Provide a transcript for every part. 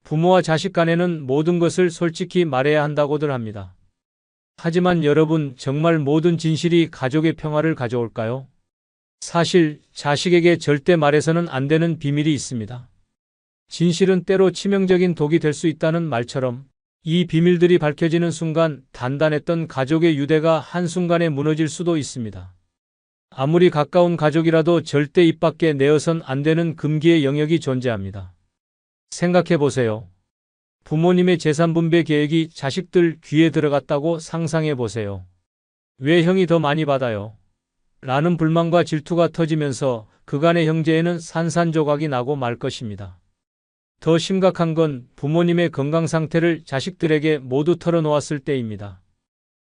부모와 자식 간에는 모든 것을 솔직히 말해야 한다고들 합니다. 하지만 여러분, 정말 모든 진실이 가족의 평화를 가져올까요? 사실 자식에게 절대 말해서는 안 되는 비밀이 있습니다. 진실은 때로 치명적인 독이 될 수 있다는 말처럼 이 비밀들이 밝혀지는 순간 단단했던 가족의 유대가 한순간에 무너질 수도 있습니다. 아무리 가까운 가족이라도 절대 입 밖에 내어선 안 되는 금기의 영역이 존재합니다. 생각해 보세요. 부모님의 재산 분배 계획이 자식들 귀에 들어갔다고 상상해 보세요. 왜 형이 더 많이 받아요? 라는 불만과 질투가 터지면서 그간의 형제에는 산산조각이 나고 말 것입니다. 더 심각한 건 부모님의 건강 상태를 자식들에게 모두 털어놓았을 때입니다.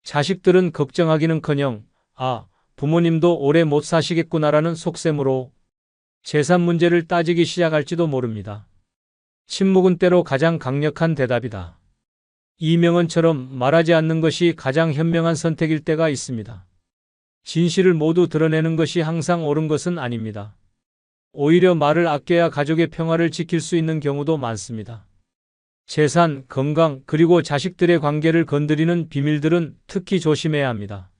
자식들은 걱정하기는커녕 부모님도 오래 못 사시겠구나라는 속셈으로 재산 문제를 따지기 시작할지도 모릅니다. 침묵은 때로 가장 강력한 대답이다. 이 명언처럼 말하지 않는 것이 가장 현명한 선택일 때가 있습니다. 진실을 모두 드러내는 것이 항상 옳은 것은 아닙니다. 오히려 말을 아껴야 가족의 평화를 지킬 수 있는 경우도 많습니다. 재산, 건강, 그리고 자식들의 관계를 건드리는 비밀들은 특히 조심해야 합니다.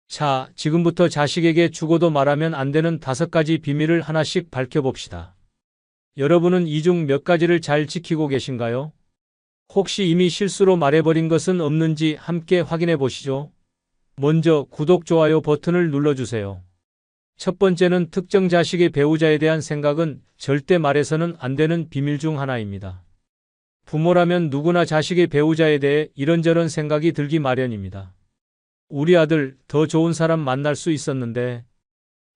자, 지금부터 자식에게 죽어도 말하면 안 되는 5가지 비밀을 하나씩 밝혀봅시다. 여러분은 이 중 몇 가지를 잘 지키고 계신가요? 혹시 이미 실수로 말해버린 것은 없는지 함께 확인해 보시죠. 먼저 구독, 좋아요 버튼을 눌러주세요. 첫 번째는 특정 자식의 배우자에 대한 생각은 절대 말해서는 안 되는 비밀 중 하나입니다. 부모라면 누구나 자식의 배우자에 대해 이런저런 생각이 들기 마련입니다. 우리 아들 더 좋은 사람 만날 수 있었는데,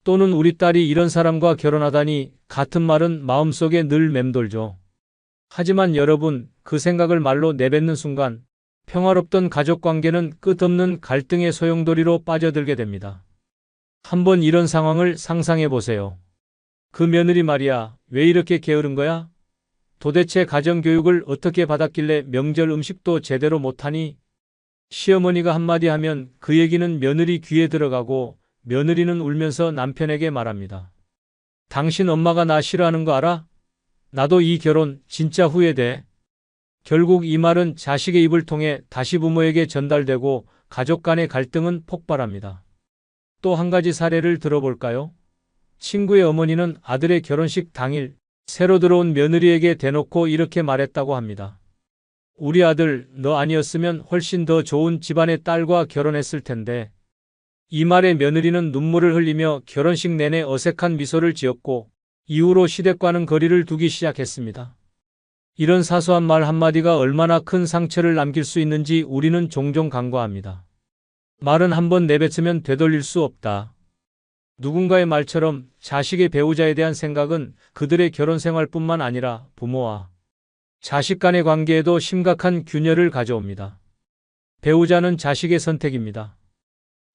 또는 우리 딸이 이런 사람과 결혼하다니 같은 말은 마음속에 늘 맴돌죠. 하지만 여러분, 그 생각을 말로 내뱉는 순간 평화롭던 가족관계는 끝없는 갈등의 소용돌이로 빠져들게 됩니다. 한번 이런 상황을 상상해 보세요. 그 며느리 말이야, 왜 이렇게 게으른 거야? 도대체 가정교육을 어떻게 받았길래 명절 음식도 제대로 못하니? 시어머니가 한마디 하면 그 얘기는 며느리 귀에 들어가고 며느리는 울면서 남편에게 말합니다. 당신 엄마가 나 싫어하는 거 알아? 나도 이 결혼 진짜 후회돼. 결국 이 말은 자식의 입을 통해 다시 부모에게 전달되고 가족 간의 갈등은 폭발합니다. 또 한 가지 사례를 들어볼까요? 친구의 어머니는 아들의 결혼식 당일 새로 들어온 며느리에게 대놓고 이렇게 말했다고 합니다. 우리 아들, 너 아니었으면 훨씬 더 좋은 집안의 딸과 결혼했을 텐데. 이 말에 며느리는 눈물을 흘리며 결혼식 내내 어색한 미소를 지었고 이후로 시댁과는 거리를 두기 시작했습니다. 이런 사소한 말 한마디가 얼마나 큰 상처를 남길 수 있는지 우리는 종종 간과합니다. 말은 한번 내뱉으면 되돌릴 수 없다. 누군가의 말처럼 자식의 배우자에 대한 생각은 그들의 결혼 생활뿐만 아니라 부모와 자식 간의 관계에도 심각한 균열을 가져옵니다. 배우자는 자식의 선택입니다.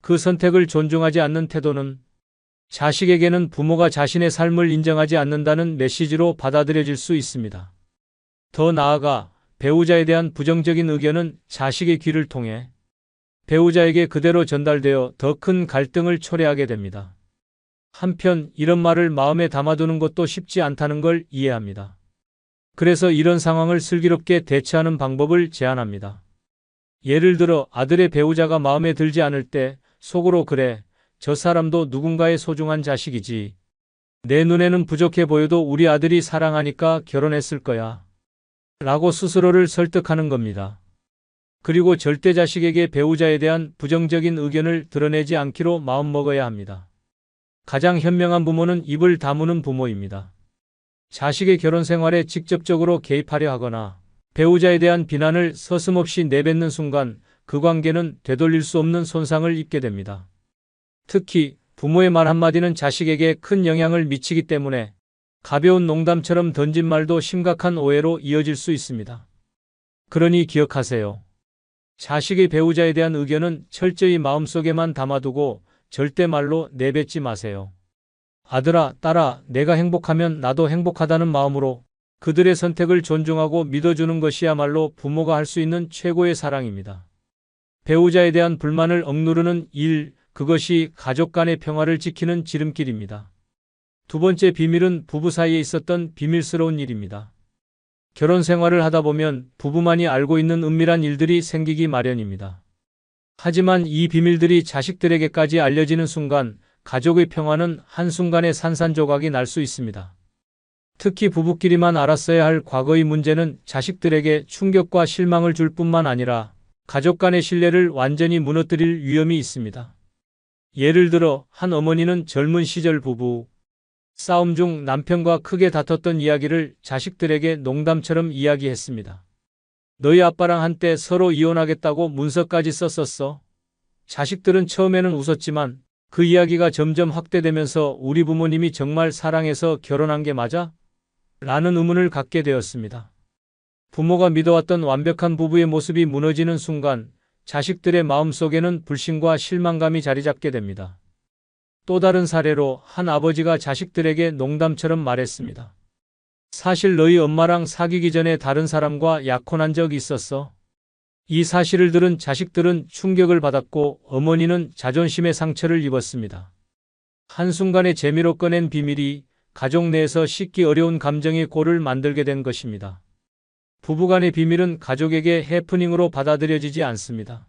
그 선택을 존중하지 않는 태도는 자식에게는 부모가 자신의 삶을 인정하지 않는다는 메시지로 받아들여질 수 있습니다. 더 나아가 배우자에 대한 부정적인 의견은 자식의 귀를 통해 배우자에게 그대로 전달되어 더 큰 갈등을 초래하게 됩니다. 한편 이런 말을 마음에 담아두는 것도 쉽지 않다는 걸 이해합니다. 그래서 이런 상황을 슬기롭게 대처하는 방법을 제안합니다. 예를 들어 아들의 배우자가 마음에 들지 않을 때 속으로 그래, 저 사람도 누군가의 소중한 자식이지. 내 눈에는 부족해 보여도 우리 아들이 사랑하니까 결혼했을 거야. 라고 스스로를 설득하는 겁니다. 그리고 절대 자식에게 배우자에 대한 부정적인 의견을 드러내지 않기로 마음먹어야 합니다. 가장 현명한 부모는 입을 다무는 부모입니다. 자식의 결혼 생활에 직접적으로 개입하려 하거나 배우자에 대한 비난을 서슴없이 내뱉는 순간 그 관계는 되돌릴 수 없는 손상을 입게 됩니다. 특히 부모의 말 한마디는 자식에게 큰 영향을 미치기 때문에 가벼운 농담처럼 던진 말도 심각한 오해로 이어질 수 있습니다. 그러니 기억하세요. 자식의 배우자에 대한 의견은 철저히 마음속에만 담아두고 절대 말로 내뱉지 마세요. 아들아, 딸아, 내가 행복하면 나도 행복하다는 마음으로 그들의 선택을 존중하고 믿어주는 것이야말로 부모가 할 수 있는 최고의 사랑입니다. 배우자에 대한 불만을 억누르는 일, 그것이 가족 간의 평화를 지키는 지름길입니다. 두 번째 비밀은 부부 사이에 있었던 비밀스러운 일입니다. 결혼 생활을 하다 보면 부부만이 알고 있는 은밀한 일들이 생기기 마련입니다. 하지만 이 비밀들이 자식들에게까지 알려지는 순간 가족의 평화는 한순간에 산산조각이 날 수 있습니다. 특히 부부끼리만 알았어야 할 과거의 문제는 자식들에게 충격과 실망을 줄 뿐만 아니라 가족 간의 신뢰를 완전히 무너뜨릴 위험이 있습니다. 예를 들어 한 어머니는 젊은 시절 부부 싸움 중 남편과 크게 다퉜던 이야기를 자식들에게 농담처럼 이야기했습니다. 너희 아빠랑 한때 서로 이혼하겠다고 문서까지 썼었어. 자식들은 처음에는 웃었지만 그 이야기가 점점 확대되면서 우리 부모님이 정말 사랑해서 결혼한 게 맞아? 라는 의문을 갖게 되었습니다. 부모가 믿어왔던 완벽한 부부의 모습이 무너지는 순간 자식들의 마음속에는 불신과 실망감이 자리 잡게 됩니다. 또 다른 사례로 한 아버지가 자식들에게 농담처럼 말했습니다. 사실 너희 엄마랑 사귀기 전에 다른 사람과 약혼한 적이 있었어. 이 사실을 들은 자식들은 충격을 받았고 어머니는 자존심의 상처를 입었습니다. 한순간에 재미로 꺼낸 비밀이 가족 내에서 씻기 어려운 감정의 골을 만들게 된 것입니다. 부부간의 비밀은 가족에게 해프닝으로 받아들여지지 않습니다.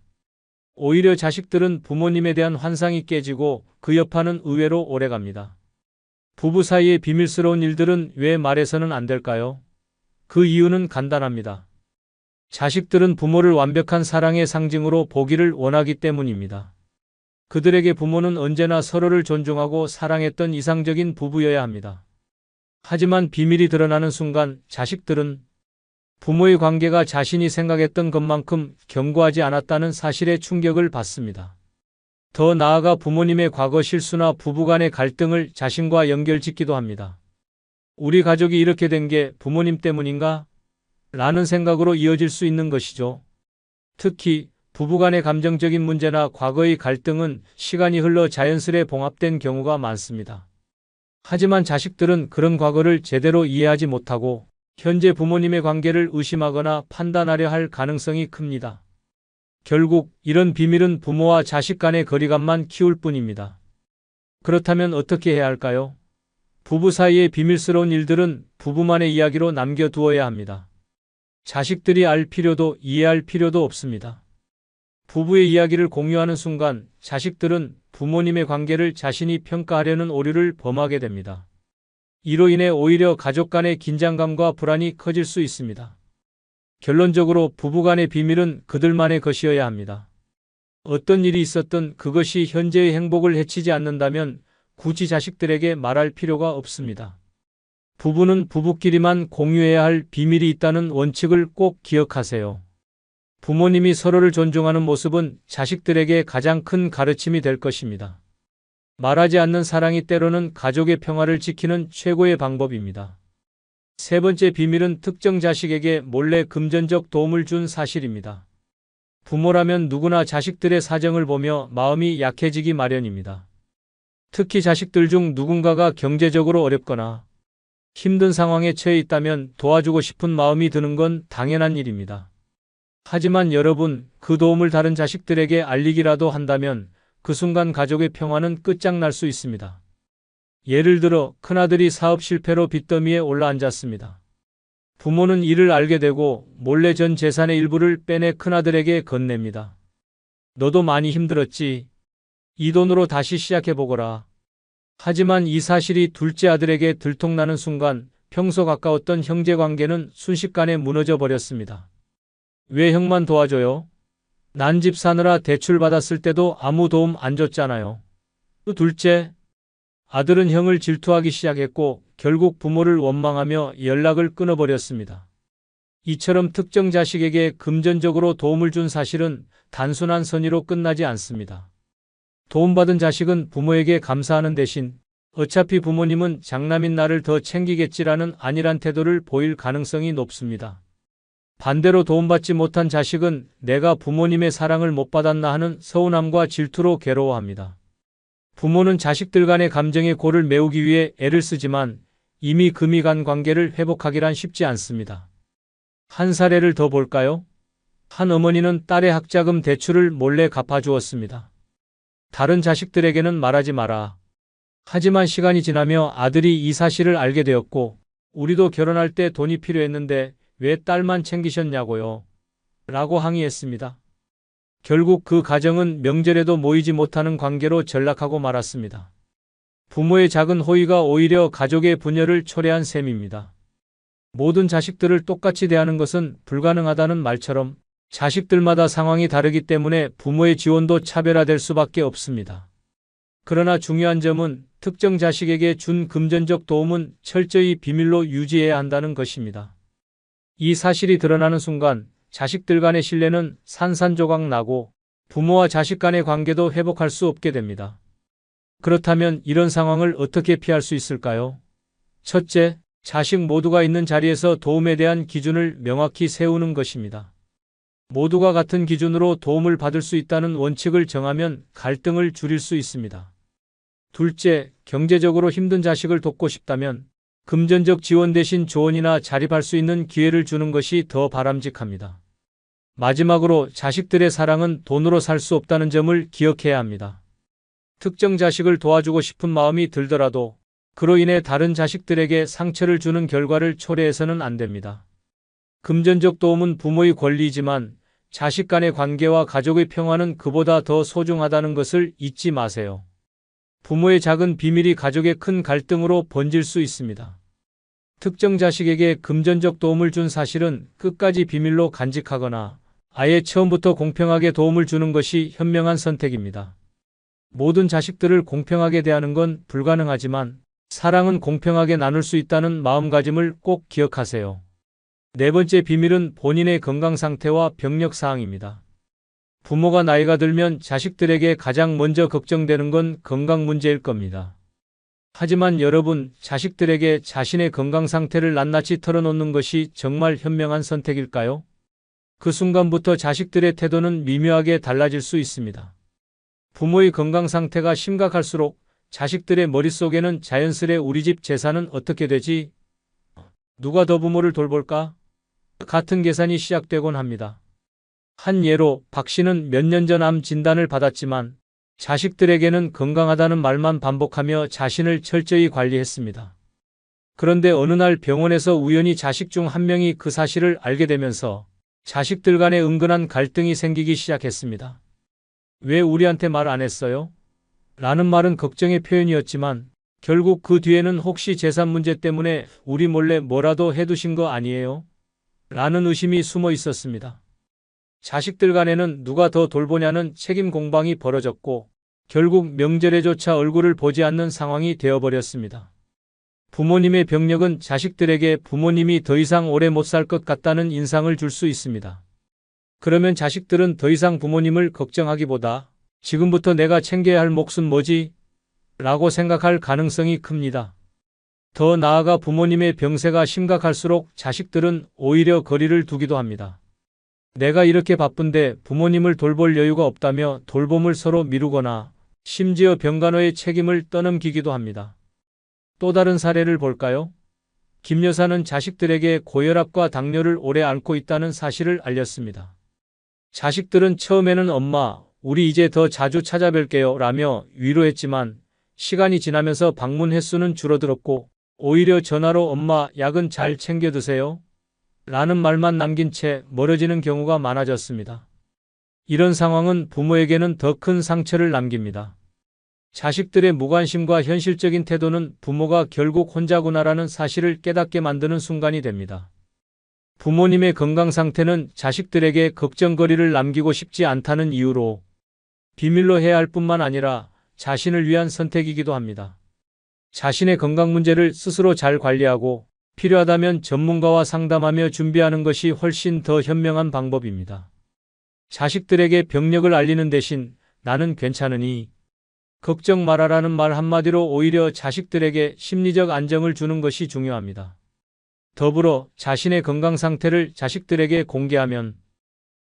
오히려 자식들은 부모님에 대한 환상이 깨지고 그 여파는 의외로 오래갑니다. 부부 사이의 비밀스러운 일들은 왜 말해서는 안 될까요? 그 이유는 간단합니다. 자식들은 부모를 완벽한 사랑의 상징으로 보기를 원하기 때문입니다. 그들에게 부모는 언제나 서로를 존중하고 사랑했던 이상적인 부부여야 합니다. 하지만 비밀이 드러나는 순간 자식들은 부모의 관계가 자신이 생각했던 것만큼 견고하지 않았다는 사실에 충격을 받습니다. 더 나아가 부모님의 과거 실수나 부부간의 갈등을 자신과 연결짓기도 합니다. 우리 가족이 이렇게 된 게 부모님 때문인가? 라는 생각으로 이어질 수 있는 것이죠. 특히 부부간의 감정적인 문제나 과거의 갈등은 시간이 흘러 자연스레 봉합된 경우가 많습니다. 하지만 자식들은 그런 과거를 제대로 이해하지 못하고 현재 부모님의 관계를 의심하거나 판단하려 할 가능성이 큽니다. 결국 이런 비밀은 부모와 자식 간의 거리감만 키울 뿐입니다. 그렇다면 어떻게 해야 할까요? 부부 사이의 비밀스러운 일들은 부부만의 이야기로 남겨두어야 합니다. 자식들이 알 필요도 이해할 필요도 없습니다. 부부의 이야기를 공유하는 순간 자식들은 부모님의 관계를 자신이 평가하려는 오류를 범하게 됩니다. 이로 인해 오히려 가족 간의 긴장감과 불안이 커질 수 있습니다. 결론적으로 부부 간의 비밀은 그들만의 것이어야 합니다. 어떤 일이 있었든 그것이 현재의 행복을 해치지 않는다면 굳이 자식들에게 말할 필요가 없습니다. 부부는 부부끼리만 공유해야 할 비밀이 있다는 원칙을 꼭 기억하세요. 부모님이 서로를 존중하는 모습은 자식들에게 가장 큰 가르침이 될 것입니다. 말하지 않는 사랑이 때로는 가족의 평화를 지키는 최고의 방법입니다. 세 번째 비밀은 특정 자식에게 몰래 금전적 도움을 준 사실입니다. 부모라면 누구나 자식들의 사정을 보며 마음이 약해지기 마련입니다. 특히 자식들 중 누군가가 경제적으로 어렵거나 힘든 상황에 처해 있다면 도와주고 싶은 마음이 드는 건 당연한 일입니다. 하지만 여러분, 그 도움을 다른 자식들에게 알리기라도 한다면 그 순간 가족의 평화는 끝장날 수 있습니다. 예를 들어 큰아들이 사업 실패로 빚더미에 올라앉았습니다. 부모는 이를 알게 되고 몰래 전 재산의 일부를 빼내 큰아들에게 건넵니다. 너도 많이 힘들었지? 이 돈으로 다시 시작해보거라. 하지만 이 사실이 둘째 아들에게 들통나는 순간 평소 가까웠던 형제관계는 순식간에 무너져 버렸습니다. 왜 형만 도와줘요? 난 집 사느라 대출 받았을 때도 아무 도움 안 줬잖아요. 둘째, 아들은 형을 질투하기 시작했고 결국 부모를 원망하며 연락을 끊어버렸습니다. 이처럼 특정 자식에게 금전적으로 도움을 준 사실은 단순한 선의로 끝나지 않습니다. 도움받은 자식은 부모에게 감사하는 대신 어차피 부모님은 장남인 나를 더 챙기겠지라는 안일한 태도를 보일 가능성이 높습니다. 반대로 도움받지 못한 자식은 내가 부모님의 사랑을 못 받았나 하는 서운함과 질투로 괴로워합니다. 부모는 자식들 간의 감정의 골을 메우기 위해 애를 쓰지만 이미 금이 간 관계를 회복하기란 쉽지 않습니다. 한 사례를 더 볼까요? 한 어머니는 딸의 학자금 대출을 몰래 갚아주었습니다. 다른 자식들에게는 말하지 마라. 하지만 시간이 지나며 아들이 이 사실을 알게 되었고, 우리도 결혼할 때 돈이 필요했는데 왜 딸만 챙기셨냐고요? 라고 항의했습니다. 결국 그 가정은 명절에도 모이지 못하는 관계로 전락하고 말았습니다. 부모의 작은 호의가 오히려 가족의 분열을 초래한 셈입니다. 모든 자식들을 똑같이 대하는 것은 불가능하다는 말처럼 자식들마다 상황이 다르기 때문에 부모의 지원도 차별화될 수밖에 없습니다. 그러나 중요한 점은 특정 자식에게 준 금전적 도움은 철저히 비밀로 유지해야 한다는 것입니다. 이 사실이 드러나는 순간 자식들 간의 신뢰는 산산조각 나고 부모와 자식 간의 관계도 회복할 수 없게 됩니다. 그렇다면 이런 상황을 어떻게 피할 수 있을까요? 첫째, 자식 모두가 있는 자리에서 도움에 대한 기준을 명확히 세우는 것입니다. 모두가 같은 기준으로 도움을 받을 수 있다는 원칙을 정하면 갈등을 줄일 수 있습니다. 둘째, 경제적으로 힘든 자식을 돕고 싶다면 금전적 지원 대신 조언이나 자립할 수 있는 기회를 주는 것이 더 바람직합니다. 마지막으로 자식들의 사랑은 돈으로 살 수 없다는 점을 기억해야 합니다. 특정 자식을 도와주고 싶은 마음이 들더라도 그로 인해 다른 자식들에게 상처를 주는 결과를 초래해서는 안 됩니다. 금전적 도움은 부모의 권리이지만 자식 간의 관계와 가족의 평화는 그보다 더 소중하다는 것을 잊지 마세요. 부모의 작은 비밀이 가족의 큰 갈등으로 번질 수 있습니다. 특정 자식에게 금전적 도움을 준 사실은 끝까지 비밀로 간직하거나 아예 처음부터 공평하게 도움을 주는 것이 현명한 선택입니다. 모든 자식들을 공평하게 대하는 건 불가능하지만 사랑은 공평하게 나눌 수 있다는 마음가짐을 꼭 기억하세요. 네 번째 비밀은 본인의 건강 상태와 병력 사항입니다. 부모가 나이가 들면 자식들에게 가장 먼저 걱정되는 건 건강 문제일 겁니다. 하지만 여러분, 자식들에게 자신의 건강 상태를 낱낱이 털어놓는 것이 정말 현명한 선택일까요? 그 순간부터 자식들의 태도는 미묘하게 달라질 수 있습니다. 부모의 건강 상태가 심각할수록 자식들의 머릿속에는 자연스레 우리 집 재산은 어떻게 되지? 누가 더 부모를 돌볼까? 같은 계산이 시작되곤 합니다. 한 예로 박 씨는 몇 년 전 암 진단을 받았지만 자식들에게는 건강하다는 말만 반복하며 자신을 철저히 관리했습니다. 그런데 어느 날 병원에서 우연히 자식 중 한 명이 그 사실을 알게 되면서 자식들 간에 은근한 갈등이 생기기 시작했습니다. 왜 우리한테 말 안 했어요? 라는 말은 걱정의 표현이었지만 결국 그 뒤에는 혹시 재산 문제 때문에 우리 몰래 뭐라도 해두신 거 아니에요? 라는 의심이 숨어 있었습니다. 자식들 간에는 누가 더 돌보냐는 책임 공방이 벌어졌고 결국 명절에조차 얼굴을 보지 않는 상황이 되어버렸습니다. 부모님의 병력은 자식들에게 부모님이 더 이상 오래 못 살 것 같다는 인상을 줄 수 있습니다. 그러면 자식들은 더 이상 부모님을 걱정하기보다 지금부터 내가 챙겨야 할 몫은 뭐지? 라고 생각할 가능성이 큽니다. 더 나아가 부모님의 병세가 심각할수록 자식들은 오히려 거리를 두기도 합니다. 내가 이렇게 바쁜데 부모님을 돌볼 여유가 없다며 돌봄을 서로 미루거나 심지어 병간호의 책임을 떠넘기기도 합니다. 또 다른 사례를 볼까요? 김 여사는 자식들에게 고혈압과 당뇨를 오래 앓고 있다는 사실을 알렸습니다. 자식들은 처음에는 엄마, 우리 이제 더 자주 찾아뵐게요 라며 위로했지만 시간이 지나면서 방문 횟수는 줄어들었고 오히려 전화로 엄마, 약은 잘 챙겨 드세요? 라는 말만 남긴 채 멀어지는 경우가 많아졌습니다. 이런 상황은 부모에게는 더 큰 상처를 남깁니다. 자식들의 무관심과 현실적인 태도는 부모가 결국 혼자구나라는 사실을 깨닫게 만드는 순간이 됩니다. 부모님의 건강 상태는 자식들에게 걱정거리를 남기고 싶지 않다는 이유로 비밀로 해야 할 뿐만 아니라 자신을 위한 선택이기도 합니다. 자신의 건강 문제를 스스로 잘 관리하고 필요하다면 전문가와 상담하며 준비하는 것이 훨씬 더 현명한 방법입니다. 자식들에게 병력을 알리는 대신 나는 괜찮으니 걱정 말아라는 말 한마디로 오히려 자식들에게 심리적 안정을 주는 것이 중요합니다. 더불어 자신의 건강 상태를 자식들에게 공개하면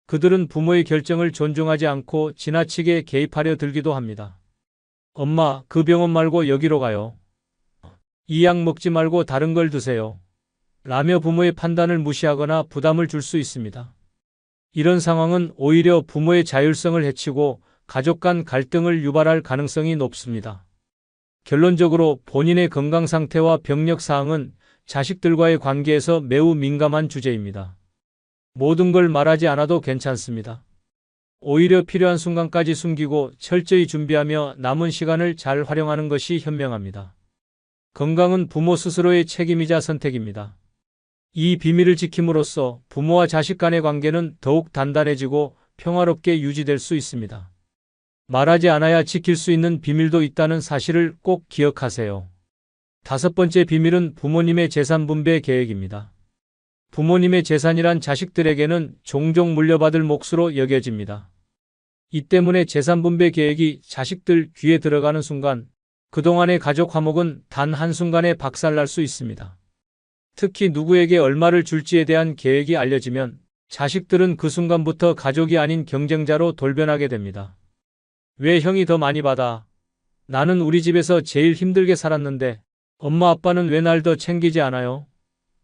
그들은 부모의 결정을 존중하지 않고 지나치게 개입하려 들기도 합니다. 엄마, 그 병원 말고 여기로 가요. 이 약 먹지 말고 다른 걸 드세요. 라며 부모의 판단을 무시하거나 부담을 줄 수 있습니다. 이런 상황은 오히려 부모의 자율성을 해치고 가족 간 갈등을 유발할 가능성이 높습니다. 결론적으로 본인의 건강 상태와 병력 사항은 자식들과의 관계에서 매우 민감한 주제입니다. 모든 걸 말하지 않아도 괜찮습니다. 오히려 필요한 순간까지 숨기고 철저히 준비하며 남은 시간을 잘 활용하는 것이 현명합니다. 건강은 부모 스스로의 책임이자 선택입니다. 이 비밀을 지킴으로써 부모와 자식 간의 관계는 더욱 단단해지고 평화롭게 유지될 수 있습니다. 말하지 않아야 지킬 수 있는 비밀도 있다는 사실을 꼭 기억하세요. 5번째 비밀은 부모님의 재산 분배 계획입니다. 부모님의 재산이란 자식들에게는 종종 물려받을 몫으로 여겨집니다. 이 때문에 재산 분배 계획이 자식들 귀에 들어가는 순간 그동안의 가족 화목은 단 한순간에 박살날 수 있습니다. 특히 누구에게 얼마를 줄지에 대한 계획이 알려지면 자식들은 그 순간부터 가족이 아닌 경쟁자로 돌변하게 됩니다. 왜 형이 더 많이 받아? 나는 우리 집에서 제일 힘들게 살았는데 엄마 아빠는 왜 날 더 챙기지 않아요?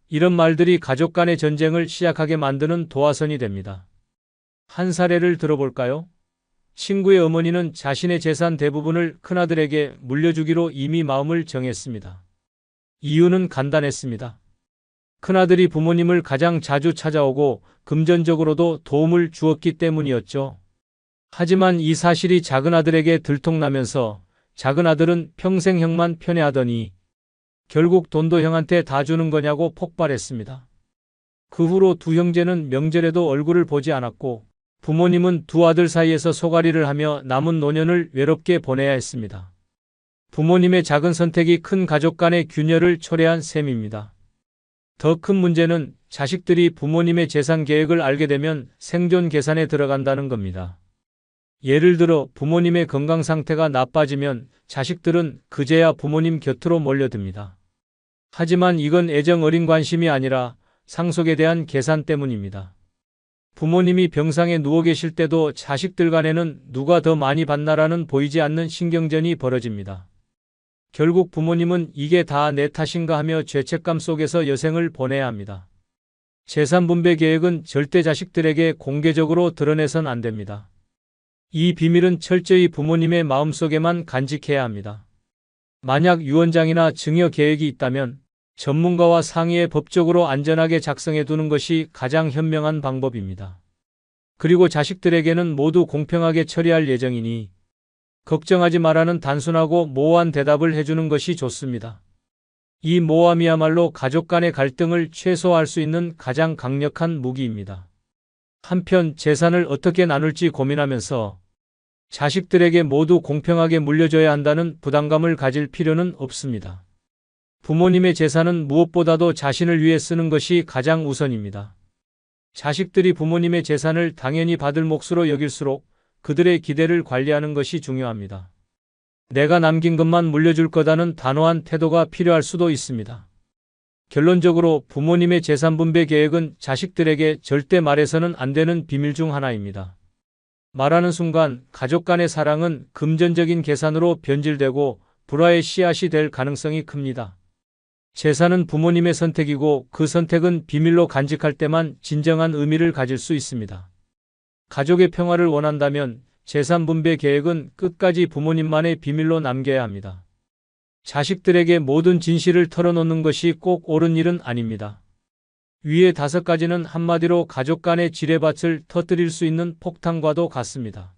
이런 말들이 가족 간의 전쟁을 시작하게 만드는 도화선이 됩니다. 한 사례를 들어볼까요? 친구의 어머니는 자신의 재산 대부분을 큰아들에게 물려주기로 이미 마음을 정했습니다. 이유는 간단했습니다. 큰아들이 부모님을 가장 자주 찾아오고 금전적으로도 도움을 주었기 때문이었죠. 하지만 이 사실이 작은아들에게 들통나면서 작은아들은 평생 형만 편애하더니 결국 돈도 형한테 다 주는 거냐고 폭발했습니다. 그 후로 두 형제는 명절에도 얼굴을 보지 않았고 부모님은 두 아들 사이에서 소가리를 하며 남은 노년을 외롭게 보내야 했습니다. 부모님의 작은 선택이 큰 가족 간의 균열을 초래한 셈입니다. 더 큰 문제는 자식들이 부모님의 재산 계획을 알게 되면 생존 계산에 들어간다는 겁니다. 예를 들어 부모님의 건강 상태가 나빠지면 자식들은 그제야 부모님 곁으로 몰려듭니다. 하지만 이건 애정 어린 관심이 아니라 상속에 대한 계산 때문입니다. 부모님이 병상에 누워 계실 때도 자식들 간에는 누가 더 많이 받나라는 보이지 않는 신경전이 벌어집니다. 결국 부모님은 이게 다 내 탓인가 하며 죄책감 속에서 여생을 보내야 합니다. 재산 분배 계획은 절대 자식들에게 공개적으로 드러내선 안 됩니다. 이 비밀은 철저히 부모님의 마음속에만 간직해야 합니다. 만약 유언장이나 증여 계획이 있다면 전문가와 상의해 법적으로 안전하게 작성해 두는 것이 가장 현명한 방법입니다. 그리고 자식들에게는 모두 공평하게 처리할 예정이니 걱정하지 마라는 단순하고 모호한 대답을 해주는 것이 좋습니다. 이 모함이야말로 가족 간의 갈등을 최소화할 수 있는 가장 강력한 무기입니다. 한편 재산을 어떻게 나눌지 고민하면서 자식들에게 모두 공평하게 물려줘야 한다는 부담감을 가질 필요는 없습니다. 부모님의 재산은 무엇보다도 자신을 위해 쓰는 것이 가장 우선입니다. 자식들이 부모님의 재산을 당연히 받을 몫으로 여길수록 그들의 기대를 관리하는 것이 중요합니다. 내가 남긴 것만 물려줄 거다는 단호한 태도가 필요할 수도 있습니다. 결론적으로 부모님의 재산 분배 계획은 자식들에게 절대 말해서는 안 되는 비밀 중 하나입니다. 말하는 순간 가족 간의 사랑은 금전적인 계산으로 변질되고 불화의 씨앗이 될 가능성이 큽니다. 재산은 부모님의 선택이고 그 선택은 비밀로 간직할 때만 진정한 의미를 가질 수 있습니다. 가족의 평화를 원한다면 재산 분배 계획은 끝까지 부모님만의 비밀로 남겨야 합니다. 자식들에게 모든 진실을 털어놓는 것이 꼭 옳은 일은 아닙니다. 위의 5가지는 한마디로 가족 간의 지뢰밭을 터뜨릴 수 있는 폭탄과도 같습니다.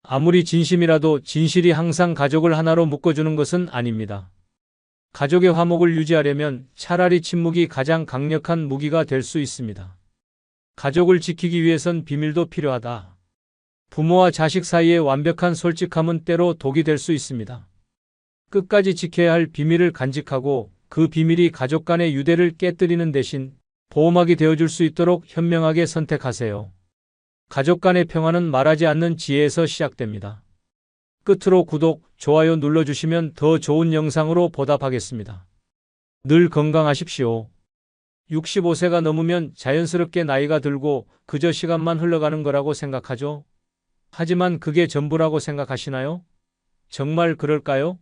아무리 진심이라도 진실이 항상 가족을 하나로 묶어주는 것은 아닙니다. 가족의 화목을 유지하려면 차라리 침묵이 가장 강력한 무기가 될 수 있습니다. 가족을 지키기 위해선 비밀도 필요하다. 부모와 자식 사이의 완벽한 솔직함은 때로 독이 될 수 있습니다. 끝까지 지켜야 할 비밀을 간직하고 그 비밀이 가족 간의 유대를 깨뜨리는 대신 보호막이 되어줄 수 있도록 현명하게 선택하세요. 가족 간의 평화는 말하지 않는 지혜에서 시작됩니다. 끝으로 구독, 좋아요 눌러주시면 더 좋은 영상으로 보답하겠습니다. 늘 건강하십시오. 65세가 넘으면 자연스럽게 나이가 들고 그저 시간만 흘러가는 거라고 생각하죠. 하지만 그게 전부라고 생각하시나요? 정말 그럴까요?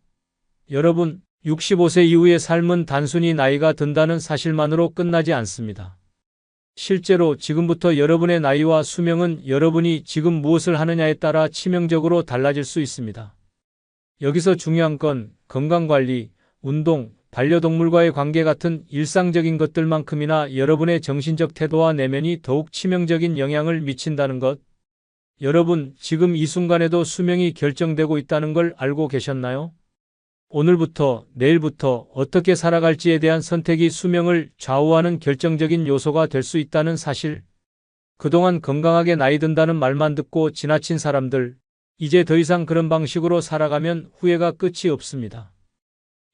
여러분, 65세 이후의 삶은 단순히 나이가 든다는 사실만으로 끝나지 않습니다. 실제로 지금부터 여러분의 나이와 수명은 여러분이 지금 무엇을 하느냐에 따라 치명적으로 달라질 수 있습니다. 여기서 중요한 건 건강관리, 운동, 반려동물과의 관계 같은 일상적인 것들만큼이나 여러분의 정신적 태도와 내면이 더욱 치명적인 영향을 미친다는 것. 여러분, 지금 이 순간에도 수명이 결정되고 있다는 걸 알고 계셨나요? 오늘부터, 내일부터 어떻게 살아갈지에 대한 선택이 수명을 좌우하는 결정적인 요소가 될 수 있다는 사실. 그동안 건강하게 나이 든다는 말만 듣고 지나친 사람들, 이제 더 이상 그런 방식으로 살아가면 후회가 끝이 없습니다.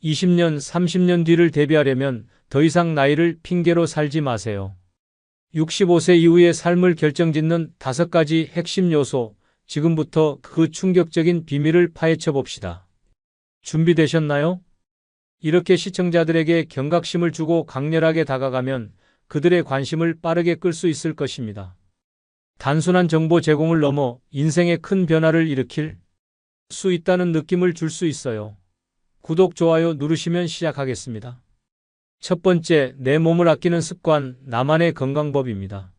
20년, 30년 뒤를 대비하려면 더 이상 나이를 핑계로 살지 마세요. 65세 이후의 삶을 결정짓는 5가지 핵심 요소, 지금부터 그 충격적인 비밀을 파헤쳐 봅시다. 준비되셨나요? 이렇게 시청자들에게 경각심을 주고 강렬하게 다가가면 그들의 관심을 빠르게 끌 수 있을 것입니다. 단순한 정보 제공을 넘어 인생의 큰 변화를 일으킬 수 있다는 느낌을 줄 수 있어요. 구독, 좋아요 누르시면 시작하겠습니다. 첫 번째, 내 몸을 아끼는 습관, 나만의 건강법입니다.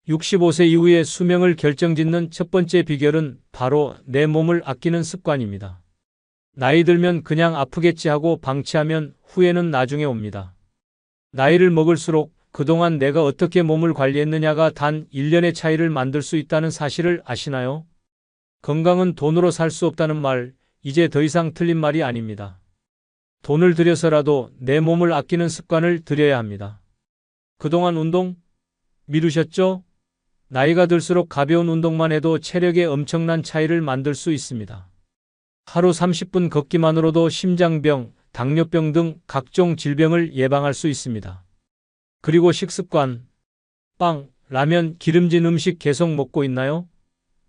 65세 이후의 수명을 결정짓는 첫 번째 비결은 바로 내 몸을 아끼는 습관입니다. 나이 들면 그냥 아프겠지 하고 방치하면 후회는 나중에 옵니다. 나이를 먹을수록 그동안 내가 어떻게 몸을 관리했느냐가 단 1년의 차이를 만들 수 있다는 사실을 아시나요? 건강은 돈으로 살 수 없다는 말, 이제 더 이상 틀린 말이 아닙니다. 돈을 들여서라도 내 몸을 아끼는 습관을 들여야 합니다. 그동안 운동? 미루셨죠? 나이가 들수록 가벼운 운동만 해도 체력에 엄청난 차이를 만들 수 있습니다. 하루 30분 걷기만으로도 심장병, 당뇨병 등 각종 질병을 예방할 수 있습니다. 그리고 식습관. 빵, 라면, 기름진 음식 계속 먹고 있나요?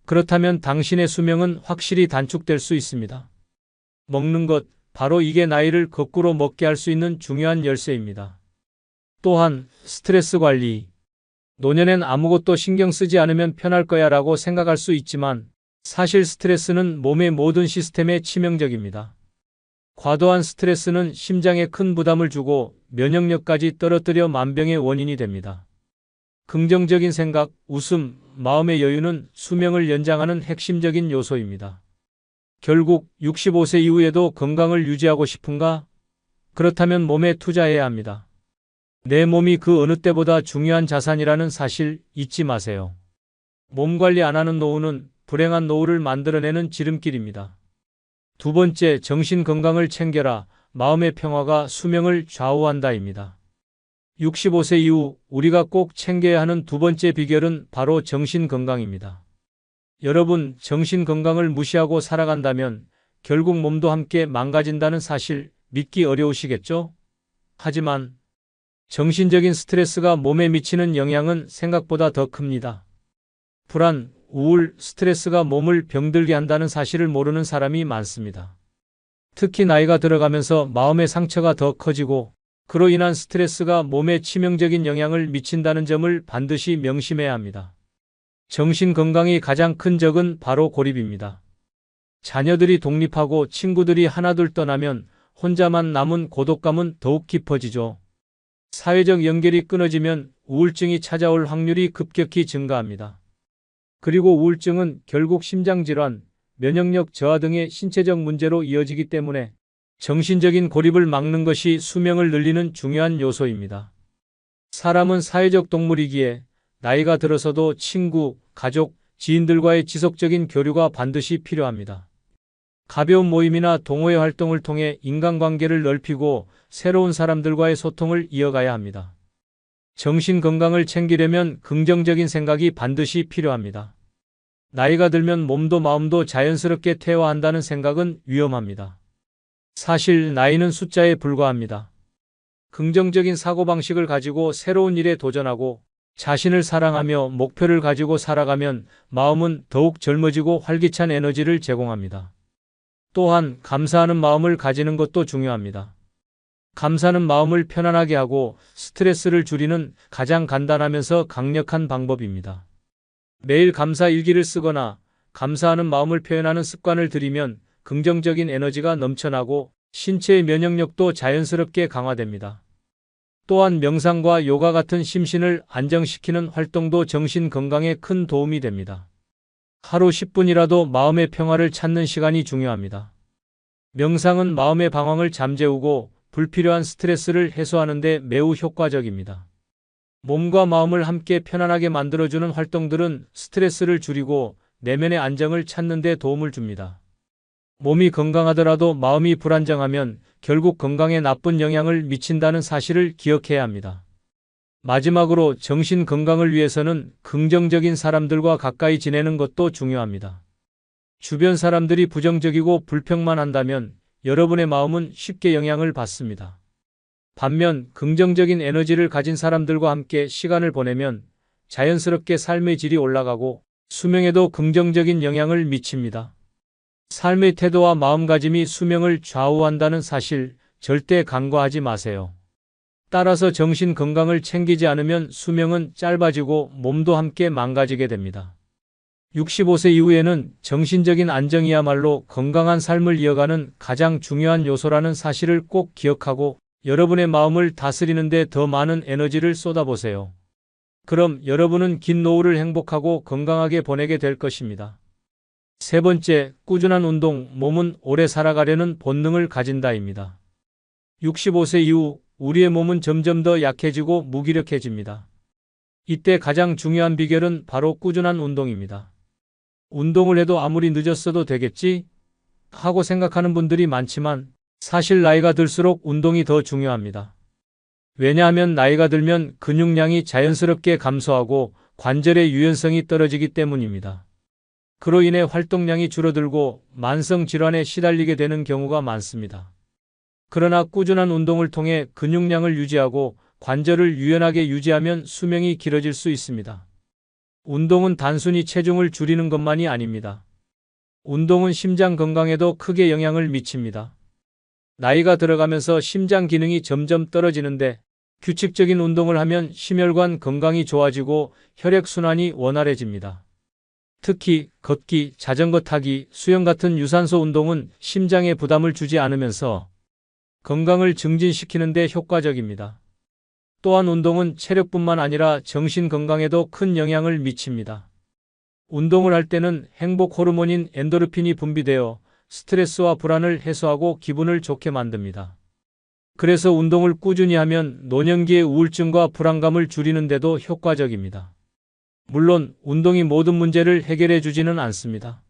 그렇다면 당신의 수명은 확실히 단축될 수 있습니다. 먹는 것, 바로 이게 나이를 거꾸로 먹게 할 수 있는 중요한 열쇠입니다. 또한 스트레스 관리. 노년엔 아무것도 신경 쓰지 않으면 편할 거야 라고 생각할 수 있지만 사실 스트레스는 몸의 모든 시스템에 치명적입니다. 과도한 스트레스는 심장에 큰 부담을 주고 면역력까지 떨어뜨려 만병의 원인이 됩니다. 긍정적인 생각, 웃음, 마음의 여유는 수명을 연장하는 핵심적인 요소입니다. 결국 65세 이후에도 건강을 유지하고 싶은가? 그렇다면 몸에 투자해야 합니다. 내 몸이 그 어느 때보다 중요한 자산이라는 사실 잊지 마세요. 몸 관리 안 하는 노후는 불행한 노후를 만들어내는 지름길입니다. 두 번째, 정신 건강을 챙겨라. 마음의 평화가 수명을 좌우한다입니다. 65세 이후 우리가 꼭 챙겨야 하는 두 번째 비결은 바로 정신 건강입니다. 여러분, 정신 건강을 무시하고 살아간다면 결국 몸도 함께 망가진다는 사실 믿기 어려우시겠죠? 하지만 정신적인 스트레스가 몸에 미치는 영향은 생각보다 더 큽니다. 불안, 우울, 스트레스가 몸을 병들게 한다는 사실을 모르는 사람이 많습니다. 특히 나이가 들어가면서 마음의 상처가 더 커지고 그로 인한 스트레스가 몸에 치명적인 영향을 미친다는 점을 반드시 명심해야 합니다. 정신 건강의 가장 큰 적은 바로 고립입니다. 자녀들이 독립하고 친구들이 하나둘 떠나면 혼자만 남은 고독감은 더욱 깊어지죠. 사회적 연결이 끊어지면 우울증이 찾아올 확률이 급격히 증가합니다. 그리고 우울증은 결국 심장질환, 면역력 저하 등의 신체적 문제로 이어지기 때문에 정신적인 고립을 막는 것이 수명을 늘리는 중요한 요소입니다. 사람은 사회적 동물이기에 나이가 들어서도 친구, 가족, 지인들과의 지속적인 교류가 반드시 필요합니다. 가벼운 모임이나 동호회 활동을 통해 인간관계를 넓히고 새로운 사람들과의 소통을 이어가야 합니다. 정신 건강을 챙기려면 긍정적인 생각이 반드시 필요합니다. 나이가 들면 몸도 마음도 자연스럽게 퇴화한다는 생각은 위험합니다. 사실 나이는 숫자에 불과합니다. 긍정적인 사고방식을 가지고 새로운 일에 도전하고 자신을 사랑하며 목표를 가지고 살아가면 마음은 더욱 젊어지고 활기찬 에너지를 제공합니다. 또한 감사하는 마음을 가지는 것도 중요합니다. 감사는 마음을 편안하게 하고 스트레스를 줄이는 가장 간단하면서 강력한 방법입니다. 매일 감사 일기를 쓰거나 감사하는 마음을 표현하는 습관을 들이면 긍정적인 에너지가 넘쳐나고 신체의 면역력도 자연스럽게 강화됩니다. 또한 명상과 요가 같은 심신을 안정시키는 활동도 정신 건강에 큰 도움이 됩니다. 하루 10분이라도 마음의 평화를 찾는 시간이 중요합니다. 명상은 마음의 방황을 잠재우고 불필요한 스트레스를 해소하는 데 매우 효과적입니다. 몸과 마음을 함께 편안하게 만들어주는 활동들은 스트레스를 줄이고 내면의 안정을 찾는 데 도움을 줍니다. 몸이 건강하더라도 마음이 불안정하면 결국 건강에 나쁜 영향을 미친다는 사실을 기억해야 합니다. 마지막으로 정신 건강을 위해서는 긍정적인 사람들과 가까이 지내는 것도 중요합니다. 주변 사람들이 부정적이고 불평만 한다면 여러분의 마음은 쉽게 영향을 받습니다. 반면 긍정적인 에너지를 가진 사람들과 함께 시간을 보내면 자연스럽게 삶의 질이 올라가고 수명에도 긍정적인 영향을 미칩니다. 삶의 태도와 마음가짐이 수명을 좌우한다는 사실 절대 간과하지 마세요. 따라서 정신 건강을 챙기지 않으면 수명은 짧아지고 몸도 함께 망가지게 됩니다. 65세 이후에는 정신적인 안정이야말로 건강한 삶을 이어가는 가장 중요한 요소라는 사실을 꼭 기억하고 여러분의 마음을 다스리는 데 더 많은 에너지를 쏟아보세요. 그럼 여러분은 긴 노후를 행복하고 건강하게 보내게 될 것입니다. 세 번째, 꾸준한 운동, 몸은 오래 살아가려는 본능을 가진다입니다. 65세 이후 우리의 몸은 점점 더 약해지고 무기력해집니다. 이때 가장 중요한 비결은 바로 꾸준한 운동입니다. 운동을 해도 아무리 늦었어도 되겠지? 하고 생각하는 분들이 많지만 사실 나이가 들수록 운동이 더 중요합니다. 왜냐하면 나이가 들면 근육량이 자연스럽게 감소하고 관절의 유연성이 떨어지기 때문입니다. 그로 인해 활동량이 줄어들고 만성 질환에 시달리게 되는 경우가 많습니다. 그러나 꾸준한 운동을 통해 근육량을 유지하고 관절을 유연하게 유지하면 수명이 길어질 수 있습니다. 운동은 단순히 체중을 줄이는 것만이 아닙니다. 운동은 심장 건강에도 크게 영향을 미칩니다. 나이가 들어가면서 심장 기능이 점점 떨어지는데 규칙적인 운동을 하면 심혈관 건강이 좋아지고 혈액순환이 원활해집니다. 특히 걷기, 자전거 타기, 수영 같은 유산소 운동은 심장에 부담을 주지 않으면서 건강을 증진시키는 데 효과적입니다. 또한 운동은 체력뿐만 아니라 정신 건강에도 큰 영향을 미칩니다. 운동을 할 때는 행복 호르몬인 엔도르핀이 분비되어 스트레스와 불안을 해소하고 기분을 좋게 만듭니다. 그래서 운동을 꾸준히 하면 노년기의 우울증과 불안감을 줄이는 데도 효과적입니다. 물론 운동이 모든 문제를 해결해 주지는 않습니다.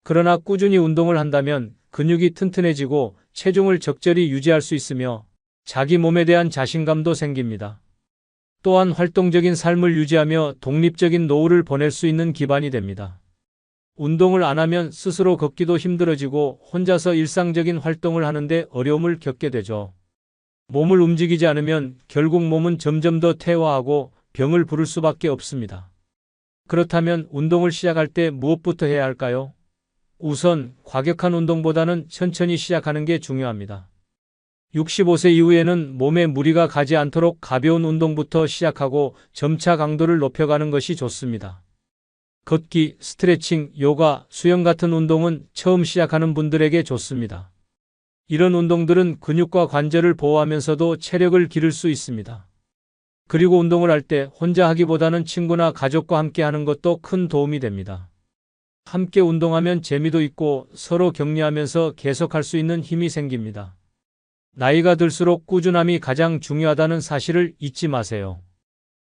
그러나 꾸준히 운동을 한다면 근육이 튼튼해지고 체중을 적절히 유지할 수 있으며 자기 몸에 대한 자신감도 생깁니다. 또한 활동적인 삶을 유지하며 독립적인 노후를 보낼 수 있는 기반이 됩니다. 운동을 안 하면 스스로 걷기도 힘들어지고 혼자서 일상적인 활동을 하는데 어려움을 겪게 되죠. 몸을 움직이지 않으면 결국 몸은 점점 더 퇴화하고 병을 부를 수밖에 없습니다. 그렇다면 운동을 시작할 때 무엇부터 해야 할까요? 우선 과격한 운동보다는 천천히 시작하는 게 중요합니다. 65세 이후에는 몸에 무리가 가지 않도록 가벼운 운동부터 시작하고 점차 강도를 높여가는 것이 좋습니다. 걷기, 스트레칭, 요가, 수영 같은 운동은 처음 시작하는 분들에게 좋습니다. 이런 운동들은 근육과 관절을 보호하면서도 체력을 기를 수 있습니다. 그리고 운동을 할 때 혼자 하기보다는 친구나 가족과 함께 하는 것도 큰 도움이 됩니다. 함께 운동하면 재미도 있고 서로 격려하면서 계속할 수 있는 힘이 생깁니다. 나이가 들수록 꾸준함이 가장 중요하다는 사실을 잊지 마세요.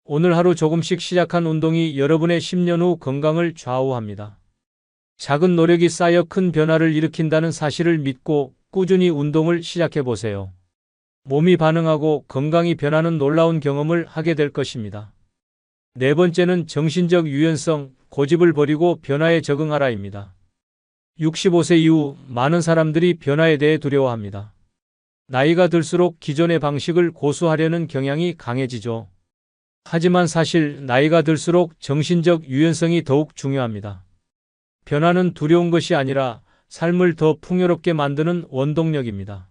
오늘 하루 조금씩 시작한 운동이 여러분의 10년 후 건강을 좌우합니다. 작은 노력이 쌓여 큰 변화를 일으킨다는 사실을 믿고 꾸준히 운동을 시작해 보세요. 몸이 반응하고 건강이 변하는 놀라운 경험을 하게 될 것입니다. 네 번째는 정신적 유연성, 고집을 버리고 변화에 적응하라입니다. 65세 이후 많은 사람들이 변화에 대해 두려워합니다. 나이가 들수록 기존의 방식을 고수하려는 경향이 강해지죠. 하지만 사실 나이가 들수록 정신적 유연성이 더욱 중요합니다. 변화는 두려운 것이 아니라 삶을 더 풍요롭게 만드는 원동력입니다.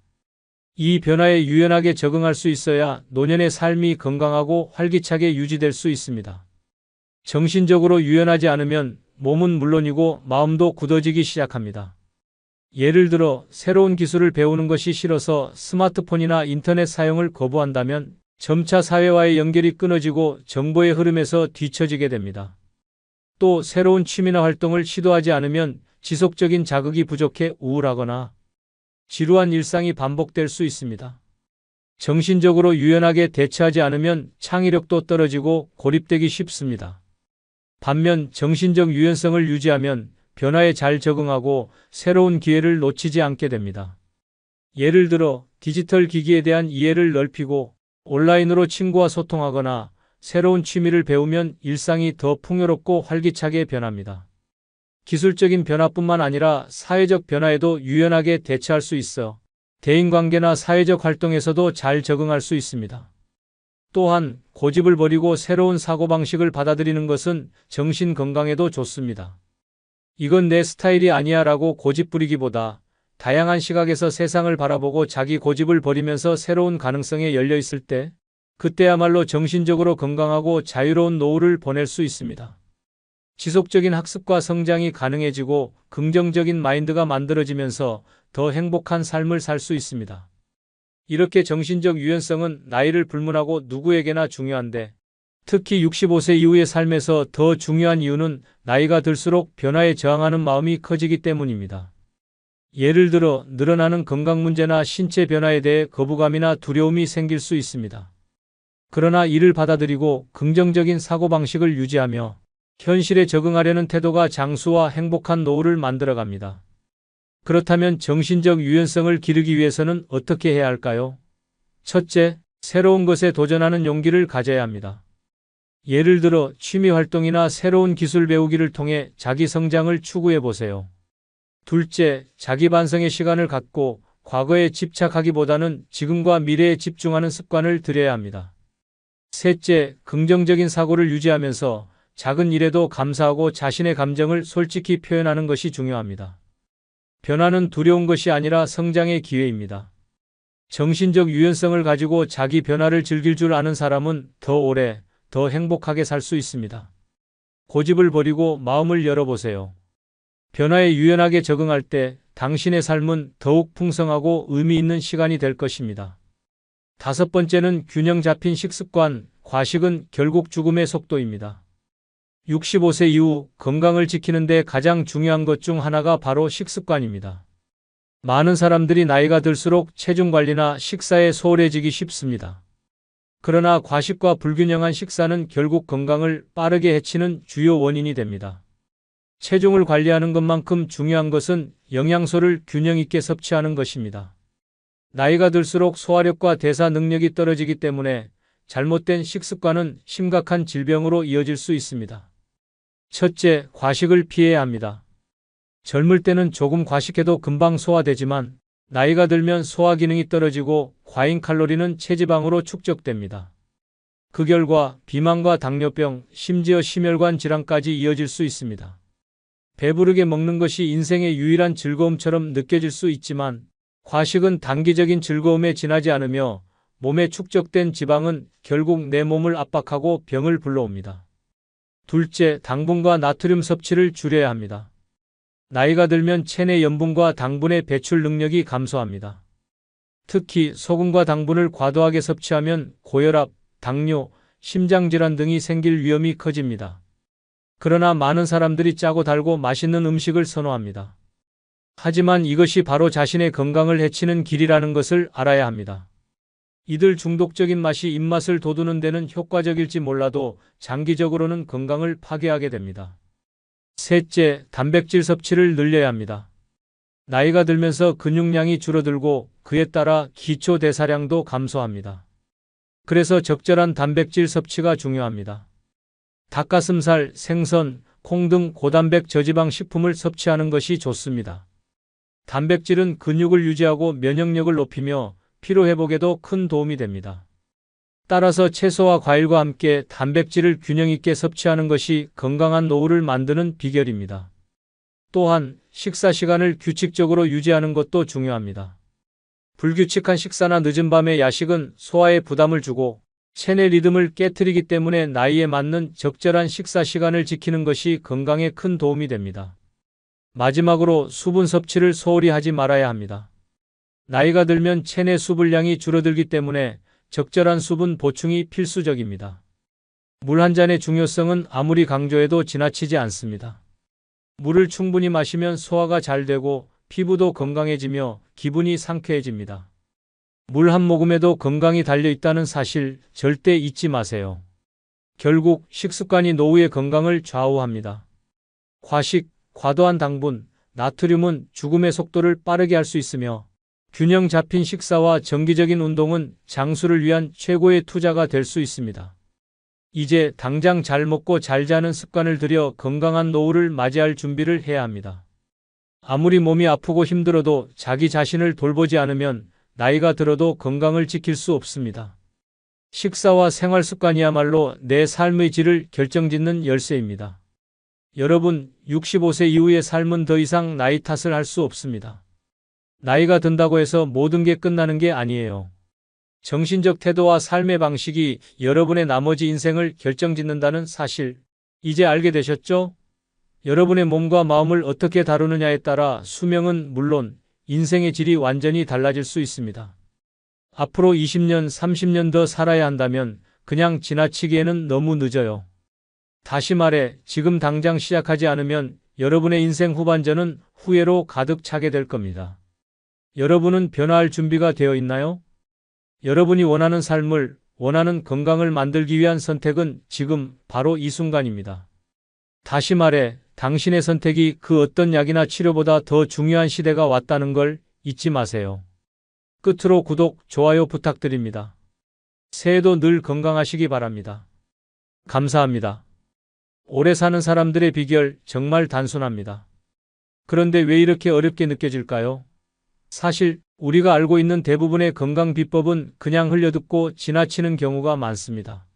이 변화에 유연하게 적응할 수 있어야 노년의 삶이 건강하고 활기차게 유지될 수 있습니다. 정신적으로 유연하지 않으면 몸은 물론이고 마음도 굳어지기 시작합니다. 예를 들어 새로운 기술을 배우는 것이 싫어서 스마트폰이나 인터넷 사용을 거부한다면 점차 사회와의 연결이 끊어지고 정보의 흐름에서 뒤처지게 됩니다. 또 새로운 취미나 활동을 시도하지 않으면 지속적인 자극이 부족해 우울하거나 지루한 일상이 반복될 수 있습니다. 정신적으로 유연하게 대처하지 않으면 창의력도 떨어지고 고립되기 쉽습니다. 반면 정신적 유연성을 유지하면 변화에 잘 적응하고 새로운 기회를 놓치지 않게 됩니다. 예를 들어 디지털 기기에 대한 이해를 넓히고 온라인으로 친구와 소통하거나 새로운 취미를 배우면 일상이 더 풍요롭고 활기차게 변합니다. 기술적인 변화뿐만 아니라 사회적 변화에도 유연하게 대처할 수 있어 대인관계나 사회적 활동에서도 잘 적응할 수 있습니다. 또한 고집을 버리고 새로운 사고방식을 받아들이는 것은 정신 건강에도 좋습니다. 이건 내 스타일이 아니야 라고 고집 부리기보다 다양한 시각에서 세상을 바라보고 자기 고집을 버리면서 새로운 가능성에 열려 있을 때 그때야말로 정신적으로 건강하고 자유로운 노후를 보낼 수 있습니다. 지속적인 학습과 성장이 가능해지고 긍정적인 마인드가 만들어지면서 더 행복한 삶을 살 수 있습니다. 이렇게 정신적 유연성은 나이를 불문하고 누구에게나 중요한데 특히 65세 이후의 삶에서 더 중요한 이유는 나이가 들수록 변화에 저항하는 마음이 커지기 때문입니다. 예를 들어 늘어나는 건강 문제나 신체 변화에 대해 거부감이나 두려움이 생길 수 있습니다. 그러나 이를 받아들이고 긍정적인 사고방식을 유지하며 현실에 적응하려는 태도가 장수와 행복한 노후를 만들어갑니다. 그렇다면 정신적 유연성을 기르기 위해서는 어떻게 해야 할까요? 첫째, 새로운 것에 도전하는 용기를 가져야 합니다. 예를 들어 취미 활동이나 새로운 기술 배우기를 통해 자기 성장을 추구해 보세요. 둘째, 자기 반성의 시간을 갖고 과거에 집착하기보다는 지금과 미래에 집중하는 습관을 들여야 합니다. 셋째, 긍정적인 사고를 유지하면서 작은 일에도 감사하고 자신의 감정을 솔직히 표현하는 것이 중요합니다. 변화는 두려운 것이 아니라 성장의 기회입니다. 정신적 유연성을 가지고 자기 변화를 즐길 줄 아는 사람은 더 오래, 더 행복하게 살 수 있습니다. 고집을 버리고 마음을 열어보세요. 변화에 유연하게 적응할 때 당신의 삶은 더욱 풍성하고 의미 있는 시간이 될 것입니다. 다섯 번째는 균형 잡힌 식습관, 과식은 결국 죽음의 속도입니다. 65세 이후 건강을 지키는 데 가장 중요한 것 중 하나가 바로 식습관입니다. 많은 사람들이 나이가 들수록 체중 관리나 식사에 소홀해지기 쉽습니다. 그러나 과식과 불균형한 식사는 결국 건강을 빠르게 해치는 주요 원인이 됩니다. 체중을 관리하는 것만큼 중요한 것은 영양소를 균형 있게 섭취하는 것입니다. 나이가 들수록 소화력과 대사 능력이 떨어지기 때문에 잘못된 식습관은 심각한 질병으로 이어질 수 있습니다. 첫째, 과식을 피해야 합니다. 젊을 때는 조금 과식해도 금방 소화되지만 나이가 들면 소화 기능이 떨어지고 과잉 칼로리는 체지방으로 축적됩니다. 그 결과 비만과 당뇨병, 심지어 심혈관 질환까지 이어질 수 있습니다. 배부르게 먹는 것이 인생의 유일한 즐거움처럼 느껴질 수 있지만 과식은 단기적인 즐거움에 지나지 않으며 몸에 축적된 지방은 결국 내 몸을 압박하고 병을 불러옵니다. 둘째, 당분과 나트륨 섭취를 줄여야 합니다. 나이가 들면 체내 염분과 당분의 배출 능력이 감소합니다. 특히 소금과 당분을 과도하게 섭취하면 고혈압, 당뇨, 심장질환 등이 생길 위험이 커집니다. 그러나 많은 사람들이 짜고 달고 맛있는 음식을 선호합니다. 하지만 이것이 바로 자신의 건강을 해치는 길이라는 것을 알아야 합니다. 이들 중독적인 맛이 입맛을 돋우는 데는 효과적일지 몰라도 장기적으로는 건강을 파괴하게 됩니다. 셋째, 단백질 섭취를 늘려야 합니다. 나이가 들면서 근육량이 줄어들고 그에 따라 기초 대사량도 감소합니다. 그래서 적절한 단백질 섭취가 중요합니다. 닭가슴살, 생선, 콩 등 고단백 저지방 식품을 섭취하는 것이 좋습니다. 단백질은 근육을 유지하고 면역력을 높이며 피로회복에도 큰 도움이 됩니다. 따라서 채소와 과일과 함께 단백질을 균형 있게 섭취하는 것이 건강한 노후를 만드는 비결입니다. 또한 식사 시간을 규칙적으로 유지하는 것도 중요합니다. 불규칙한 식사나 늦은 밤의 야식은 소화에 부담을 주고 체내 리듬을 깨트리기 때문에 나이에 맞는 적절한 식사 시간을 지키는 것이 건강에 큰 도움이 됩니다. 마지막으로 수분 섭취를 소홀히 하지 말아야 합니다. 나이가 들면 체내 수분량이 줄어들기 때문에 적절한 수분 보충이 필수적입니다. 물 한 잔의 중요성은 아무리 강조해도 지나치지 않습니다. 물을 충분히 마시면 소화가 잘 되고 피부도 건강해지며 기분이 상쾌해집니다. 물 한 모금에도 건강이 달려 있다는 사실 절대 잊지 마세요. 결국 식습관이 노후의 건강을 좌우합니다. 과식, 과도한 당분, 나트륨은 죽음의 속도를 빠르게 할 수 있으며 균형 잡힌 식사와 정기적인 운동은 장수를 위한 최고의 투자가 될 수 있습니다. 이제 당장 잘 먹고 잘 자는 습관을 들여 건강한 노후를 맞이할 준비를 해야 합니다. 아무리 몸이 아프고 힘들어도 자기 자신을 돌보지 않으면 나이가 들어도 건강을 지킬 수 없습니다. 식사와 생활 습관이야말로 내 삶의 질을 결정짓는 열쇠입니다. 여러분, 65세 이후의 삶은 더 이상 나이 탓을 할 수 없습니다. 나이가 든다고 해서 모든 게 끝나는 게 아니에요. 정신적 태도와 삶의 방식이 여러분의 나머지 인생을 결정짓는다는 사실, 이제 알게 되셨죠? 여러분의 몸과 마음을 어떻게 다루느냐에 따라 수명은 물론 인생의 질이 완전히 달라질 수 있습니다. 앞으로 20년, 30년 더 살아야 한다면 그냥 지나치기에는 너무 늦어요. 다시 말해, 지금 당장 시작하지 않으면 여러분의 인생 후반전은 후회로 가득 차게 될 겁니다. 여러분은 변화할 준비가 되어 있나요? 여러분이 원하는 삶을, 원하는 건강을 만들기 위한 선택은 지금 바로 이 순간입니다. 다시 말해, 당신의 선택이 그 어떤 약이나 치료보다 더 중요한 시대가 왔다는 걸 잊지 마세요. 끝으로 구독, 좋아요 부탁드립니다. 새해도 늘 건강하시기 바랍니다. 감사합니다. 오래 사는 사람들의 비결 정말 단순합니다. 그런데 왜 이렇게 어렵게 느껴질까요? 사실 우리가 알고 있는 대부분의 건강 비법은 그냥 흘려듣고 지나치는 경우가 많습니다.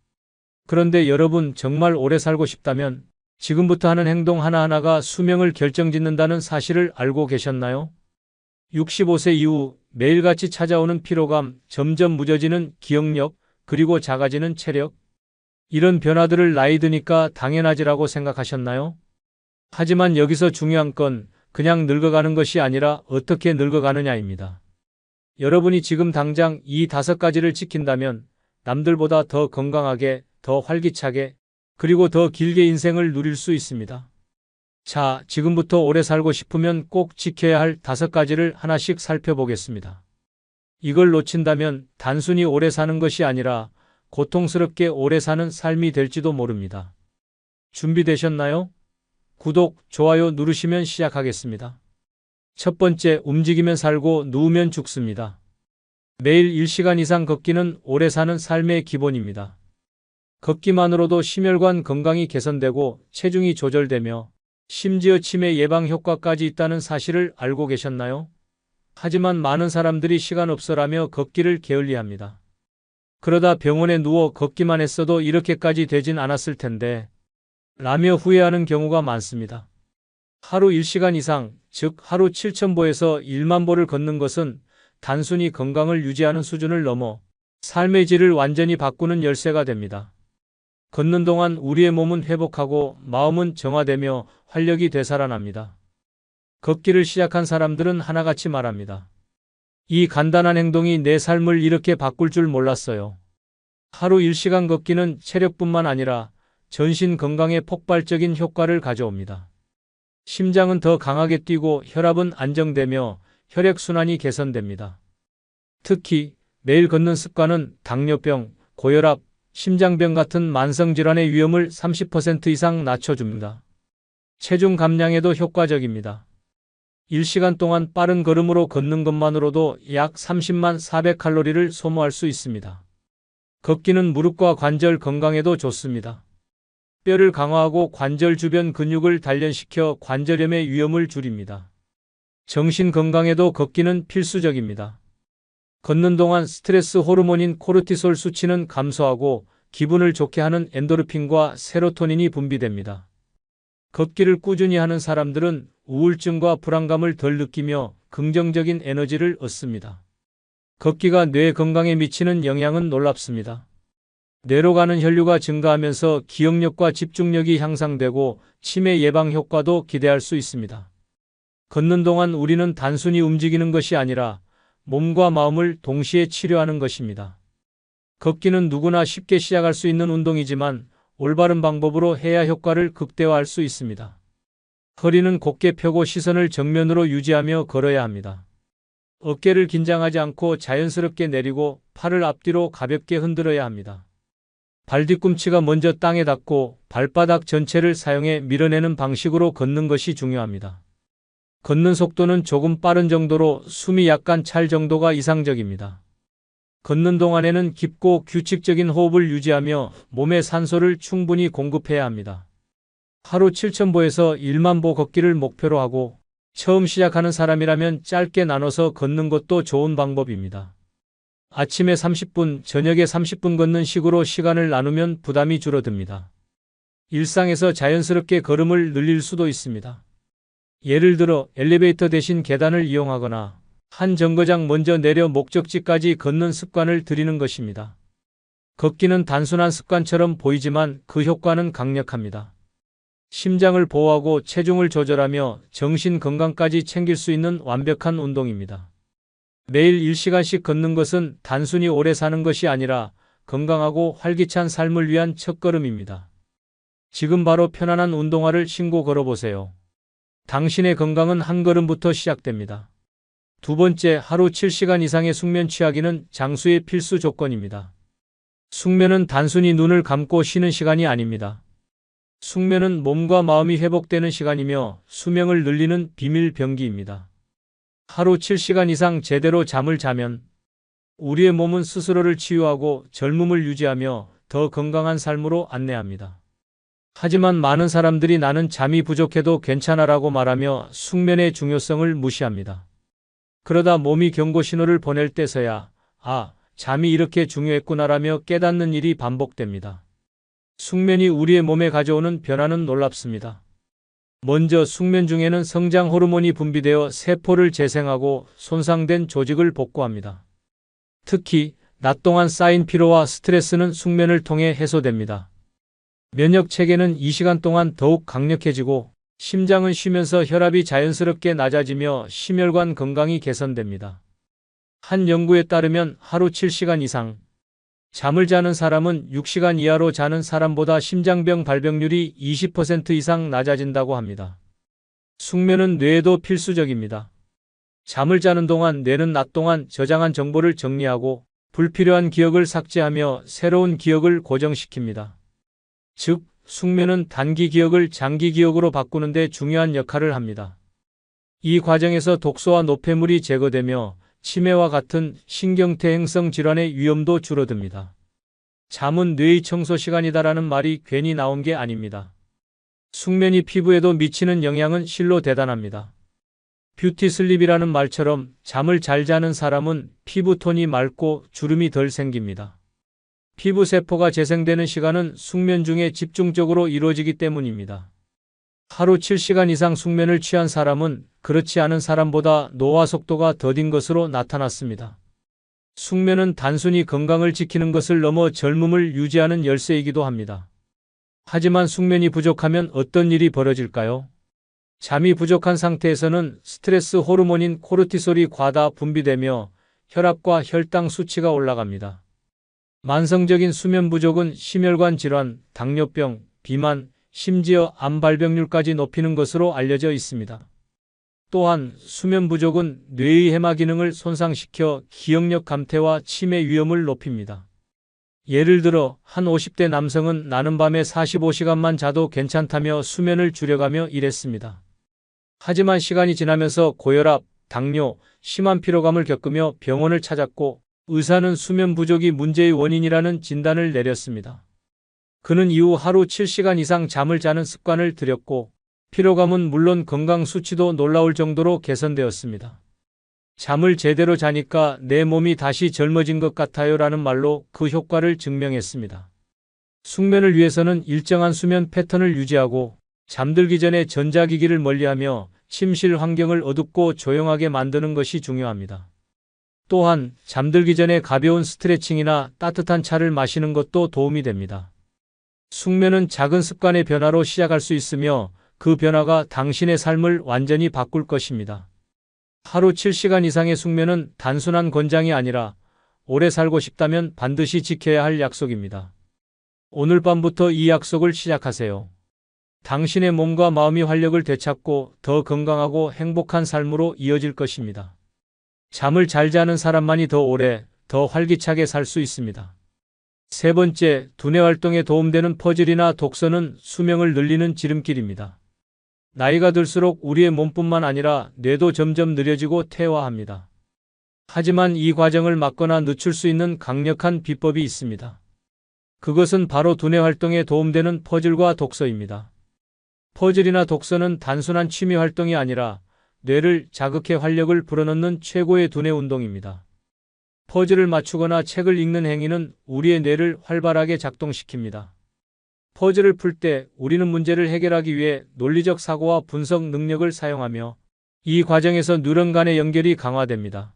그런데 여러분 정말 오래 살고 싶다면 지금부터 하는 행동 하나하나가 수명을 결정짓는다는 사실을 알고 계셨나요? 65세 이후 매일같이 찾아오는 피로감, 점점 무뎌지는 기억력, 그리고 작아지는 체력. 이런 변화들을 나이 드니까 당연하지라고 생각하셨나요? 하지만 여기서 중요한 건 그냥 늙어가는 것이 아니라 어떻게 늙어가느냐입니다. 여러분이 지금 당장 이 5가지를 지킨다면 남들보다 더 건강하게, 더 활기차게, 그리고 더 길게 인생을 누릴 수 있습니다. 자, 지금부터 오래 살고 싶으면 꼭 지켜야 할 5가지를 하나씩 살펴보겠습니다. 이걸 놓친다면 단순히 오래 사는 것이 아니라 고통스럽게 오래 사는 삶이 될지도 모릅니다. 준비되셨나요? 구독, 좋아요 누르시면 시작하겠습니다. 첫 번째, 움직이면 살고 누우면 죽습니다. 매일 1시간 이상 걷기는 오래 사는 삶의 기본입니다. 걷기만으로도 심혈관 건강이 개선되고 체중이 조절되며 심지어 치매 예방 효과까지 있다는 사실을 알고 계셨나요? 하지만 많은 사람들이 시간 없어라며 걷기를 게을리합니다. 그러다 병원에 누워 걷기만 했어도 이렇게까지 되진 않았을 텐데 라며 후회하는 경우가 많습니다. 하루 1시간 이상, 즉 하루 7,000보에서 1만 보를 걷는 것은 단순히 건강을 유지하는 수준을 넘어 삶의 질을 완전히 바꾸는 열쇠가 됩니다. 걷는 동안 우리의 몸은 회복하고 마음은 정화되며 활력이 되살아납니다. 걷기를 시작한 사람들은 하나같이 말합니다. 이 간단한 행동이 내 삶을 이렇게 바꿀 줄 몰랐어요. 하루 1시간 걷기는 체력뿐만 아니라 전신 건강에 폭발적인 효과를 가져옵니다. 심장은 더 강하게 뛰고 혈압은 안정되며 혈액순환이 개선됩니다. 특히 매일 걷는 습관은 당뇨병, 고혈압, 심장병 같은 만성질환의 위험을 30% 이상 낮춰줍니다. 체중 감량에도 효과적입니다. 1시간 동안 빠른 걸음으로 걷는 것만으로도 약 30만 400칼로리를 소모할 수 있습니다. 걷기는 무릎과 관절 건강에도 좋습니다. 뼈를 강화하고 관절 주변 근육을 단련시켜 관절염의 위험을 줄입니다. 정신 건강에도 걷기는 필수적입니다. 걷는 동안 스트레스 호르몬인 코르티솔 수치는 감소하고 기분을 좋게 하는 엔도르핀과 세로토닌이 분비됩니다. 걷기를 꾸준히 하는 사람들은 우울증과 불안감을 덜 느끼며 긍정적인 에너지를 얻습니다. 걷기가 뇌 건강에 미치는 영향은 놀랍습니다. 뇌로 가는 혈류가 증가하면서 기억력과 집중력이 향상되고 치매 예방 효과도 기대할 수 있습니다. 걷는 동안 우리는 단순히 움직이는 것이 아니라 몸과 마음을 동시에 치료하는 것입니다. 걷기는 누구나 쉽게 시작할 수 있는 운동이지만 올바른 방법으로 해야 효과를 극대화할 수 있습니다. 허리는 곧게 펴고 시선을 정면으로 유지하며 걸어야 합니다. 어깨를 긴장하지 않고 자연스럽게 내리고 팔을 앞뒤로 가볍게 흔들어야 합니다. 발 뒤꿈치가 먼저 땅에 닿고 발바닥 전체를 사용해 밀어내는 방식으로 걷는 것이 중요합니다. 걷는 속도는 조금 빠른 정도로 숨이 약간 찰 정도가 이상적입니다. 걷는 동안에는 깊고 규칙적인 호흡을 유지하며 몸에 산소를 충분히 공급해야 합니다. 하루 7,000보에서 10,000보 걷기를 목표로 하고 처음 시작하는 사람이라면 짧게 나눠서 걷는 것도 좋은 방법입니다. 아침에 30분, 저녁에 30분 걷는 식으로 시간을 나누면 부담이 줄어듭니다. 일상에서 자연스럽게 걸음을 늘릴 수도 있습니다. 예를 들어 엘리베이터 대신 계단을 이용하거나 한 정거장 먼저 내려 목적지까지 걷는 습관을 들이는 것입니다. 걷기는 단순한 습관처럼 보이지만 그 효과는 강력합니다. 심장을 보호하고 체중을 조절하며 정신 건강까지 챙길 수 있는 완벽한 운동입니다. 매일 1시간씩 걷는 것은 단순히 오래 사는 것이 아니라 건강하고 활기찬 삶을 위한 첫걸음입니다. 지금 바로 편안한 운동화를 신고 걸어보세요. 당신의 건강은 한 걸음부터 시작됩니다. 두 번째, 하루 7시간 이상의 숙면 취하기는 장수의 필수 조건입니다. 숙면은 단순히 눈을 감고 쉬는 시간이 아닙니다. 숙면은 몸과 마음이 회복되는 시간이며 수명을 늘리는 비밀 병기입니다. 하루 7시간 이상 제대로 잠을 자면 우리의 몸은 스스로를 치유하고 젊음을 유지하며 더 건강한 삶으로 안내합니다. 하지만 많은 사람들이 나는 잠이 부족해도 괜찮아라고 말하며 숙면의 중요성을 무시합니다. 그러다 몸이 경고 신호를 보낼 때서야 잠이 이렇게 중요했구나라며 깨닫는 일이 반복됩니다. 숙면이 우리의 몸에 가져오는 변화는 놀랍습니다. 먼저 숙면 중에는 성장 호르몬이 분비되어 세포를 재생하고 손상된 조직을 복구합니다. 특히 낮 동안 쌓인 피로와 스트레스는 숙면을 통해 해소됩니다. 면역 체계는 이 시간 동안 더욱 강력해지고 심장은 쉬면서 혈압이 자연스럽게 낮아지며 심혈관 건강이 개선됩니다. 한 연구에 따르면 하루 7시간 이상 잠을 자는 사람은 6시간 이하로 자는 사람보다 심장병 발병률이 20% 이상 낮아진다고 합니다. 숙면은 뇌에도 필수적입니다. 잠을 자는 동안 뇌는 낮 동안 저장한 정보를 정리하고 불필요한 기억을 삭제하며 새로운 기억을 고정시킵니다. 즉, 숙면은 단기 기억을 장기 기억으로 바꾸는 데 중요한 역할을 합니다. 이 과정에서 독소와 노폐물이 제거되며 치매와 같은 신경퇴행성 질환의 위험도 줄어듭니다. 잠은 뇌의 청소 시간이다라는 말이 괜히 나온 게 아닙니다. 숙면이 피부에도 미치는 영향은 실로 대단합니다. 뷰티 슬립이라는 말처럼 잠을 잘 자는 사람은 피부톤이 맑고 주름이 덜 생깁니다. 피부 세포가 재생되는 시간은 숙면 중에 집중적으로 이루어지기 때문입니다. 하루 7시간 이상 숙면을 취한 사람은 그렇지 않은 사람보다 노화 속도가 더딘 것으로 나타났습니다. 숙면은 단순히 건강을 지키는 것을 넘어 젊음을 유지하는 열쇠이기도 합니다. 하지만 숙면이 부족하면 어떤 일이 벌어질까요? 잠이 부족한 상태에서는 스트레스 호르몬인 코르티솔이 과다 분비되며 혈압과 혈당 수치가 올라갑니다. 만성적인 수면 부족은 심혈관 질환, 당뇨병, 비만, 심지어 암 발병률까지 높이는 것으로 알려져 있습니다. 또한 수면 부족은 뇌의 해마 기능을 손상시켜 기억력 감퇴와 치매 위험을 높입니다. 예를 들어 한 50대 남성은 나는 밤에 45시간만 자도 괜찮다며 수면을 줄여가며 일했습니다. 하지만 시간이 지나면서 고혈압, 당뇨, 심한 피로감을 겪으며 병원을 찾았고 의사는 수면 부족이 문제의 원인이라는 진단을 내렸습니다. 그는 이후 하루 7시간 이상 잠을 자는 습관을 들였고 피로감은 물론 건강 수치도 놀라울 정도로 개선되었습니다. 잠을 제대로 자니까 내 몸이 다시 젊어진 것 같아요 라는 말로 그 효과를 증명했습니다. 숙면을 위해서는 일정한 수면 패턴을 유지하고 잠들기 전에 전자기기를 멀리하며 침실 환경을 어둡고 조용하게 만드는 것이 중요합니다. 또한 잠들기 전에 가벼운 스트레칭이나 따뜻한 차를 마시는 것도 도움이 됩니다. 숙면은 작은 습관의 변화로 시작할 수 있으며 그 변화가 당신의 삶을 완전히 바꿀 것입니다. 하루 7시간 이상의 숙면은 단순한 권장이 아니라 오래 살고 싶다면 반드시 지켜야 할 약속입니다. 오늘 밤부터 이 약속을 시작하세요. 당신의 몸과 마음이 활력을 되찾고 더 건강하고 행복한 삶으로 이어질 것입니다. 잠을 잘 자는 사람만이 더 오래, 더 활기차게 살 수 있습니다. 세 번째, 두뇌 활동에 도움되는 퍼즐이나 독서는 수명을 늘리는 지름길입니다. 나이가 들수록 우리의 몸뿐만 아니라 뇌도 점점 느려지고 퇴화합니다. 하지만 이 과정을 막거나 늦출 수 있는 강력한 비법이 있습니다. 그것은 바로 두뇌 활동에 도움되는 퍼즐과 독서입니다. 퍼즐이나 독서는 단순한 취미 활동이 아니라 뇌를 자극해 활력을 불어넣는 최고의 두뇌 운동입니다. 퍼즐을 맞추거나 책을 읽는 행위는 우리의 뇌를 활발하게 작동시킵니다. 퍼즐을 풀 때 우리는 문제를 해결하기 위해 논리적 사고와 분석 능력을 사용하며 이 과정에서 뉴런 간의 연결이 강화됩니다.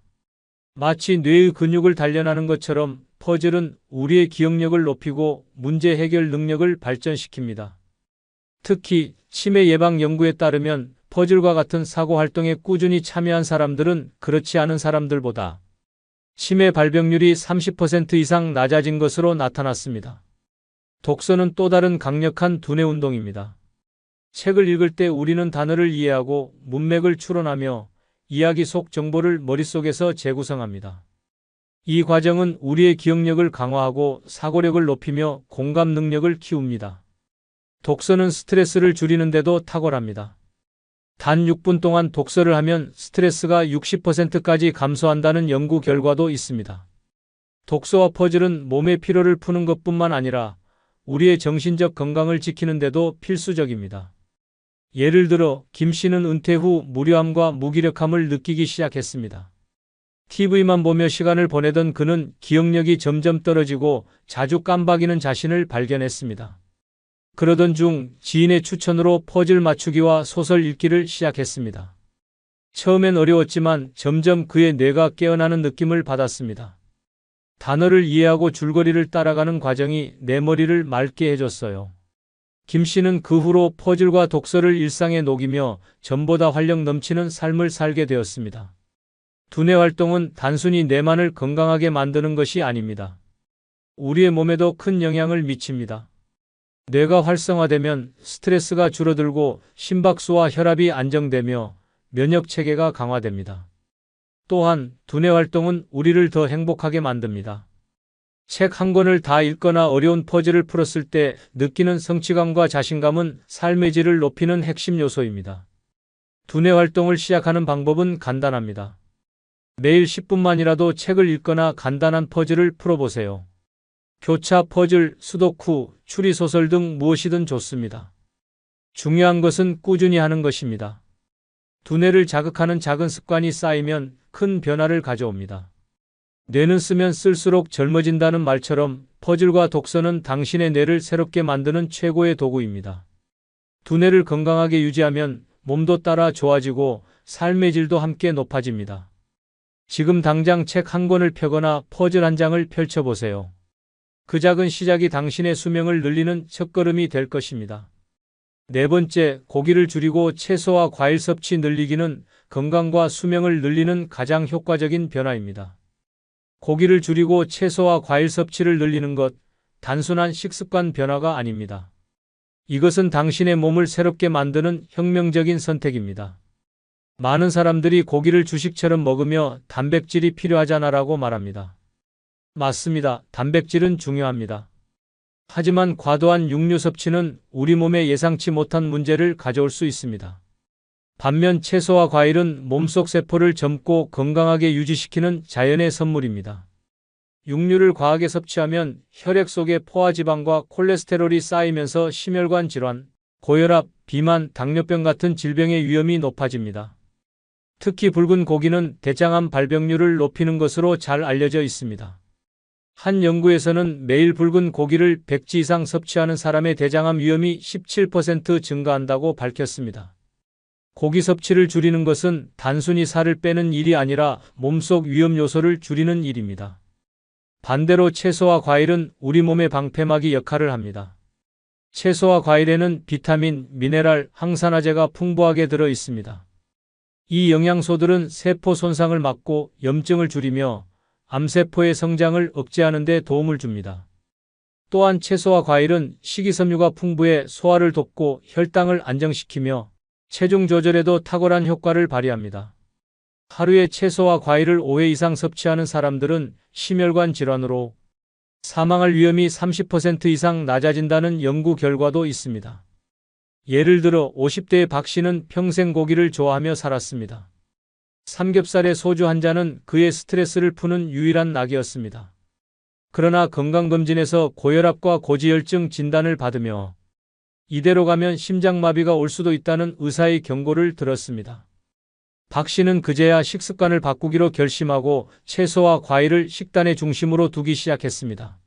마치 뇌의 근육을 단련하는 것처럼 퍼즐은 우리의 기억력을 높이고 문제 해결 능력을 발전시킵니다. 특히 치매 예방 연구에 따르면 퍼즐과 같은 사고 활동에 꾸준히 참여한 사람들은 그렇지 않은 사람들보다 치매 발병률이 30% 이상 낮아진 것으로 나타났습니다. 독서는 또 다른 강력한 두뇌 운동입니다. 책을 읽을 때 우리는 단어를 이해하고 문맥을 추론하며 이야기 속 정보를 머릿속에서 재구성합니다. 이 과정은 우리의 기억력을 강화하고 사고력을 높이며 공감 능력을 키웁니다. 독서는 스트레스를 줄이는데도 탁월합니다. 단 6분 동안 독서를 하면 스트레스가 60%까지 감소한다는 연구 결과도 있습니다. 독서와 퍼즐은 몸의 피로를 푸는 것뿐만 아니라 우리의 정신적 건강을 지키는 데도 필수적입니다. 예를 들어 김 씨는 은퇴 후 무료함과 무기력함을 느끼기 시작했습니다. TV만 보며 시간을 보내던 그는 기억력이 점점 떨어지고 자주 깜빡이는 자신을 발견했습니다. 그러던 중 지인의 추천으로 퍼즐 맞추기와 소설 읽기를 시작했습니다. 처음엔 어려웠지만 점점 그의 뇌가 깨어나는 느낌을 받았습니다. 단어를 이해하고 줄거리를 따라가는 과정이 내 머리를 맑게 해줬어요. 김 씨는 그 후로 퍼즐과 독서를 일상에 녹이며 전보다 활력 넘치는 삶을 살게 되었습니다. 두뇌 활동은 단순히 뇌만을 건강하게 만드는 것이 아닙니다. 우리의 몸에도 큰 영향을 미칩니다. 뇌가 활성화되면 스트레스가 줄어들고 심박수와 혈압이 안정되며 면역 체계가 강화됩니다. 또한 두뇌 활동은 우리를 더 행복하게 만듭니다. 책 한 권을 다 읽거나 어려운 퍼즐을 풀었을 때 느끼는 성취감과 자신감은 삶의 질을 높이는 핵심 요소입니다. 두뇌 활동을 시작하는 방법은 간단합니다. 매일 10분만이라도 책을 읽거나 간단한 퍼즐을 풀어보세요. 교차 퍼즐, 수도쿠, 추리소설 등 무엇이든 좋습니다. 중요한 것은 꾸준히 하는 것입니다. 두뇌를 자극하는 작은 습관이 쌓이면 큰 변화를 가져옵니다. 뇌는 쓰면 쓸수록 젊어진다는 말처럼 퍼즐과 독서는 당신의 뇌를 새롭게 만드는 최고의 도구입니다. 두뇌를 건강하게 유지하면 몸도 따라 좋아지고 삶의 질도 함께 높아집니다. 지금 당장 책 한 권을 펴거나 퍼즐 한 장을 펼쳐보세요. 그 작은 시작이 당신의 수명을 늘리는 첫걸음이 될 것입니다. 네 번째, 고기를 줄이고 채소와 과일 섭취 늘리기는 건강과 수명을 늘리는 가장 효과적인 변화입니다. 고기를 줄이고 채소와 과일 섭취를 늘리는 것, 단순한 식습관 변화가 아닙니다. 이것은 당신의 몸을 새롭게 만드는 혁명적인 선택입니다. 많은 사람들이 고기를 주식처럼 먹으며 단백질이 필요하잖아라고 말합니다. 맞습니다. 단백질은 중요합니다. 하지만 과도한 육류 섭취는 우리 몸에 예상치 못한 문제를 가져올 수 있습니다. 반면 채소와 과일은 몸속 세포를 젊고 건강하게 유지시키는 자연의 선물입니다. 육류를 과하게 섭취하면 혈액 속에 포화지방과 콜레스테롤이 쌓이면서 심혈관 질환, 고혈압, 비만, 당뇨병 같은 질병의 위험이 높아집니다. 특히 붉은 고기는 대장암 발병률을 높이는 것으로 잘 알려져 있습니다. 한 연구에서는 매일 붉은 고기를 100지 이상 섭취하는 사람의 대장암 위험이 17% 증가한다고 밝혔습니다. 고기 섭취를 줄이는 것은 단순히 살을 빼는 일이 아니라 몸속 위험 요소를 줄이는 일입니다. 반대로 채소와 과일은 우리 몸의 방패막이 역할을 합니다. 채소와 과일에는 비타민, 미네랄, 항산화제가 풍부하게 들어 있습니다. 이 영양소들은 세포 손상을 막고 염증을 줄이며 암세포의 성장을 억제하는 데 도움을 줍니다. 또한 채소와 과일은 식이섬유가 풍부해 소화를 돕고 혈당을 안정시키며 체중 조절에도 탁월한 효과를 발휘합니다. 하루에 채소와 과일을 5회 이상 섭취하는 사람들은 심혈관 질환으로 사망할 위험이 30% 이상 낮아진다는 연구 결과도 있습니다. 예를 들어 50대의 박 씨는 평생 고기를 좋아하며 살았습니다. 삼겹살에 소주 한 잔은 그의 스트레스를 푸는 유일한 낙이었습니다. 그러나 건강검진에서 고혈압과 고지혈증 진단을 받으며 이대로 가면 심장마비가 올 수도 있다는 의사의 경고를 들었습니다. 박 씨는 그제야 식습관을 바꾸기로 결심하고 채소와 과일을 식단의 중심으로 두기 시작했습니다.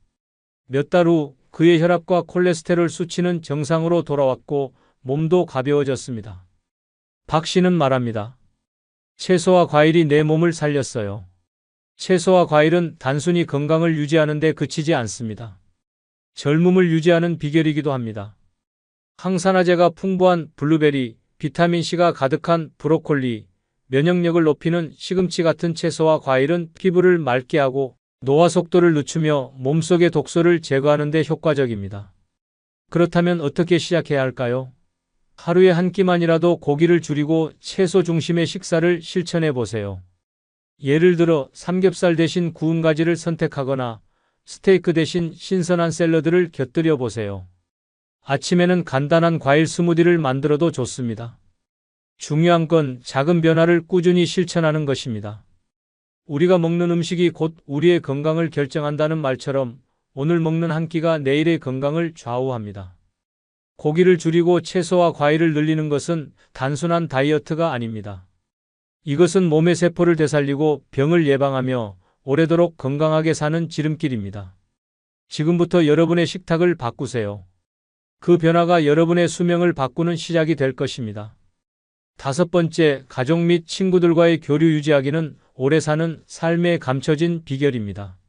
몇 달 후 그의 혈압과 콜레스테롤 수치는 정상으로 돌아왔고 몸도 가벼워졌습니다. 박 씨는 말합니다. 채소와 과일이 내 몸을 살렸어요. 채소와 과일은 단순히 건강을 유지하는 데 그치지 않습니다. 젊음을 유지하는 비결이기도 합니다. 항산화제가 풍부한 블루베리, 비타민C가 가득한 브로콜리, 면역력을 높이는 시금치 같은 채소와 과일은 피부를 맑게 하고 노화 속도를 늦추며 몸속의 독소를 제거하는 데 효과적입니다. 그렇다면 어떻게 시작해야 할까요? 하루에 한 끼만이라도 고기를 줄이고 채소 중심의 식사를 실천해 보세요. 예를 들어 삼겹살 대신 구운 가지를 선택하거나 스테이크 대신 신선한 샐러드를 곁들여 보세요. 아침에는 간단한 과일 스무디를 만들어도 좋습니다. 중요한 건 작은 변화를 꾸준히 실천하는 것입니다. 우리가 먹는 음식이 곧 우리의 건강을 결정한다는 말처럼 오늘 먹는 한 끼가 내일의 건강을 좌우합니다. 고기를 줄이고 채소와 과일을 늘리는 것은 단순한 다이어트가 아닙니다. 이것은 몸의 세포를 되살리고 병을 예방하며 오래도록 건강하게 사는 지름길입니다. 지금부터 여러분의 식탁을 바꾸세요. 그 변화가 여러분의 수명을 바꾸는 시작이 될 것입니다. 5번째, 가족 및 친구들과의 교류 유지하기는 오래 사는 삶의 감춰진 비결입니다.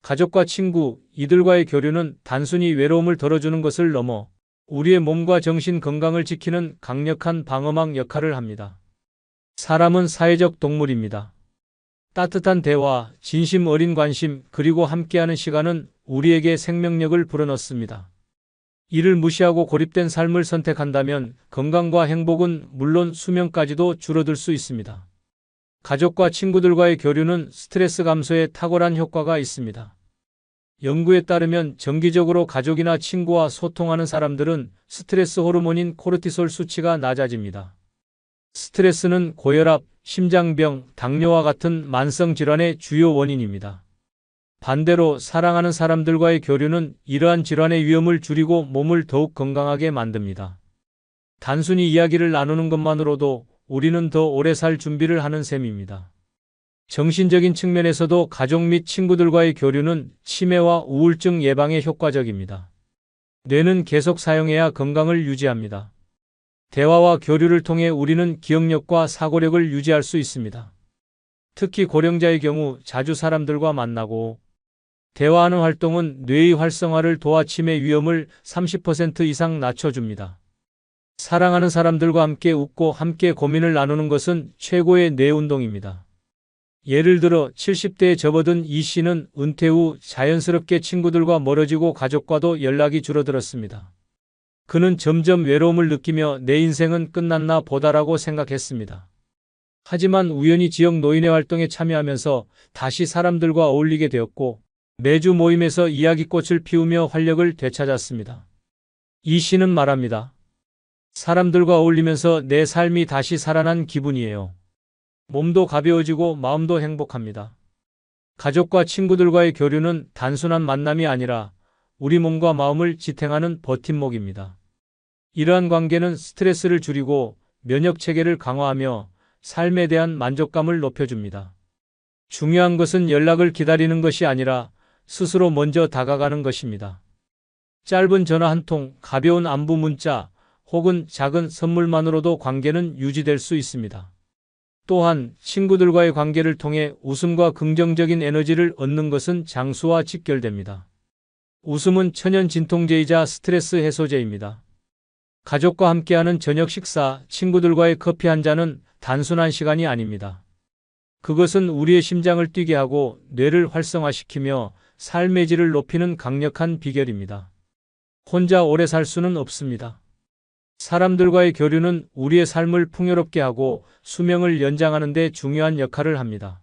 가족과 친구, 이들과의 교류는 단순히 외로움을 덜어주는 것을 넘어 우리의 몸과 정신 건강을 지키는 강력한 방어막 역할을 합니다. 사람은 사회적 동물입니다. 따뜻한 대화, 진심 어린 관심, 그리고 함께하는 시간은 우리에게 생명력을 불어넣습니다. 이를 무시하고 고립된 삶을 선택한다면 건강과 행복은 물론 수명까지도 줄어들 수 있습니다. 가족과 친구들과의 교류는 스트레스 감소에 탁월한 효과가 있습니다. 연구에 따르면 정기적으로 가족이나 친구와 소통하는 사람들은 스트레스 호르몬인 코르티솔 수치가 낮아집니다. 스트레스는 고혈압, 심장병, 당뇨와 같은 만성 질환의 주요 원인입니다. 반대로 사랑하는 사람들과의 교류는 이러한 질환의 위험을 줄이고 몸을 더욱 건강하게 만듭니다. 단순히 이야기를 나누는 것만으로도 우리는 더 오래 살 준비를 하는 셈입니다. 정신적인 측면에서도 가족 및 친구들과의 교류는 치매와 우울증 예방에 효과적입니다. 뇌는 계속 사용해야 건강을 유지합니다. 대화와 교류를 통해 우리는 기억력과 사고력을 유지할 수 있습니다. 특히 고령자의 경우 자주 사람들과 만나고 대화하는 활동은 뇌의 활성화를 도와 치매 위험을 30% 이상 낮춰줍니다. 사랑하는 사람들과 함께 웃고 함께 고민을 나누는 것은 최고의 뇌 운동입니다. 예를 들어 70대에 접어든 이 씨는 은퇴 후 자연스럽게 친구들과 멀어지고 가족과도 연락이 줄어들었습니다. 그는 점점 외로움을 느끼며 내 인생은 끝났나 보다라고 생각했습니다. 하지만 우연히 지역 노인회 활동에 참여하면서 다시 사람들과 어울리게 되었고 매주 모임에서 이야기꽃을 피우며 활력을 되찾았습니다. 이 씨는 말합니다. 사람들과 어울리면서 내 삶이 다시 살아난 기분이에요. 몸도 가벼워지고 마음도 행복합니다. 가족과 친구들과의 교류는 단순한 만남이 아니라 우리 몸과 마음을 지탱하는 버팀목입니다. 이러한 관계는 스트레스를 줄이고 면역 체계를 강화하며 삶에 대한 만족감을 높여줍니다. 중요한 것은 연락을 기다리는 것이 아니라 스스로 먼저 다가가는 것입니다. 짧은 전화 한 통, 가벼운 안부 문자, 혹은 작은 선물만으로도 관계는 유지될 수 있습니다. 또한 친구들과의 관계를 통해 웃음과 긍정적인 에너지를 얻는 것은 장수와 직결됩니다. 웃음은 천연 진통제이자 스트레스 해소제입니다. 가족과 함께하는 저녁 식사, 친구들과의 커피 한 잔은 단순한 시간이 아닙니다. 그것은 우리의 심장을 뛰게 하고 뇌를 활성화시키며 삶의 질을 높이는 강력한 비결입니다. 혼자 오래 살 수는 없습니다. 사람들과의 교류는 우리의 삶을 풍요롭게 하고 수명을 연장하는 데 중요한 역할을 합니다.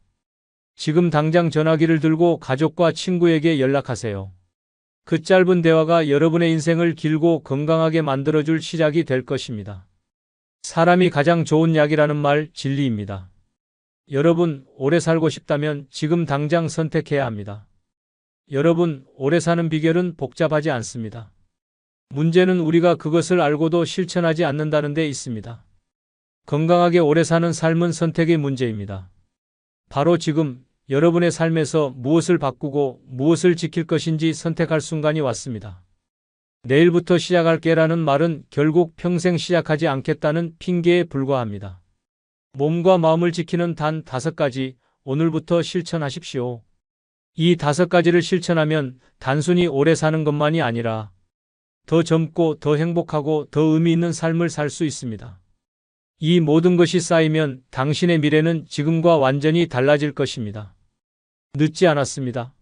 지금 당장 전화기를 들고 가족과 친구에게 연락하세요. 그 짧은 대화가 여러분의 인생을 길고 건강하게 만들어줄 시작이 될 것입니다. 사람이 가장 좋은 약이라는 말 진리입니다. 여러분, 오래 살고 싶다면 지금 당장 선택해야 합니다. 여러분, 오래 사는 비결은 복잡하지 않습니다. 문제는 우리가 그것을 알고도 실천하지 않는다는 데 있습니다. 건강하게 오래 사는 삶은 선택의 문제입니다. 바로 지금 여러분의 삶에서 무엇을 바꾸고 무엇을 지킬 것인지 선택할 순간이 왔습니다. 내일부터 시작할게라는 말은 결국 평생 시작하지 않겠다는 핑계에 불과합니다. 몸과 마음을 지키는 단 5가지, 오늘부터 실천하십시오. 이 5가지를 실천하면 단순히 오래 사는 것만이 아니라 더 젊고 더 행복하고 더 의미 있는 삶을 살 수 있습니다. 이 모든 것이 쌓이면 당신의 미래는 지금과 완전히 달라질 것입니다. 늦지 않았습니다.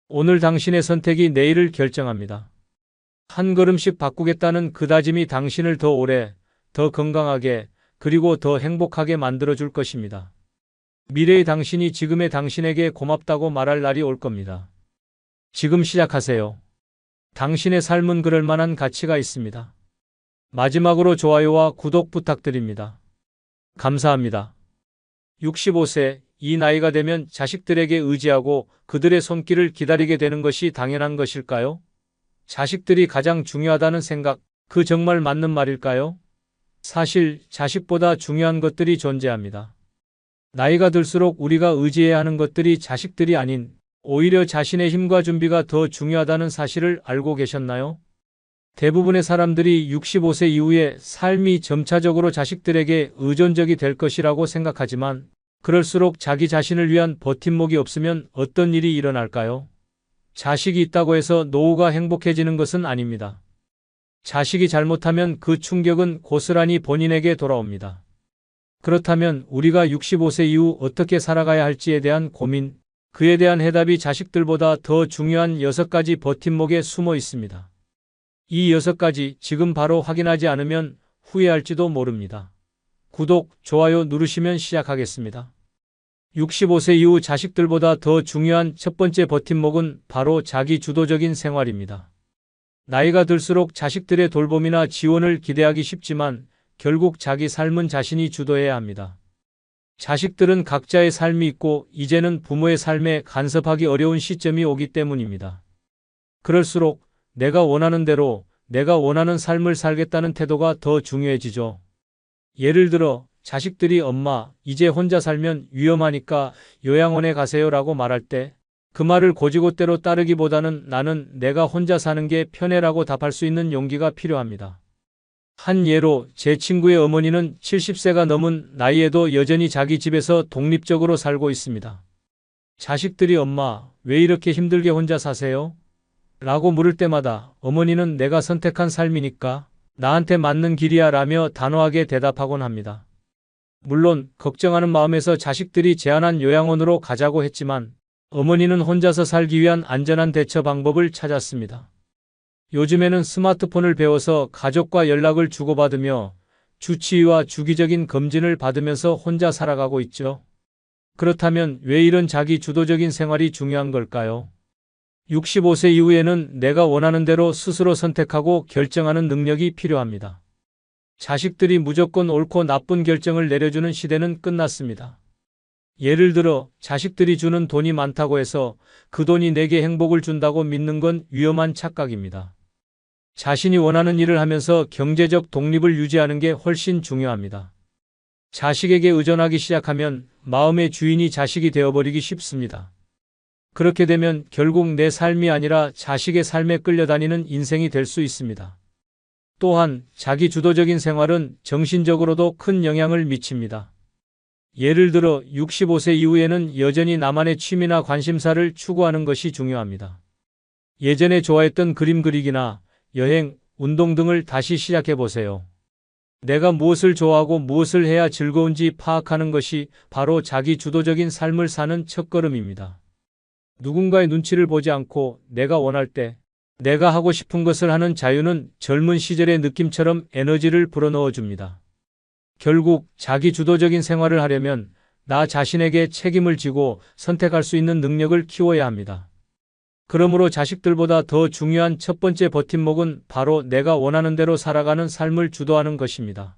오늘 당신의 선택이 내일을 결정합니다. 한 걸음씩 바꾸겠다는 그 다짐이 당신을 더 오래, 더 건강하게, 그리고 더 행복하게 만들어줄 것입니다. 미래의 당신이 지금의 당신에게 고맙다고 말할 날이 올 겁니다. 지금 시작하세요. 당신의 삶은 그럴 만한 가치가 있습니다. 마지막으로 좋아요와 구독 부탁드립니다. 감사합니다. 65세, 이 나이가 되면 자식들에게 의지하고 그들의 손길을 기다리게 되는 것이 당연한 것일까요? 자식들이 가장 중요하다는 생각, 그 정말 맞는 말일까요? 사실 자식보다 중요한 것들이 존재합니다. 나이가 들수록 우리가 의지해야 하는 것들이 자식들이 아닌 오히려 자신의 힘과 준비가 더 중요하다는 사실을 알고 계셨나요? 대부분의 사람들이 65세 이후에 삶이 점차적으로 자식들에게 의존적이 될 것이라고 생각하지만 그럴수록 자기 자신을 위한 버팀목이 없으면 어떤 일이 일어날까요? 자식이 있다고 해서 노후가 행복해지는 것은 아닙니다. 자식이 잘못하면 그 충격은 고스란히 본인에게 돌아옵니다. 그렇다면 우리가 65세 이후 어떻게 살아가야 할지에 대한 고민, 그에 대한 해답이 자식들보다 더 중요한 6가지 버팀목에 숨어 있습니다. 이 6가지 지금 바로 확인하지 않으면 후회할지도 모릅니다. 구독, 좋아요 누르시면 시작하겠습니다. 65세 이후 자식들보다 더 중요한 첫 번째 버팀목은 바로 자기 주도적인 생활입니다. 나이가 들수록 자식들의 돌봄이나 지원을 기대하기 쉽지만 결국 자기 삶은 자신이 주도해야 합니다. 자식들은 각자의 삶이 있고 이제는 부모의 삶에 간섭하기 어려운 시점이 오기 때문입니다. 그럴수록 내가 원하는 대로 내가 원하는 삶을 살겠다는 태도가 더 중요해지죠. 예를 들어 자식들이 엄마, 이제 혼자 살면 위험하니까 요양원에 가세요라고 말할 때 그 말을 곧이곧대로 따르기보다는 나는 내가 혼자 사는 게 편해라고 답할 수 있는 용기가 필요합니다. 한 예로 제 친구의 어머니는 70세가 넘은 나이에도 여전히 자기 집에서 독립적으로 살고 있습니다. 자식들이 엄마, 왜 이렇게 힘들게 혼자 사세요? 라고 물을 때마다 어머니는 내가 선택한 삶이니까 나한테 맞는 길이야 라며 단호하게 대답하곤 합니다. 물론 걱정하는 마음에서 자식들이 제안한 요양원으로 가자고 했지만 어머니는 혼자서 살기 위한 안전한 대처 방법을 찾았습니다. 요즘에는 스마트폰을 배워서 가족과 연락을 주고받으며 주치의와 주기적인 검진을 받으면서 혼자 살아가고 있죠. 그렇다면 왜 이런 자기 주도적인 생활이 중요한 걸까요? 65세 이후에는 내가 원하는 대로 스스로 선택하고 결정하는 능력이 필요합니다. 자식들이 무조건 옳고 나쁜 결정을 내려주는 시대는 끝났습니다. 예를 들어 자식들이 주는 돈이 많다고 해서 그 돈이 내게 행복을 준다고 믿는 건 위험한 착각입니다. 자신이 원하는 일을 하면서 경제적 독립을 유지하는 게 훨씬 중요합니다. 자식에게 의존하기 시작하면 마음의 주인이 자식이 되어버리기 쉽습니다. 그렇게 되면 결국 내 삶이 아니라 자식의 삶에 끌려다니는 인생이 될 수 있습니다. 또한 자기 주도적인 생활은 정신적으로도 큰 영향을 미칩니다. 예를 들어 65세 이후에는 여전히 나만의 취미나 관심사를 추구하는 것이 중요합니다. 예전에 좋아했던 그림 그리기나 여행, 운동 등을 다시 시작해 보세요. 내가 무엇을 좋아하고 무엇을 해야 즐거운지 파악하는 것이 바로 자기 주도적인 삶을 사는 첫걸음입니다. 누군가의 눈치를 보지 않고 내가 원할 때, 내가 하고 싶은 것을 하는 자유는 젊은 시절의 느낌처럼 에너지를 불어넣어 줍니다. 결국 자기 주도적인 생활을 하려면 나 자신에게 책임을 지고 선택할 수 있는 능력을 키워야 합니다. 그러므로 자식들보다 더 중요한 첫 번째 버팀목은 바로 내가 원하는 대로 살아가는 삶을 주도하는 것입니다.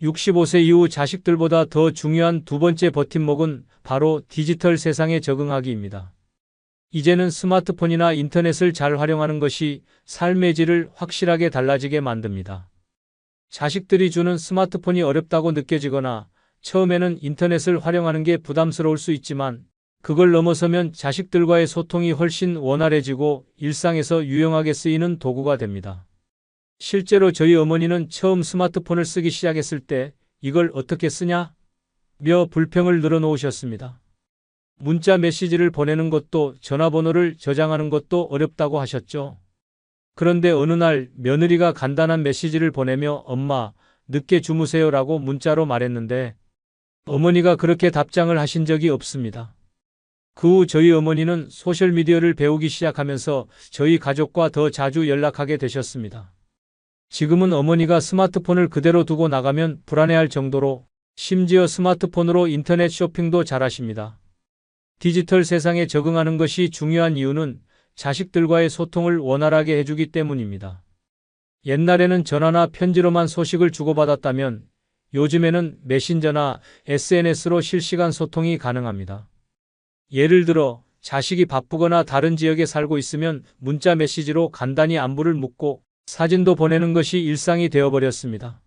65세 이후 자식들보다 더 중요한 두 번째 버팀목은 바로 디지털 세상에 적응하기입니다. 이제는 스마트폰이나 인터넷을 잘 활용하는 것이 삶의 질을 확실하게 달라지게 만듭니다. 자식들이 주는 스마트폰이 어렵다고 느껴지거나 처음에는 인터넷을 활용하는 게 부담스러울 수 있지만 그걸 넘어서면 자식들과의 소통이 훨씬 원활해지고 일상에서 유용하게 쓰이는 도구가 됩니다. 실제로 저희 어머니는 처음 스마트폰을 쓰기 시작했을 때 이걸 어떻게 쓰냐? 며 불평을 늘어놓으셨습니다. 문자 메시지를 보내는 것도 전화번호를 저장하는 것도 어렵다고 하셨죠. 그런데 어느 날 며느리가 간단한 메시지를 보내며 엄마, 늦게 주무세요라고 문자로 말했는데 어머니가 그렇게 답장을 하신 적이 없습니다. 그 후 저희 어머니는 소셜미디어를 배우기 시작하면서 저희 가족과 더 자주 연락하게 되셨습니다. 지금은 어머니가 스마트폰을 그대로 두고 나가면 불안해할 정도로 심지어 스마트폰으로 인터넷 쇼핑도 잘하십니다. 디지털 세상에 적응하는 것이 중요한 이유는 자식들과의 소통을 원활하게 해주기 때문입니다. 옛날에는 전화나 편지로만 소식을 주고받았다면 요즘에는 메신저나 SNS로 실시간 소통이 가능합니다. 예를 들어 자식이 바쁘거나 다른 지역에 살고 있으면 문자 메시지로 간단히 안부를 묻고 사진도 보내는 것이 일상이 되어버렸습니다.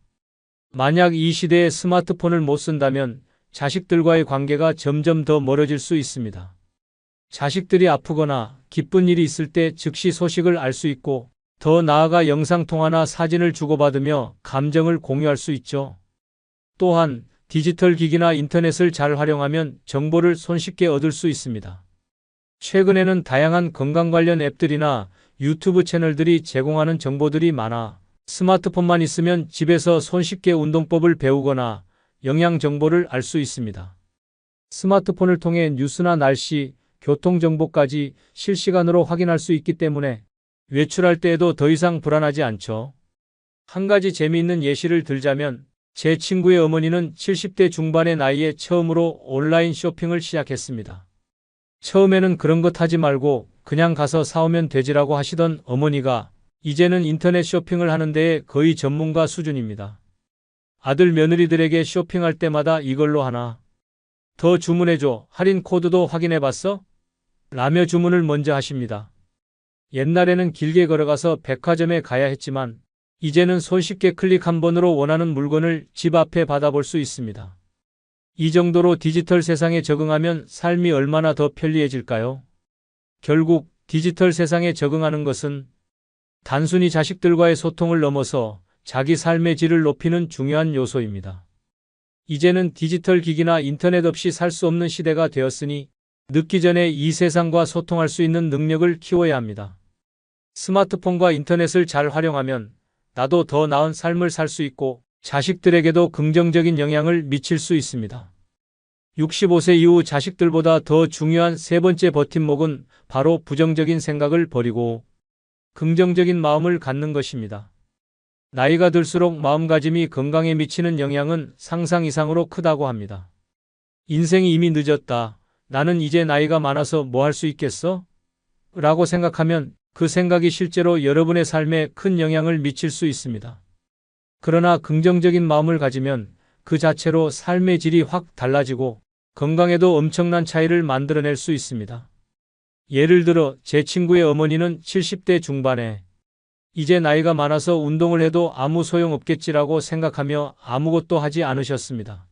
만약 이 시대에 스마트폰을 못 쓴다면 자식들과의 관계가 점점 더 멀어질 수 있습니다. 자식들이 아프거나 기쁜 일이 있을 때 즉시 소식을 알 수 있고 더 나아가 영상통화나 사진을 주고받으며 감정을 공유할 수 있죠. 또한 디지털 기기나 인터넷을 잘 활용하면 정보를 손쉽게 얻을 수 있습니다. 최근에는 다양한 건강 관련 앱들이나 유튜브 채널들이 제공하는 정보들이 많아 스마트폰만 있으면 집에서 손쉽게 운동법을 배우거나 영양 정보를 알 수 있습니다. 스마트폰을 통해 뉴스나 날씨, 교통 정보까지 실시간으로 확인할 수 있기 때문에 외출할 때에도 더 이상 불안하지 않죠. 한 가지 재미있는 예시를 들자면 제 친구의 어머니는 70대 중반의 나이에 처음으로 온라인 쇼핑을 시작했습니다. 처음에는 그런 것 하지 말고 그냥 가서 사오면 되지라고 하시던 어머니가 이제는 인터넷 쇼핑을 하는 데에 거의 전문가 수준입니다. 아들 며느리들에게 쇼핑할 때마다 이걸로 하나 더 주문해줘, 할인 코드도 확인해봤어? 라며 주문을 먼저 하십니다. 옛날에는 길게 걸어가서 백화점에 가야 했지만 이제는 손쉽게 클릭 한 번으로 원하는 물건을 집 앞에 받아볼 수 있습니다. 이 정도로 디지털 세상에 적응하면 삶이 얼마나 더 편리해질까요? 결국 디지털 세상에 적응하는 것은 단순히 자식들과의 소통을 넘어서 자기 삶의 질을 높이는 중요한 요소입니다. 이제는 디지털 기기나 인터넷 없이 살 수 없는 시대가 되었으니 늦기 전에 이 세상과 소통할 수 있는 능력을 키워야 합니다. 스마트폰과 인터넷을 잘 활용하면 나도 더 나은 삶을 살 수 있고 자식들에게도 긍정적인 영향을 미칠 수 있습니다. 65세 이후 자식들보다 더 중요한 세 번째 버팀목은 바로 부정적인 생각을 버리고 긍정적인 마음을 갖는 것입니다. 나이가 들수록 마음가짐이 건강에 미치는 영향은 상상 이상으로 크다고 합니다. 인생이 이미 늦었다. 나는 이제 나이가 많아서 뭐 할 수 있겠어? 라고 생각하면 그 생각이 실제로 여러분의 삶에 큰 영향을 미칠 수 있습니다. 그러나 긍정적인 마음을 가지면 그 자체로 삶의 질이 확 달라지고 건강에도 엄청난 차이를 만들어낼 수 있습니다. 예를 들어 제 친구의 어머니는 70대 중반에 이제 나이가 많아서 운동을 해도 아무 소용없겠지라고 생각하며 아무것도 하지 않으셨습니다.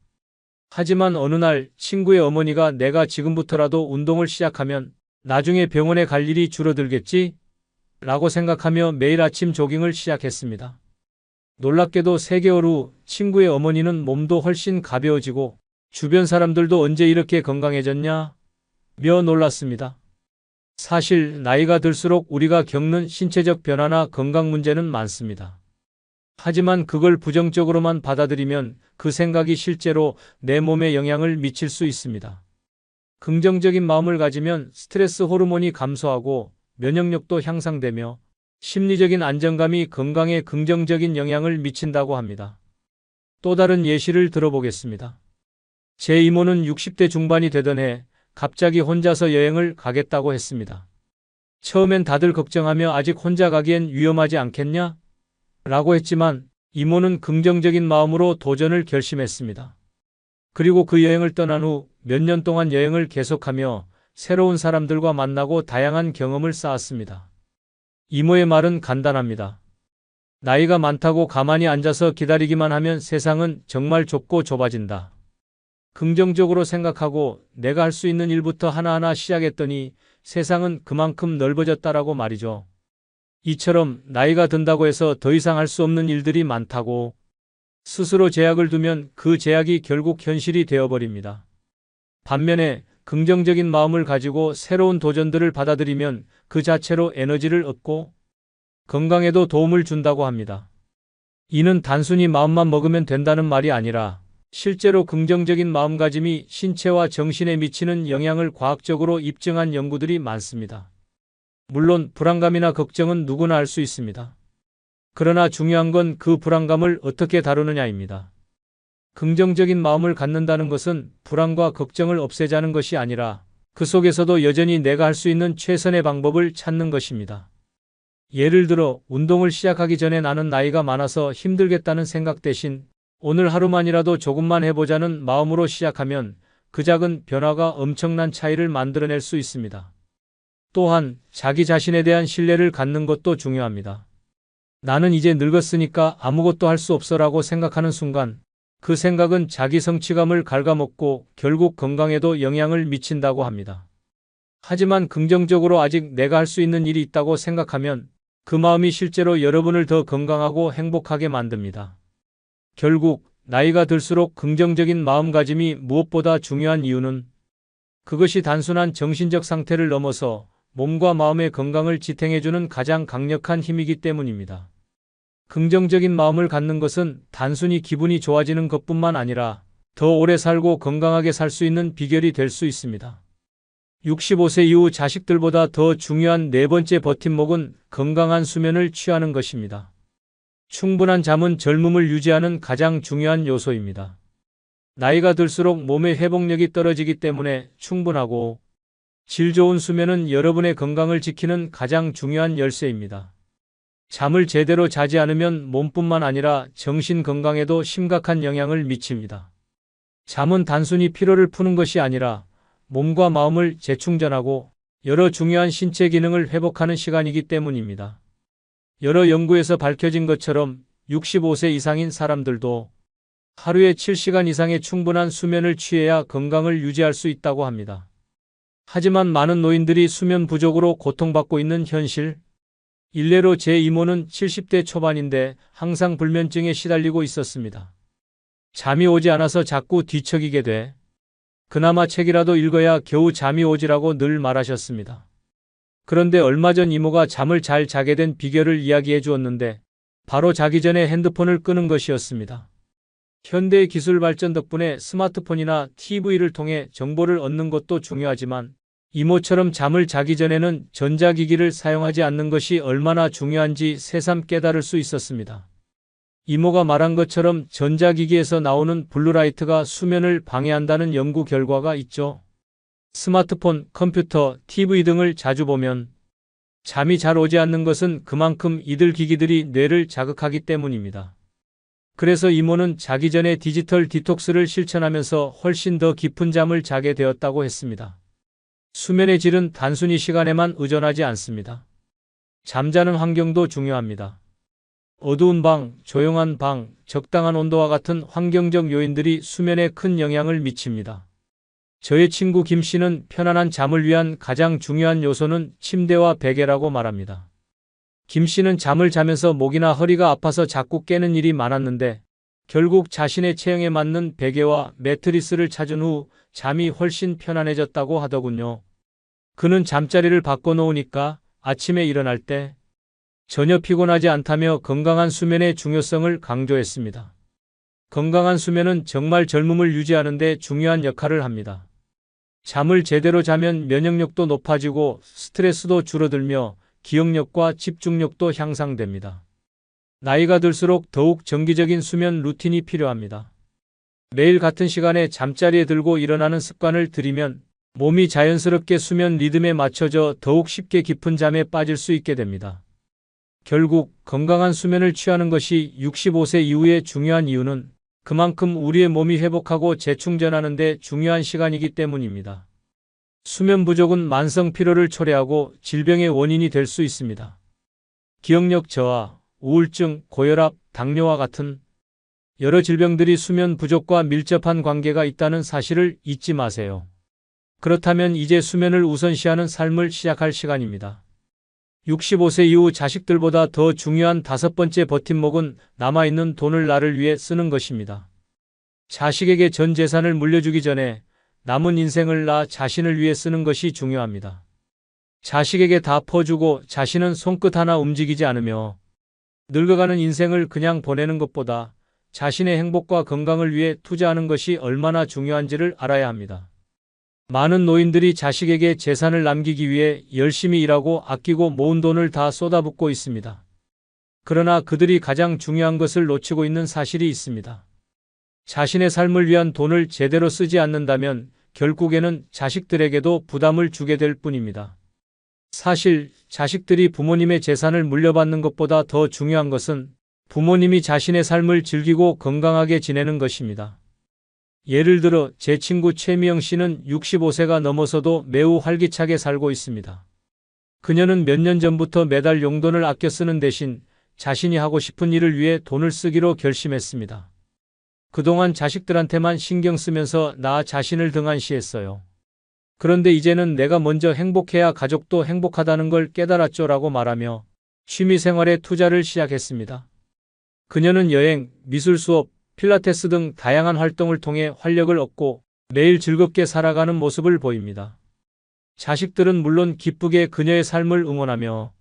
하지만 어느 날 친구의 어머니가 내가 지금부터라도 운동을 시작하면 나중에 병원에 갈 일이 줄어들겠지? 라고 생각하며 매일 아침 조깅을 시작했습니다. 놀랍게도 3개월 후 친구의 어머니는 몸도 훨씬 가벼워지고 주변 사람들도 언제 이렇게 건강해졌냐? 며 놀랐습니다. 사실 나이가 들수록 우리가 겪는 신체적 변화나 건강 문제는 많습니다. 하지만 그걸 부정적으로만 받아들이면 그 생각이 실제로 내 몸에 영향을 미칠 수 있습니다. 긍정적인 마음을 가지면 스트레스 호르몬이 감소하고 면역력도 향상되며 심리적인 안정감이 건강에 긍정적인 영향을 미친다고 합니다. 또 다른 예시를 들어보겠습니다. 제 이모는 60대 중반이 되던 해 갑자기 혼자서 여행을 가겠다고 했습니다. 처음엔 다들 걱정하며 아직 혼자 가기엔 위험하지 않겠냐? 라고 했지만 이모는 긍정적인 마음으로 도전을 결심했습니다. 그리고 그 여행을 떠난 후 몇 년 동안 여행을 계속하며 새로운 사람들과 만나고 다양한 경험을 쌓았습니다. 이모의 말은 간단합니다. 나이가 많다고 가만히 앉아서 기다리기만 하면 세상은 정말 좁고 좁아진다. 긍정적으로 생각하고 내가 할 수 있는 일부터 하나하나 시작했더니 세상은 그만큼 넓어졌다라고 말이죠. 이처럼 나이가 든다고 해서 더 이상 할 수 없는 일들이 많다고 스스로 제약을 두면 그 제약이 결국 현실이 되어버립니다. 반면에 긍정적인 마음을 가지고 새로운 도전들을 받아들이면 그 자체로 에너지를 얻고 건강에도 도움을 준다고 합니다. 이는 단순히 마음만 먹으면 된다는 말이 아니라 실제로 긍정적인 마음가짐이 신체와 정신에 미치는 영향을 과학적으로 입증한 연구들이 많습니다. 물론 불안감이나 걱정은 누구나 알 수 있습니다. 그러나 중요한 건 그 불안감을 어떻게 다루느냐입니다. 긍정적인 마음을 갖는다는 것은 불안과 걱정을 없애자는 것이 아니라 그 속에서도 여전히 내가 할 수 있는 최선의 방법을 찾는 것입니다. 예를 들어 운동을 시작하기 전에 나는 나이가 많아서 힘들겠다는 생각 대신 오늘 하루만이라도 조금만 해보자는 마음으로 시작하면 그 작은 변화가 엄청난 차이를 만들어낼 수 있습니다. 또한 자기 자신에 대한 신뢰를 갖는 것도 중요합니다. 나는 이제 늙었으니까 아무것도 할 수 없어라고 생각하는 순간 그 생각은 자기 성취감을 갉아먹고 결국 건강에도 영향을 미친다고 합니다. 하지만 긍정적으로 아직 내가 할 수 있는 일이 있다고 생각하면 그 마음이 실제로 여러분을 더 건강하고 행복하게 만듭니다. 결국 나이가 들수록 긍정적인 마음가짐이 무엇보다 중요한 이유는 그것이 단순한 정신적 상태를 넘어서 몸과 마음의 건강을 지탱해주는 가장 강력한 힘이기 때문입니다. 긍정적인 마음을 갖는 것은 단순히 기분이 좋아지는 것뿐만 아니라 더 오래 살고 건강하게 살 수 있는 비결이 될 수 있습니다. 65세 이후 자식들보다 더 중요한 네 번째 버팀목은 건강한 수면을 취하는 것입니다. 충분한 잠은 젊음을 유지하는 가장 중요한 요소입니다. 나이가 들수록 몸의 회복력이 떨어지기 때문에 충분하고 질 좋은 수면은 여러분의 건강을 지키는 가장 중요한 열쇠입니다. 잠을 제대로 자지 않으면 몸뿐만 아니라 정신 건강에도 심각한 영향을 미칩니다. 잠은 단순히 피로를 푸는 것이 아니라 몸과 마음을 재충전하고 여러 중요한 신체 기능을 회복하는 시간이기 때문입니다. 여러 연구에서 밝혀진 것처럼 65세 이상인 사람들도 하루에 7시간 이상의 충분한 수면을 취해야 건강을 유지할 수 있다고 합니다. 하지만 많은 노인들이 수면 부족으로 고통받고 있는 현실. 일례로 제 이모는 70대 초반인데 항상 불면증에 시달리고 있었습니다. 잠이 오지 않아서 자꾸 뒤척이게 돼. 그나마 책이라도 읽어야 겨우 잠이 오지라고 늘 말하셨습니다. 그런데 얼마 전 이모가 잠을 잘 자게 된 비결을 이야기해 주었는데 바로 자기 전에 핸드폰을 끄는 것이었습니다. 현대의 기술 발전 덕분에 스마트폰이나 TV를 통해 정보를 얻는 것도 중요하지만 이모처럼 잠을 자기 전에는 전자기기를 사용하지 않는 것이 얼마나 중요한지 새삼 깨달을 수 있었습니다. 이모가 말한 것처럼 전자기기에서 나오는 블루라이트가 수면을 방해한다는 연구 결과가 있죠. 스마트폰, 컴퓨터, TV 등을 자주 보면 잠이 잘 오지 않는 것은 그만큼 이들 기기들이 뇌를 자극하기 때문입니다. 그래서 이모는 자기 전에 디지털 디톡스를 실천하면서 훨씬 더 깊은 잠을 자게 되었다고 했습니다. 수면의 질은 단순히 시간에만 의존하지 않습니다. 잠자는 환경도 중요합니다. 어두운 방, 조용한 방, 적당한 온도와 같은 환경적 요인들이 수면에 큰 영향을 미칩니다. 저의 친구 김 씨는 편안한 잠을 위한 가장 중요한 요소는 침대와 베개라고 말합니다. 김 씨는 잠을 자면서 목이나 허리가 아파서 자꾸 깨는 일이 많았는데 결국 자신의 체형에 맞는 베개와 매트리스를 찾은 후 잠이 훨씬 편안해졌다고 하더군요. 그는 잠자리를 바꿔놓으니까 아침에 일어날 때 전혀 피곤하지 않다며 건강한 수면의 중요성을 강조했습니다. 건강한 수면은 정말 젊음을 유지하는 데 중요한 역할을 합니다. 잠을 제대로 자면 면역력도 높아지고 스트레스도 줄어들며 기억력과 집중력도 향상됩니다. 나이가 들수록 더욱 정기적인 수면 루틴이 필요합니다. 매일 같은 시간에 잠자리에 들고 일어나는 습관을 들이면 몸이 자연스럽게 수면 리듬에 맞춰져 더욱 쉽게 깊은 잠에 빠질 수 있게 됩니다. 결국 건강한 수면을 취하는 것이 65세 이후에 중요한 이유는 그만큼 우리의 몸이 회복하고 재충전하는 데 중요한 시간이기 때문입니다. 수면 부족은 만성 피로를 초래하고 질병의 원인이 될 수 있습니다. 기억력 저하, 우울증, 고혈압, 당뇨와 같은 여러 질병들이 수면 부족과 밀접한 관계가 있다는 사실을 잊지 마세요. 그렇다면 이제 수면을 우선시하는 삶을 시작할 시간입니다. 65세 이후 자식들보다 더 중요한 5번째 버팀목은 남아있는 돈을 나를 위해 쓰는 것입니다. 자식에게 전 재산을 물려주기 전에 남은 인생을 나 자신을 위해 쓰는 것이 중요합니다. 자식에게 다 퍼주고 자신은 손끝 하나 움직이지 않으며 늙어가는 인생을 그냥 보내는 것보다 자신의 행복과 건강을 위해 투자하는 것이 얼마나 중요한지를 알아야 합니다. 많은 노인들이 자식에게 재산을 남기기 위해 열심히 일하고 아끼고 모은 돈을 다 쏟아붓고 있습니다. 그러나 그들이 가장 중요한 것을 놓치고 있는 사실이 있습니다. 자신의 삶을 위한 돈을 제대로 쓰지 않는다면 결국에는 자식들에게도 부담을 주게 될 뿐입니다. 사실 자식들이 부모님의 재산을 물려받는 것보다 더 중요한 것은 부모님이 자신의 삶을 즐기고 건강하게 지내는 것입니다. 예를 들어 제 친구 최미영 씨는 65세가 넘어서도 매우 활기차게 살고 있습니다. 그녀는 몇 년 전부터 매달 용돈을 아껴 쓰는 대신 자신이 하고 싶은 일을 위해 돈을 쓰기로 결심했습니다. 그동안 자식들한테만 신경 쓰면서 나 자신을 등한시했어요. 그런데 이제는 내가 먼저 행복해야 가족도 행복하다는 걸 깨달았죠라고 말하며 취미 생활에 투자를 시작했습니다. 그녀는 여행, 미술 수업, 필라테스 등 다양한 활동을 통해 활력을 얻고 매일 즐겁게 살아가는 모습을 보입니다. 자식들은 물론 기쁘게 그녀의 삶을 응원하며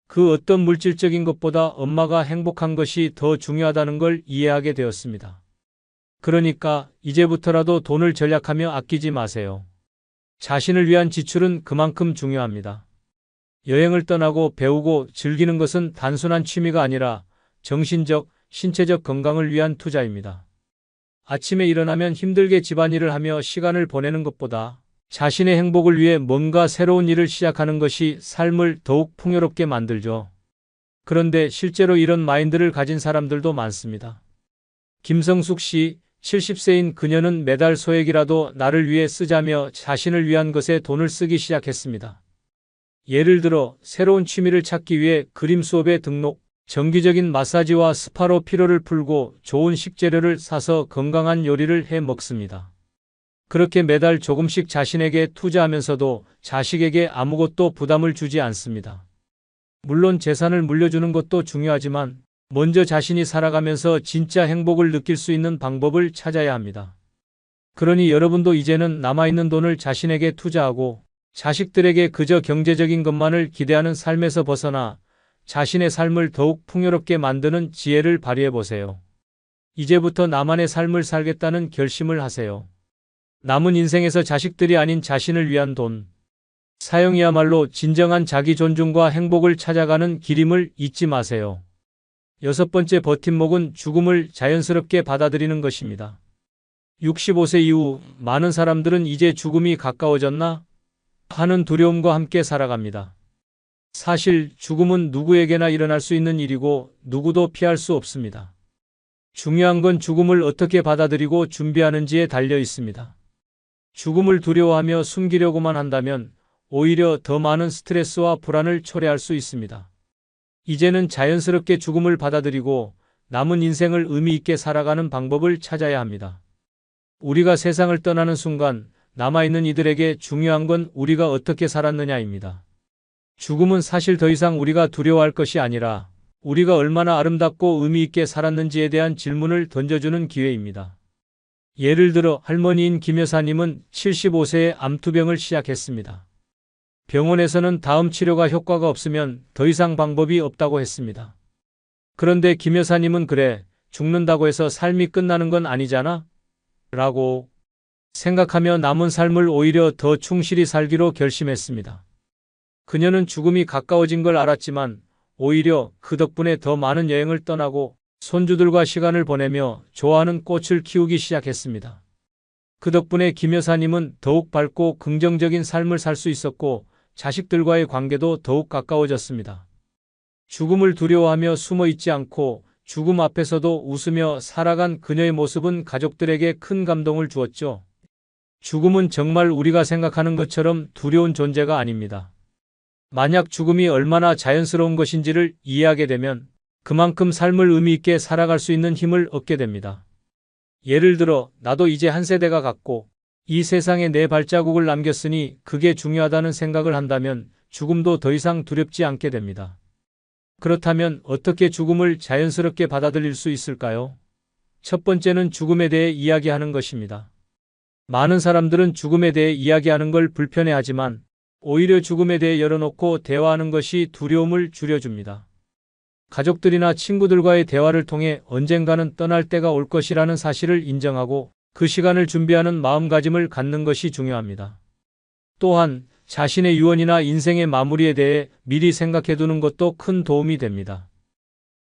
그 어떤 물질적인 것보다 엄마가 행복한 것이 더 중요하다는 걸 이해하게 되었습니다. 그러니까 이제부터라도 돈을 절약하며 아끼지 마세요. 자신을 위한 지출은 그만큼 중요합니다. 여행을 떠나고 배우고 즐기는 것은 단순한 취미가 아니라 정신적, 신체적 건강을 위한 투자입니다. 아침에 일어나면 힘들게 집안일을 하며 시간을 보내는 것보다 자신의 행복을 위해 뭔가 새로운 일을 시작하는 것이 삶을 더욱 풍요롭게 만들죠. 그런데 실제로 이런 마인드를 가진 사람들도 많습니다. 김성숙 씨, 70세인 그녀는 매달 소액이라도 나를 위해 쓰자며 자신을 위한 것에 돈을 쓰기 시작했습니다. 예를 들어 새로운 취미를 찾기 위해 그림 수업에 등록, 정기적인 마사지와 스파로 피로를 풀고 좋은 식재료를 사서 건강한 요리를 해 먹습니다. 그렇게 매달 조금씩 자신에게 투자하면서도 자식에게 아무것도 부담을 주지 않습니다. 물론 재산을 물려주는 것도 중요하지만 먼저 자신이 살아가면서 진짜 행복을 느낄 수 있는 방법을 찾아야 합니다. 그러니 여러분도 이제는 남아있는 돈을 자신에게 투자하고 자식들에게 그저 경제적인 것만을 기대하는 삶에서 벗어나 자신의 삶을 더욱 풍요롭게 만드는 지혜를 발휘해 보세요. 이제부터 나만의 삶을 살겠다는 결심을 하세요. 남은 인생에서 자식들이 아닌 자신을 위한 돈 사용이야말로 진정한 자기 존중과 행복을 찾아가는 길임을 잊지 마세요. 6번째 버팀목은 죽음을 자연스럽게 받아들이는 것입니다. 65세 이후 많은 사람들은 이제 죽음이 가까워졌나 하는 두려움과 함께 살아갑니다. 사실 죽음은 누구에게나 일어날 수 있는 일이고 누구도 피할 수 없습니다. 중요한 건 죽음을 어떻게 받아들이고 준비하는지에 달려 있습니다. 죽음을 두려워하며 숨기려고만 한다면 오히려 더 많은 스트레스와 불안을 초래할 수 있습니다. 이제는 자연스럽게 죽음을 받아들이고 남은 인생을 의미 있게 살아가는 방법을 찾아야 합니다. 우리가 세상을 떠나는 순간 남아있는 이들에게 중요한 건 우리가 어떻게 살았느냐입니다. 죽음은 사실 더 이상 우리가 두려워할 것이 아니라 우리가 얼마나 아름답고 의미 있게 살았는지에 대한 질문을 던져주는 기회입니다. 예를 들어 할머니인 김 여사님은 75세에 암투병을 시작했습니다. 병원에서는 다음 치료가 효과가 없으면 더 이상 방법이 없다고 했습니다. 그런데 김 여사님은 그래, 죽는다고 해서 삶이 끝나는 건 아니잖아? 라고 생각하며 남은 삶을 오히려 더 충실히 살기로 결심했습니다. 그녀는 죽음이 가까워진 걸 알았지만 오히려 그 덕분에 더 많은 여행을 떠나고 손주들과 시간을 보내며 좋아하는 꽃을 키우기 시작했습니다. 그 덕분에 김 여사님은 더욱 밝고 긍정적인 삶을 살 수 있었고 자식들과의 관계도 더욱 가까워졌습니다. 죽음을 두려워하며 숨어 있지 않고 죽음 앞에서도 웃으며 살아간 그녀의 모습은 가족들에게 큰 감동을 주었죠. 죽음은 정말 우리가 생각하는 것처럼 두려운 존재가 아닙니다. 만약 죽음이 얼마나 자연스러운 것인지를 이해하게 되면 그만큼 삶을 의미 있게 살아갈 수 있는 힘을 얻게 됩니다. 예를 들어 나도 이제 한 세대가 갔고 이 세상에 내 발자국을 남겼으니 그게 중요하다는 생각을 한다면 죽음도 더 이상 두렵지 않게 됩니다. 그렇다면 어떻게 죽음을 자연스럽게 받아들일 수 있을까요? 첫 번째는 죽음에 대해 이야기하는 것입니다. 많은 사람들은 죽음에 대해 이야기하는 걸 불편해하지만 오히려 죽음에 대해 열어놓고 대화하는 것이 두려움을 줄여줍니다. 가족들이나 친구들과의 대화를 통해 언젠가는 떠날 때가 올 것이라는 사실을 인정하고 그 시간을 준비하는 마음가짐을 갖는 것이 중요합니다. 또한 자신의 유언이나 인생의 마무리에 대해 미리 생각해두는 것도 큰 도움이 됩니다.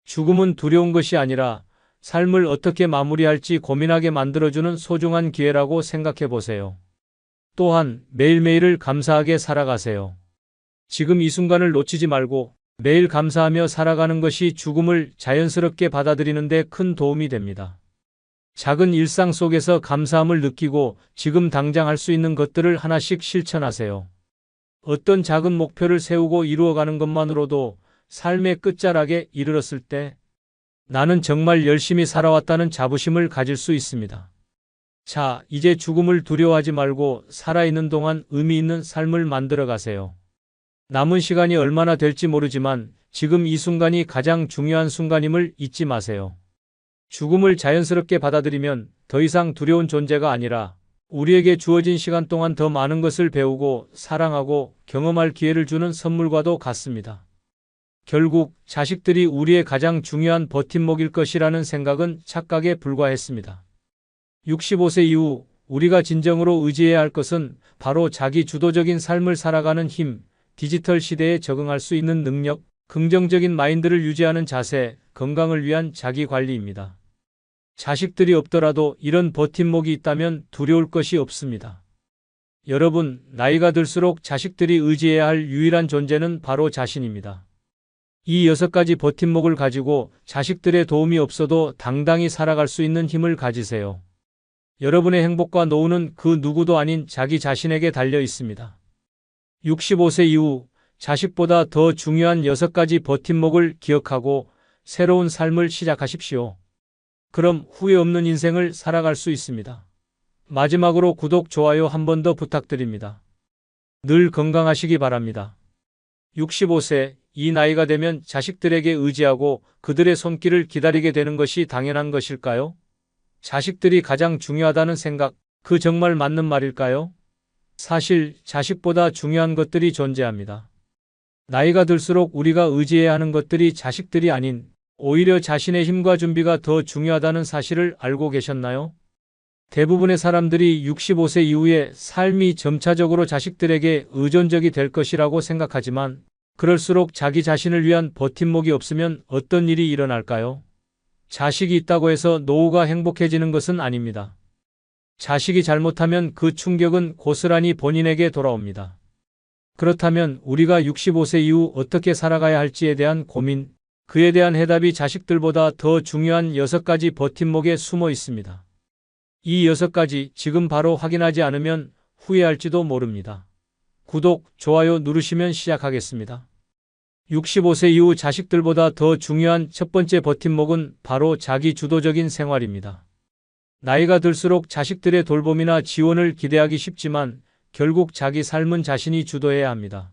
죽음은 두려운 것이 아니라 삶을 어떻게 마무리할지 고민하게 만들어주는 소중한 기회라고 생각해 보세요. 또한 매일매일을 감사하게 살아가세요. 지금 이 순간을 놓치지 말고 매일 감사하며 살아가는 것이 죽음을 자연스럽게 받아들이는 데 큰 도움이 됩니다. 작은 일상 속에서 감사함을 느끼고 지금 당장 할 수 있는 것들을 하나씩 실천하세요. 어떤 작은 목표를 세우고 이루어가는 것만으로도 삶의 끝자락에 이르렀을 때 나는 정말 열심히 살아왔다는 자부심을 가질 수 있습니다. 자, 이제 죽음을 두려워하지 말고 살아있는 동안 의미 있는 삶을 만들어 가세요. 남은 시간이 얼마나 될지 모르지만 지금 이 순간이 가장 중요한 순간임을 잊지 마세요. 죽음을 자연스럽게 받아들이면 더 이상 두려운 존재가 아니라 우리에게 주어진 시간 동안 더 많은 것을 배우고 사랑하고 경험할 기회를 주는 선물과도 같습니다. 결국 자식들이 우리의 가장 중요한 버팀목일 것이라는 생각은 착각에 불과했습니다. 65세 이후 우리가 진정으로 의지해야 할 것은 바로 자기 주도적인 삶을 살아가는 힘, 디지털 시대에 적응할 수 있는 능력, 긍정적인 마인드를 유지하는 자세, 건강을 위한 자기 관리입니다. 자식들이 없더라도 이런 버팀목이 있다면 두려울 것이 없습니다. 여러분, 나이가 들수록 자식들이 의지해야 할 유일한 존재는 바로 자신입니다. 이 6가지 버팀목을 가지고 자식들의 도움이 없어도 당당히 살아갈 수 있는 힘을 가지세요. 여러분의 행복과 노후는 그 누구도 아닌 자기 자신에게 달려 있습니다. 65세 이후 자식보다 더 중요한 6가지 버팀목을 기억하고 새로운 삶을 시작하십시오. 그럼 후회 없는 인생을 살아갈 수 있습니다. 마지막으로 구독, 좋아요 한 번 더 부탁드립니다. 늘 건강하시기 바랍니다. 65세, 이 나이가 되면 자식들에게 의지하고 그들의 손길을 기다리게 되는 것이 당연한 것일까요? 자식들이 가장 중요하다는 생각, 그 정말 맞는 말일까요? 사실 자식보다 중요한 것들이 존재합니다. 나이가 들수록 우리가 의지해야 하는 것들이 자식들이 아닌 오히려 자신의 힘과 준비가 더 중요하다는 사실을 알고 계셨나요? 대부분의 사람들이 65세 이후에 삶이 점차적으로 자식들에게 의존적이 될 것이라고 생각하지만 그럴수록 자기 자신을 위한 버팀목이 없으면 어떤 일이 일어날까요? 자식이 있다고 해서 노후가 행복해지는 것은 아닙니다. 자식이 잘못하면 그 충격은 고스란히 본인에게 돌아옵니다. 그렇다면 우리가 65세 이후 어떻게 살아가야 할지에 대한 고민, 그에 대한 해답이 자식들보다 더 중요한 6가지 버팀목에 숨어 있습니다. 이 6가지 지금 바로 확인하지 않으면 후회할지도 모릅니다. 구독, 좋아요 누르시면 시작하겠습니다. 65세 이후 자식들보다 더 중요한 첫 번째 버팀목은 바로 자기 주도적인 생활입니다. 나이가 들수록 자식들의 돌봄이나 지원을 기대하기 쉽지만 결국 자기 삶은 자신이 주도해야 합니다.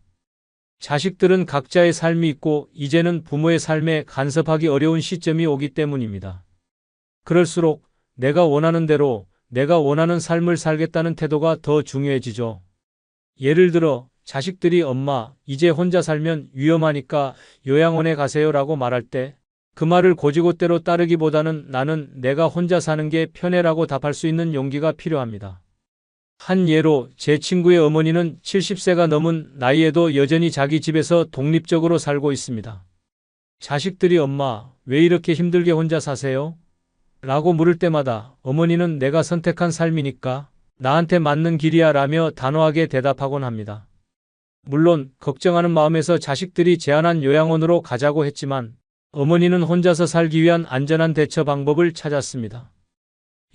자식들은 각자의 삶이 있고 이제는 부모의 삶에 간섭하기 어려운 시점이 오기 때문입니다. 그럴수록 내가 원하는 대로 내가 원하는 삶을 살겠다는 태도가 더 중요해지죠. 예를 들어 자식들이 엄마, 이제 혼자 살면 위험하니까 요양원에 가세요라고 말할 때 그 말을 곧이곧대로 따르기보다는 나는 내가 혼자 사는 게 편해라고 답할 수 있는 용기가 필요합니다. 한 예로 제 친구의 어머니는 70세가 넘은 나이에도 여전히 자기 집에서 독립적으로 살고 있습니다. 자식들이 엄마, 왜 이렇게 힘들게 혼자 사세요? 라고 물을 때마다 어머니는 내가 선택한 삶이니까 나한테 맞는 길이야 라며 단호하게 대답하곤 합니다. 물론 걱정하는 마음에서 자식들이 제안한 요양원으로 가자고 했지만 어머니는 혼자서 살기 위한 안전한 대처 방법을 찾았습니다.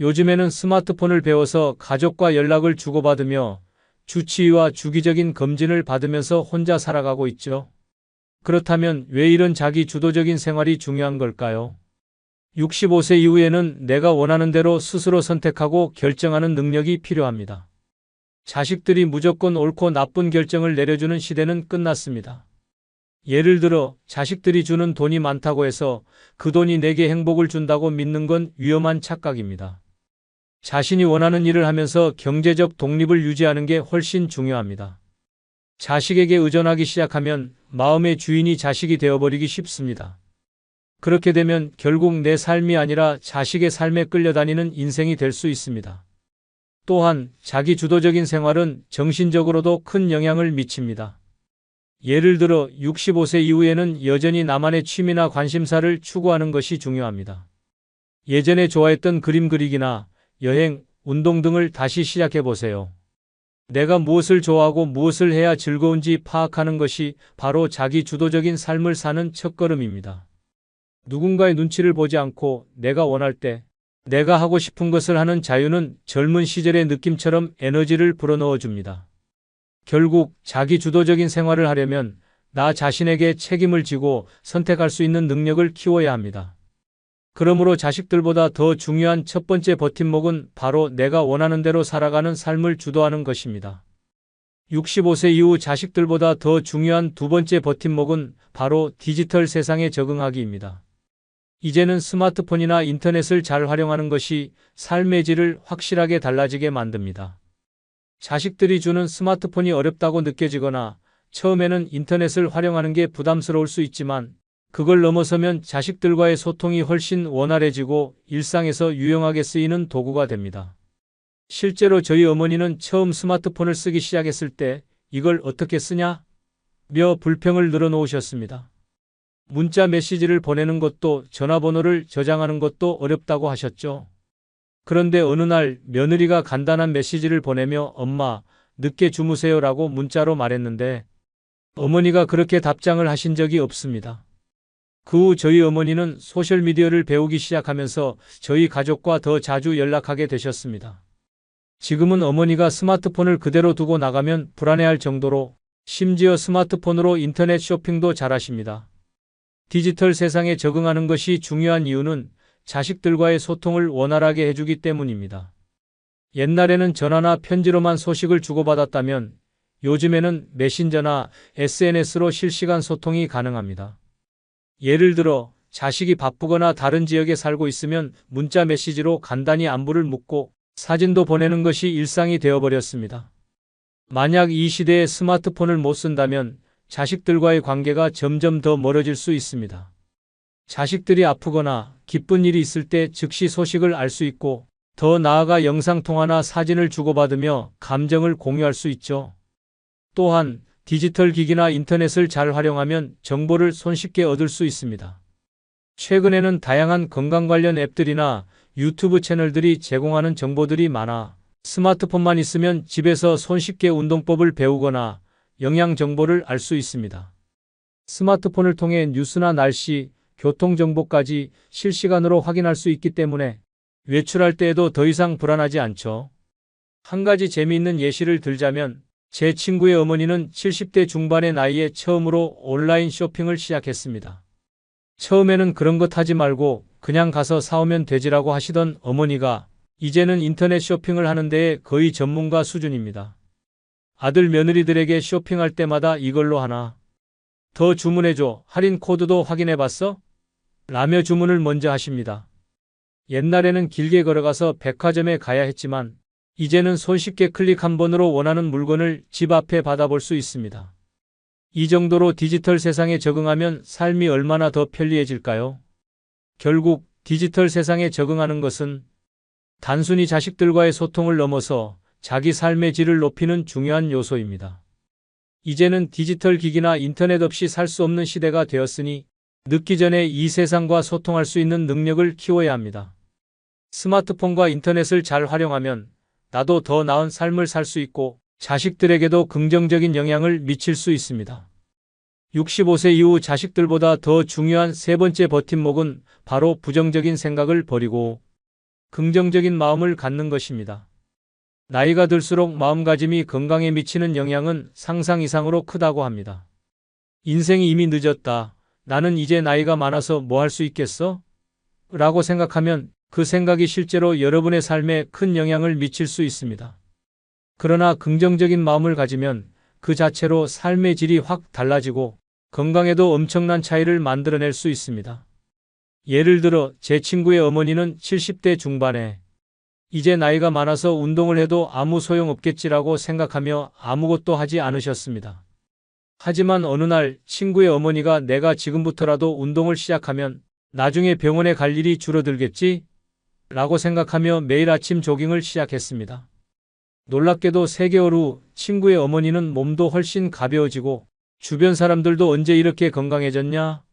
요즘에는 스마트폰을 배워서 가족과 연락을 주고받으며 주치의와 주기적인 검진을 받으면서 혼자 살아가고 있죠. 그렇다면 왜 이런 자기 주도적인 생활이 중요한 걸까요? 65세 이후에는 내가 원하는 대로 스스로 선택하고 결정하는 능력이 필요합니다. 자식들이 무조건 옳고 나쁜 결정을 내려주는 시대는 끝났습니다. 예를 들어 자식들이 주는 돈이 많다고 해서 그 돈이 내게 행복을 준다고 믿는 건 위험한 착각입니다. 자신이 원하는 일을 하면서 경제적 독립을 유지하는 게 훨씬 중요합니다. 자식에게 의존하기 시작하면 마음의 주인이 자식이 되어버리기 쉽습니다. 그렇게 되면 결국 내 삶이 아니라 자식의 삶에 끌려다니는 인생이 될 수 있습니다. 또한 자기 주도적인 생활은 정신적으로도 큰 영향을 미칩니다. 예를 들어 65세 이후에는 여전히 나만의 취미나 관심사를 추구하는 것이 중요합니다. 예전에 좋아했던 그림 그리기나 여행, 운동 등을 다시 시작해 보세요. 내가 무엇을 좋아하고 무엇을 해야 즐거운지 파악하는 것이 바로 자기 주도적인 삶을 사는 첫걸음입니다. 누군가의 눈치를 보지 않고 내가 원할 때 내가 하고 싶은 것을 하는 자유는 젊은 시절의 느낌처럼 에너지를 불어넣어 줍니다. 결국 자기 주도적인 생활을 하려면 나 자신에게 책임을 지고 선택할 수 있는 능력을 키워야 합니다. 그러므로 자식들보다 더 중요한 첫 번째 버팀목은 바로 내가 원하는 대로 살아가는 삶을 주도하는 것입니다. 65세 이후 자식들보다 더 중요한 두 번째 버팀목은 바로 디지털 세상에 적응하기입니다. 이제는 스마트폰이나 인터넷을 잘 활용하는 것이 삶의 질을 확실하게 달라지게 만듭니다. 자식들이 주는 스마트폰이 어렵다고 느껴지거나 처음에는 인터넷을 활용하는 게 부담스러울 수 있지만 그걸 넘어서면 자식들과의 소통이 훨씬 원활해지고 일상에서 유용하게 쓰이는 도구가 됩니다. 실제로 저희 어머니는 처음 스마트폰을 쓰기 시작했을 때 이걸 어떻게 쓰냐? 며 불평을 늘어놓으셨습니다. 문자 메시지를 보내는 것도 전화번호를 저장하는 것도 어렵다고 하셨죠. 그런데 어느 날 며느리가 간단한 메시지를 보내며 엄마, 늦게 주무세요라고 문자로 말했는데 어머니가 그렇게 답장을 하신 적이 없습니다. 그 후 저희 어머니는 소셜미디어를 배우기 시작하면서 저희 가족과 더 자주 연락하게 되셨습니다. 지금은 어머니가 스마트폰을 그대로 두고 나가면 불안해할 정도로 심지어 스마트폰으로 인터넷 쇼핑도 잘하십니다. 디지털 세상에 적응하는 것이 중요한 이유는 자식들과의 소통을 원활하게 해주기 때문입니다. 옛날에는 전화나 편지로만 소식을 주고받았다면 요즘에는 메신저나 SNS로 실시간 소통이 가능합니다. 예를 들어 자식이 바쁘거나 다른 지역에 살고 있으면 문자 메시지로 간단히 안부를 묻고 사진도 보내는 것이 일상이 되어버렸습니다. 만약 이 시대에 스마트폰을 못 쓴다면 자식들과의 관계가 점점 더 멀어질 수 있습니다. 자식들이 아프거나 기쁜 일이 있을 때 즉시 소식을 알 수 있고 더 나아가 영상통화나 사진을 주고받으며 감정을 공유할 수 있죠. 또한 디지털 기기나 인터넷을 잘 활용하면 정보를 손쉽게 얻을 수 있습니다. 최근에는 다양한 건강 관련 앱들이나 유튜브 채널들이 제공하는 정보들이 많아 스마트폰만 있으면 집에서 손쉽게 운동법을 배우거나 영양 정보를 알 수 있습니다. 스마트폰을 통해 뉴스나 날씨, 교통 정보까지 실시간으로 확인할 수 있기 때문에 외출할 때에도 더 이상 불안하지 않죠. 한 가지 재미있는 예시를 들자면 제 친구의 어머니는 70대 중반의 나이에 처음으로 온라인 쇼핑을 시작했습니다. 처음에는 그런 것 하지 말고 그냥 가서 사오면 되지라고 하시던 어머니가 이제는 인터넷 쇼핑을 하는 데에 거의 전문가 수준입니다. 아들 며느리들에게 쇼핑할 때마다 이걸로 하나 더 주문해줘, 할인 코드도 확인해봤어? 라며 주문을 먼저 하십니다. 옛날에는 길게 걸어가서 백화점에 가야 했지만 이제는 손쉽게 클릭 한 번으로 원하는 물건을 집 앞에 받아볼 수 있습니다. 이 정도로 디지털 세상에 적응하면 삶이 얼마나 더 편리해질까요? 결국 디지털 세상에 적응하는 것은 단순히 자식들과의 소통을 넘어서 자기 삶의 질을 높이는 중요한 요소입니다. 이제는 디지털 기기나 인터넷 없이 살 수 없는 시대가 되었으니 늦기 전에 이 세상과 소통할 수 있는 능력을 키워야 합니다. 스마트폰과 인터넷을 잘 활용하면 나도 더 나은 삶을 살 수 있고 자식들에게도 긍정적인 영향을 미칠 수 있습니다. 65세 이후 자식들보다 더 중요한 세 번째 버팀목은 바로 부정적인 생각을 버리고 긍정적인 마음을 갖는 것입니다. 나이가 들수록 마음가짐이 건강에 미치는 영향은 상상 이상으로 크다고 합니다. 인생이 이미 늦었다. 나는 이제 나이가 많아서 뭐 할 수 있겠어? 라고 생각하면 그 생각이 실제로 여러분의 삶에 큰 영향을 미칠 수 있습니다. 그러나 긍정적인 마음을 가지면 그 자체로 삶의 질이 확 달라지고 건강에도 엄청난 차이를 만들어낼 수 있습니다. 예를 들어 제 친구의 어머니는 70대 중반에 이제 나이가 많아서 운동을 해도 아무 소용없겠지라고 생각하며 아무것도 하지 않으셨습니다. 하지만 어느 날 친구의 어머니가 내가 지금부터라도 운동을 시작하면 나중에 병원에 갈 일이 줄어들겠지? 라고 생각하며 매일 아침 조깅을 시작했습니다. 놀랍게도 3개월 후 친구의 어머니는 몸도 훨씬 가벼워지고 주변 사람들도 언제 이렇게 건강해졌냐?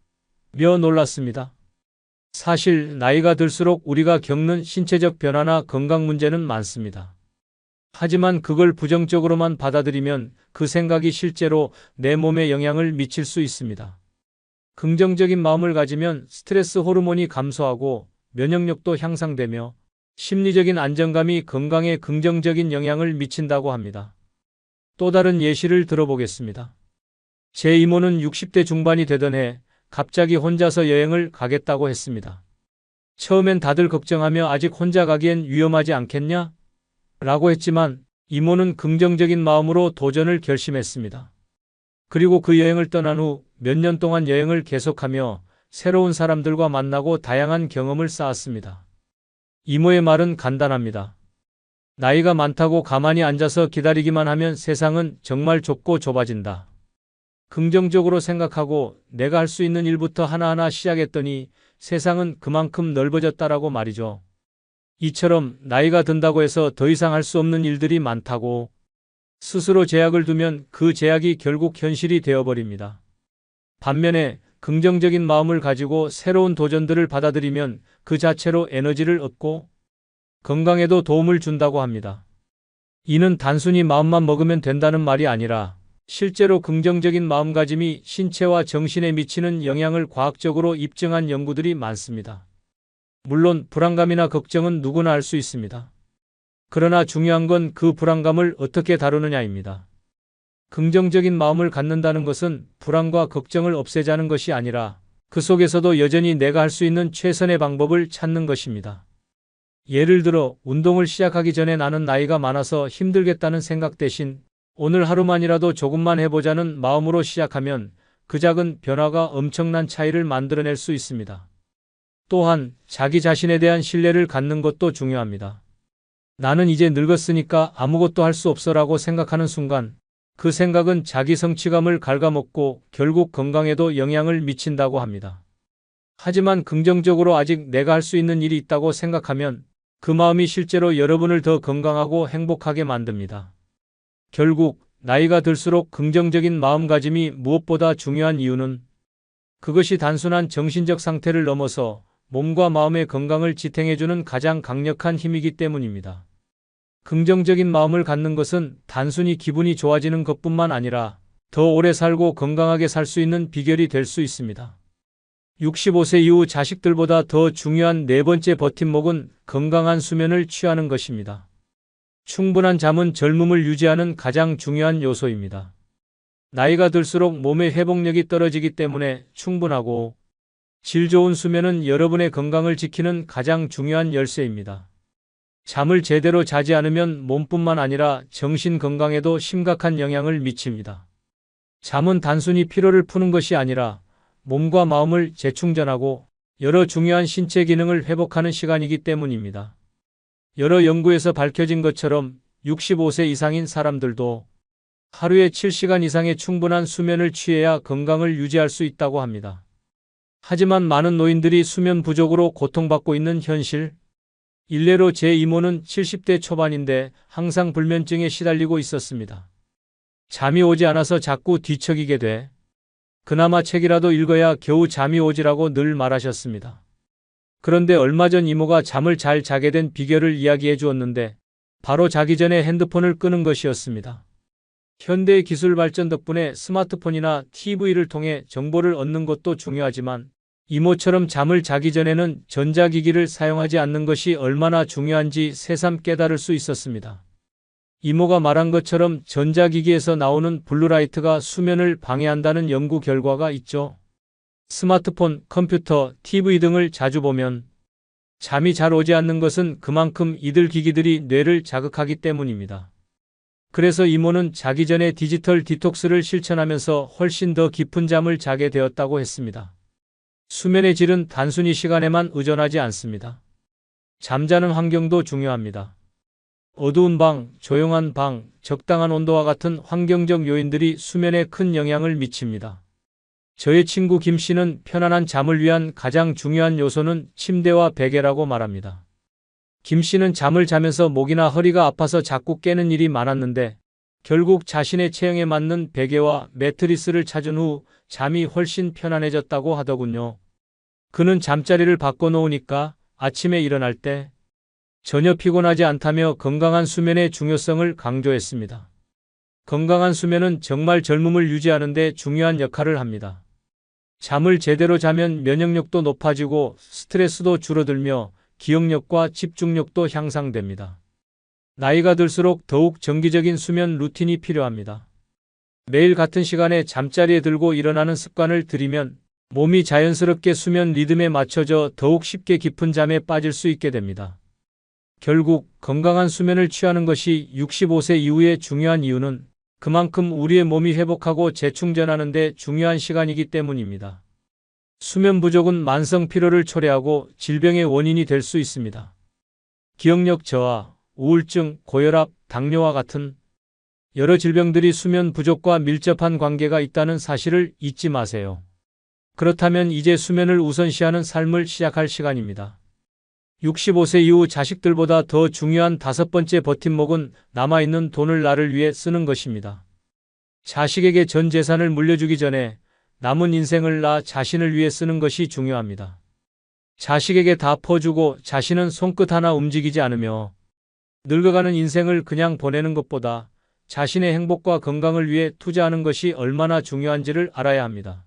며 놀랐습니다. 사실 나이가 들수록 우리가 겪는 신체적 변화나 건강 문제는 많습니다. 하지만 그걸 부정적으로만 받아들이면 그 생각이 실제로 내 몸에 영향을 미칠 수 있습니다. 긍정적인 마음을 가지면 스트레스 호르몬이 감소하고 면역력도 향상되며 심리적인 안정감이 건강에 긍정적인 영향을 미친다고 합니다. 또 다른 예시를 들어보겠습니다. 제 이모는 60대 중반이 되던 해 갑자기 혼자서 여행을 가겠다고 했습니다. 처음엔 다들 걱정하며 아직 혼자 가기엔 위험하지 않겠냐? 라고 했지만 이모는 긍정적인 마음으로 도전을 결심했습니다. 그리고 그 여행을 떠난 후 몇 년 동안 여행을 계속하며 새로운 사람들과 만나고 다양한 경험을 쌓았습니다. 이모의 말은 간단합니다. 나이가 많다고 가만히 앉아서 기다리기만 하면 세상은 정말 좁고 좁아진다. 긍정적으로 생각하고 내가 할 수 있는 일부터 하나하나 시작했더니 세상은 그만큼 넓어졌다라고 말이죠. 이처럼 나이가 든다고 해서 더 이상 할 수 없는 일들이 많다고 스스로 제약을 두면 그 제약이 결국 현실이 되어버립니다. 반면에 긍정적인 마음을 가지고 새로운 도전들을 받아들이면 그 자체로 에너지를 얻고 건강에도 도움을 준다고 합니다. 이는 단순히 마음만 먹으면 된다는 말이 아니라 실제로 긍정적인 마음가짐이 신체와 정신에 미치는 영향을 과학적으로 입증한 연구들이 많습니다. 물론 불안감이나 걱정은 누구나 알 수 있습니다. 그러나 중요한 건 그 불안감을 어떻게 다루느냐입니다. 긍정적인 마음을 갖는다는 것은 불안과 걱정을 없애자는 것이 아니라 그 속에서도 여전히 내가 할 수 있는 최선의 방법을 찾는 것입니다. 예를 들어 운동을 시작하기 전에 나는 나이가 많아서 힘들겠다는 생각 대신 오늘 하루만이라도 조금만 해보자는 마음으로 시작하면 그 작은 변화가 엄청난 차이를 만들어낼 수 있습니다. 또한 자기 자신에 대한 신뢰를 갖는 것도 중요합니다. 나는 이제 늙었으니까 아무것도 할 수 없어라고 생각하는 순간 그 생각은 자기 성취감을 갉아먹고 결국 건강에도 영향을 미친다고 합니다. 하지만 긍정적으로 아직 내가 할 수 있는 일이 있다고 생각하면 그 마음이 실제로 여러분을 더 건강하고 행복하게 만듭니다. 결국 나이가 들수록 긍정적인 마음가짐이 무엇보다 중요한 이유는 그것이 단순한 정신적 상태를 넘어서 몸과 마음의 건강을 지탱해주는 가장 강력한 힘이기 때문입니다. 긍정적인 마음을 갖는 것은 단순히 기분이 좋아지는 것뿐만 아니라 더 오래 살고 건강하게 살 수 있는 비결이 될 수 있습니다. 65세 이후 자식들보다 더 중요한 네 번째 버팀목은 건강한 수면을 취하는 것입니다. 충분한 잠은 젊음을 유지하는 가장 중요한 요소입니다. 나이가 들수록 몸의 회복력이 떨어지기 때문에 충분하고 질 좋은 수면은 여러분의 건강을 지키는 가장 중요한 열쇠입니다. 잠을 제대로 자지 않으면 몸뿐만 아니라 정신 건강에도 심각한 영향을 미칩니다. 잠은 단순히 피로를 푸는 것이 아니라 몸과 마음을 재충전하고 여러 중요한 신체 기능을 회복하는 시간이기 때문입니다. 여러 연구에서 밝혀진 것처럼 65세 이상인 사람들도 하루에 7시간 이상의 충분한 수면을 취해야 건강을 유지할 수 있다고 합니다. 하지만 많은 노인들이 수면 부족으로 고통받고 있는 현실, 일례로 제 이모는 70대 초반인데 항상 불면증에 시달리고 있었습니다. 잠이 오지 않아서 자꾸 뒤척이게 돼. 그나마 책이라도 읽어야 겨우 잠이 오지라고 늘 말하셨습니다. 그런데 얼마 전 이모가 잠을 잘 자게 된 비결을 이야기해 주었는데 바로 자기 전에 핸드폰을 끄는 것이었습니다. 현대의 기술 발전 덕분에 스마트폰이나 TV를 통해 정보를 얻는 것도 중요하지만 이모처럼 잠을 자기 전에는 전자기기를 사용하지 않는 것이 얼마나 중요한지 새삼 깨달을 수 있었습니다. 이모가 말한 것처럼 전자기기에서 나오는 블루라이트가 수면을 방해한다는 연구 결과가 있죠. 스마트폰, 컴퓨터, TV 등을 자주 보면 잠이 잘 오지 않는 것은 그만큼 이들 기기들이 뇌를 자극하기 때문입니다. 그래서 이모는 자기 전에 디지털 디톡스를 실천하면서 훨씬 더 깊은 잠을 자게 되었다고 했습니다. 수면의 질은 단순히 시간에만 의존하지 않습니다. 잠자는 환경도 중요합니다. 어두운 방, 조용한 방, 적당한 온도와 같은 환경적 요인들이 수면에 큰 영향을 미칩니다. 저의 친구 김 씨는 편안한 잠을 위한 가장 중요한 요소는 침대와 베개라고 말합니다. 김 씨는 잠을 자면서 목이나 허리가 아파서 자꾸 깨는 일이 많았는데 결국 자신의 체형에 맞는 베개와 매트리스를 찾은 후 잠이 훨씬 편안해졌다고 하더군요. 그는 잠자리를 바꿔놓으니까 아침에 일어날 때 전혀 피곤하지 않다며 건강한 수면의 중요성을 강조했습니다. 건강한 수면은 정말 젊음을 유지하는 데 중요한 역할을 합니다. 잠을 제대로 자면 면역력도 높아지고 스트레스도 줄어들며 기억력과 집중력도 향상됩니다. 나이가 들수록 더욱 정기적인 수면 루틴이 필요합니다. 매일 같은 시간에 잠자리에 들고 일어나는 습관을 들이면 몸이 자연스럽게 수면 리듬에 맞춰져 더욱 쉽게 깊은 잠에 빠질 수 있게 됩니다. 결국 건강한 수면을 취하는 것이 65세 이후에 중요한 이유는 그만큼 우리의 몸이 회복하고 재충전하는 데 중요한 시간이기 때문입니다. 수면 부족은 만성 피로를 초래하고 질병의 원인이 될 수 있습니다. 기억력 저하, 우울증, 고혈압, 당뇨와 같은 여러 질병들이 수면 부족과 밀접한 관계가 있다는 사실을 잊지 마세요. 그렇다면 이제 수면을 우선시하는 삶을 시작할 시간입니다. 65세 이후 자식들보다 더 중요한 5번째 버팀목은 남아있는 돈을 나를 위해 쓰는 것입니다. 자식에게 전 재산을 물려주기 전에 남은 인생을 나 자신을 위해 쓰는 것이 중요합니다. 자식에게 다 퍼주고 자신은 손끝 하나 움직이지 않으며 늙어가는 인생을 그냥 보내는 것보다 자신의 행복과 건강을 위해 투자하는 것이 얼마나 중요한지를 알아야 합니다.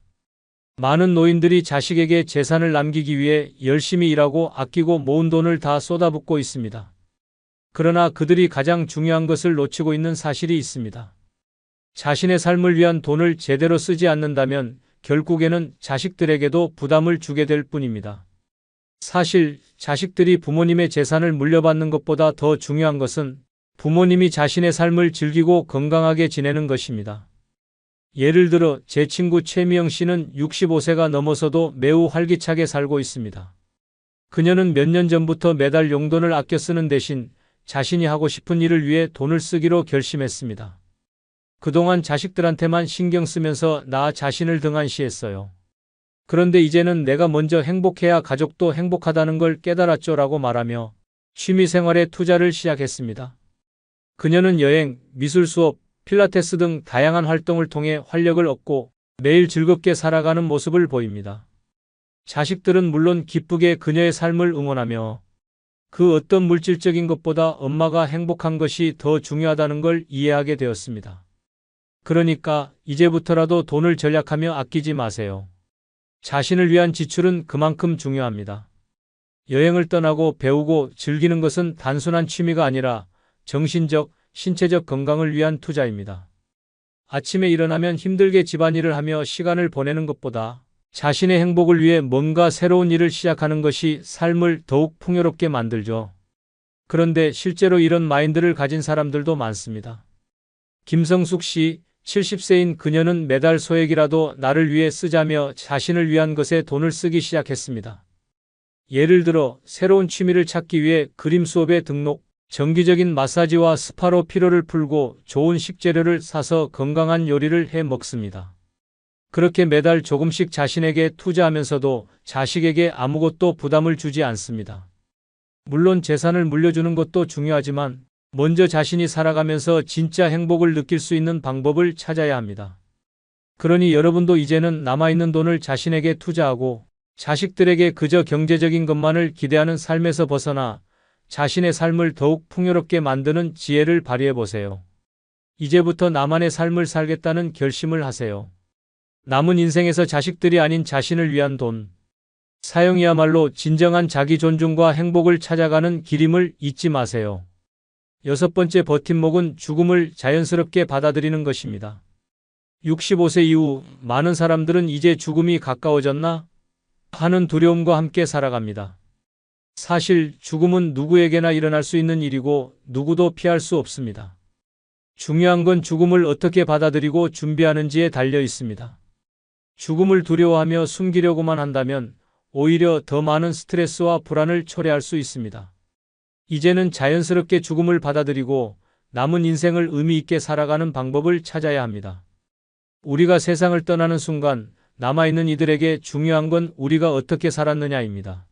많은 노인들이 자식에게 재산을 남기기 위해 열심히 일하고 아끼고 모은 돈을 다 쏟아붓고 있습니다. 그러나 그들이 가장 중요한 것을 놓치고 있는 사실이 있습니다. 자신의 삶을 위한 돈을 제대로 쓰지 않는다면 결국에는 자식들에게도 부담을 주게 될 뿐입니다. 사실 자식들이 부모님의 재산을 물려받는 것보다 더 중요한 것은 부모님이 자신의 삶을 즐기고 건강하게 지내는 것입니다. 예를 들어 제 친구 최미영 씨는 65세가 넘어서도 매우 활기차게 살고 있습니다. 그녀는 몇 년 전부터 매달 용돈을 아껴 쓰는 대신 자신이 하고 싶은 일을 위해 돈을 쓰기로 결심했습니다. 그동안 자식들한테만 신경 쓰면서 나 자신을 등한시했어요. 그런데 이제는 내가 먼저 행복해야 가족도 행복하다는 걸 깨달았죠라고 말하며 취미 생활에 투자를 시작했습니다. 그녀는 여행, 미술 수업, 필라테스 등 다양한 활동을 통해 활력을 얻고 매일 즐겁게 살아가는 모습을 보입니다. 자식들은 물론 기쁘게 그녀의 삶을 응원하며 그 어떤 물질적인 것보다 엄마가 행복한 것이 더 중요하다는 걸 이해하게 되었습니다. 그러니까 이제부터라도 돈을 절약하며 아끼지 마세요. 자신을 위한 지출은 그만큼 중요합니다. 여행을 떠나고 배우고 즐기는 것은 단순한 취미가 아니라 정신적, 신체적 건강을 위한 투자입니다. 아침에 일어나면 힘들게 집안일을 하며 시간을 보내는 것보다 자신의 행복을 위해 뭔가 새로운 일을 시작하는 것이 삶을 더욱 풍요롭게 만들죠. 그런데 실제로 이런 마인드를 가진 사람들도 많습니다. 김성숙 씨, 70세인 그녀는 매달 소액이라도 나를 위해 쓰자며 자신을 위한 것에 돈을 쓰기 시작했습니다. 예를 들어 새로운 취미를 찾기 위해 그림 수업에 등록, 정기적인 마사지와 스파로 피로를 풀고 좋은 식재료를 사서 건강한 요리를 해 먹습니다. 그렇게 매달 조금씩 자신에게 투자하면서도 자식에게 아무것도 부담을 주지 않습니다. 물론 재산을 물려주는 것도 중요하지만 먼저 자신이 살아가면서 진짜 행복을 느낄 수 있는 방법을 찾아야 합니다. 그러니 여러분도 이제는 남아있는 돈을 자신에게 투자하고 자식들에게 그저 경제적인 것만을 기대하는 삶에서 벗어나 자신의 삶을 더욱 풍요롭게 만드는 지혜를 발휘해 보세요. 이제부터 나만의 삶을 살겠다는 결심을 하세요. 남은 인생에서 자식들이 아닌 자신을 위한 돈 사용이야말로 진정한 자기 존중과 행복을 찾아가는 길임을 잊지 마세요. 6번째 버팀목은 죽음을 자연스럽게 받아들이는 것입니다. 65세 이후 많은 사람들은 이제 죽음이 가까워졌나 하는 두려움과 함께 살아갑니다. 사실 죽음은 누구에게나 일어날 수 있는 일이고 누구도 피할 수 없습니다. 중요한 건 죽음을 어떻게 받아들이고 준비하는지에 달려 있습니다. 죽음을 두려워하며 숨기려고만 한다면 오히려 더 많은 스트레스와 불안을 초래할 수 있습니다. 이제는 자연스럽게 죽음을 받아들이고 남은 인생을 의미 있게 살아가는 방법을 찾아야 합니다. 우리가 세상을 떠나는 순간 남아있는 이들에게 중요한 건 우리가 어떻게 살았느냐입니다.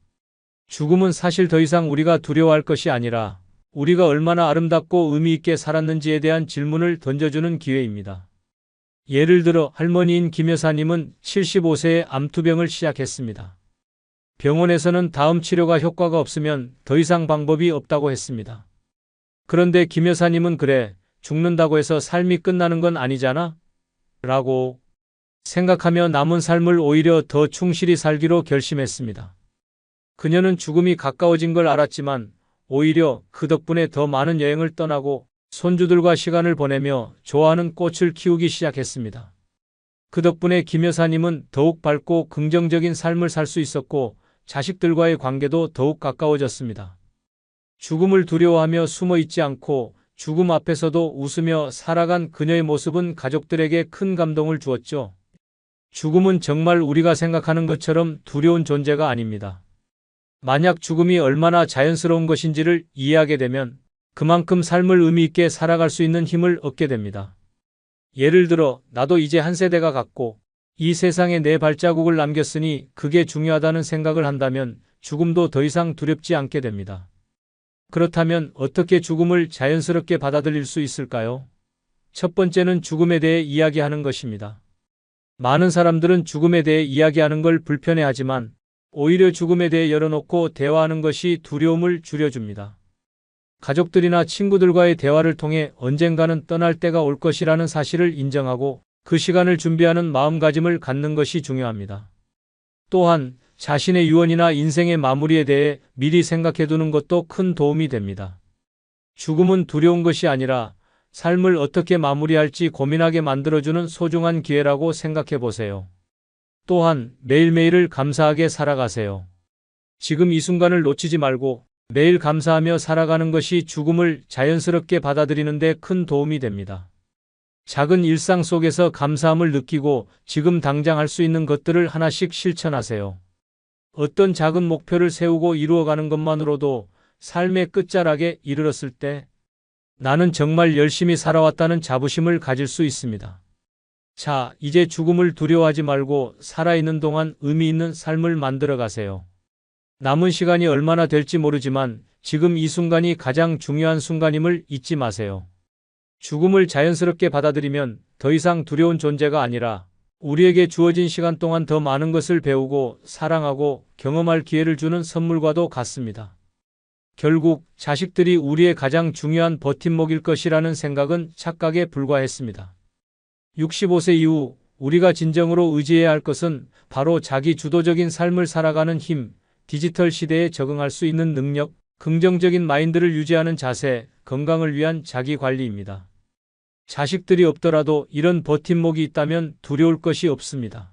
죽음은 사실 더 이상 우리가 두려워할 것이 아니라 우리가 얼마나 아름답고 의미 있게 살았는지에 대한 질문을 던져주는 기회입니다. 예를 들어 할머니인 김 여사님은 75세에 암투병을 시작했습니다. 병원에서는 다음 치료가 효과가 없으면 더 이상 방법이 없다고 했습니다. 그런데 김 여사님은 그래, 죽는다고 해서 삶이 끝나는 건 아니잖아? 라고 생각하며 남은 삶을 오히려 더 충실히 살기로 결심했습니다. 그녀는 죽음이 가까워진 걸 알았지만 오히려 그 덕분에 더 많은 여행을 떠나고 손주들과 시간을 보내며 좋아하는 꽃을 키우기 시작했습니다. 그 덕분에 김 여사님은 더욱 밝고 긍정적인 삶을 살 수 있었고 자식들과의 관계도 더욱 가까워졌습니다. 죽음을 두려워하며 숨어 있지 않고 죽음 앞에서도 웃으며 살아간 그녀의 모습은 가족들에게 큰 감동을 주었죠. 죽음은 정말 우리가 생각하는 것처럼 두려운 존재가 아닙니다. 만약 죽음이 얼마나 자연스러운 것인지를 이해하게 되면 그만큼 삶을 의미 있게 살아갈 수 있는 힘을 얻게 됩니다. 예를 들어 나도 이제 한 세대가 갔고 이 세상에 내 발자국을 남겼으니 그게 중요하다는 생각을 한다면 죽음도 더 이상 두렵지 않게 됩니다. 그렇다면 어떻게 죽음을 자연스럽게 받아들일 수 있을까요? 첫 번째는 죽음에 대해 이야기하는 것입니다. 많은 사람들은 죽음에 대해 이야기하는 걸 불편해하지만 오히려 죽음에 대해 열어놓고 대화하는 것이 두려움을 줄여줍니다. 가족들이나 친구들과의 대화를 통해 언젠가는 떠날 때가 올 것이라는 사실을 인정하고 그 시간을 준비하는 마음가짐을 갖는 것이 중요합니다. 또한 자신의 유언이나 인생의 마무리에 대해 미리 생각해두는 것도 큰 도움이 됩니다. 죽음은 두려운 것이 아니라 삶을 어떻게 마무리할지 고민하게 만들어주는 소중한 기회라고 생각해 보세요. 또한 매일매일을 감사하게 살아가세요. 지금 이 순간을 놓치지 말고 매일 감사하며 살아가는 것이 죽음을 자연스럽게 받아들이는 데 큰 도움이 됩니다. 작은 일상 속에서 감사함을 느끼고 지금 당장 할 수 있는 것들을 하나씩 실천하세요. 어떤 작은 목표를 세우고 이루어가는 것만으로도 삶의 끝자락에 이르렀을 때 나는 정말 열심히 살아왔다는 자부심을 가질 수 있습니다. 자, 이제 죽음을 두려워하지 말고 살아있는 동안 의미 있는 삶을 만들어 가세요. 남은 시간이 얼마나 될지 모르지만 지금 이 순간이 가장 중요한 순간임을 잊지 마세요. 죽음을 자연스럽게 받아들이면 더 이상 두려운 존재가 아니라 우리에게 주어진 시간 동안 더 많은 것을 배우고 사랑하고 경험할 기회를 주는 선물과도 같습니다. 결국 자식들이 우리의 가장 중요한 버팀목일 것이라는 생각은 착각에 불과했습니다. 65세 이후 우리가 진정으로 의지해야 할 것은 바로 자기 주도적인 삶을 살아가는 힘, 디지털 시대에 적응할 수 있는 능력, 긍정적인 마인드를 유지하는 자세, 건강을 위한 자기 관리입니다. 자식들이 없더라도 이런 버팀목이 있다면 두려울 것이 없습니다.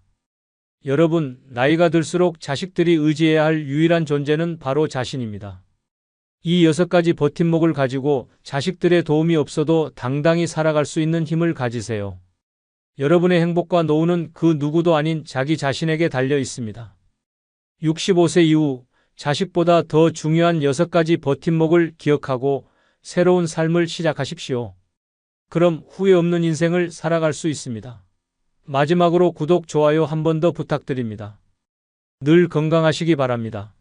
여러분, 나이가 들수록 자식들이 의지해야 할 유일한 존재는 바로 자신입니다. 이 6가지 버팀목을 가지고 자식들의 도움이 없어도 당당히 살아갈 수 있는 힘을 가지세요. 여러분의 행복과 노후는 그 누구도 아닌 자기 자신에게 달려 있습니다. 65세 이후 자식보다 더 중요한 6가지 버팀목을 기억하고 새로운 삶을 시작하십시오. 그럼 후회 없는 인생을 살아갈 수 있습니다. 마지막으로 구독, 좋아요 한 번 더 부탁드립니다. 늘 건강하시기 바랍니다.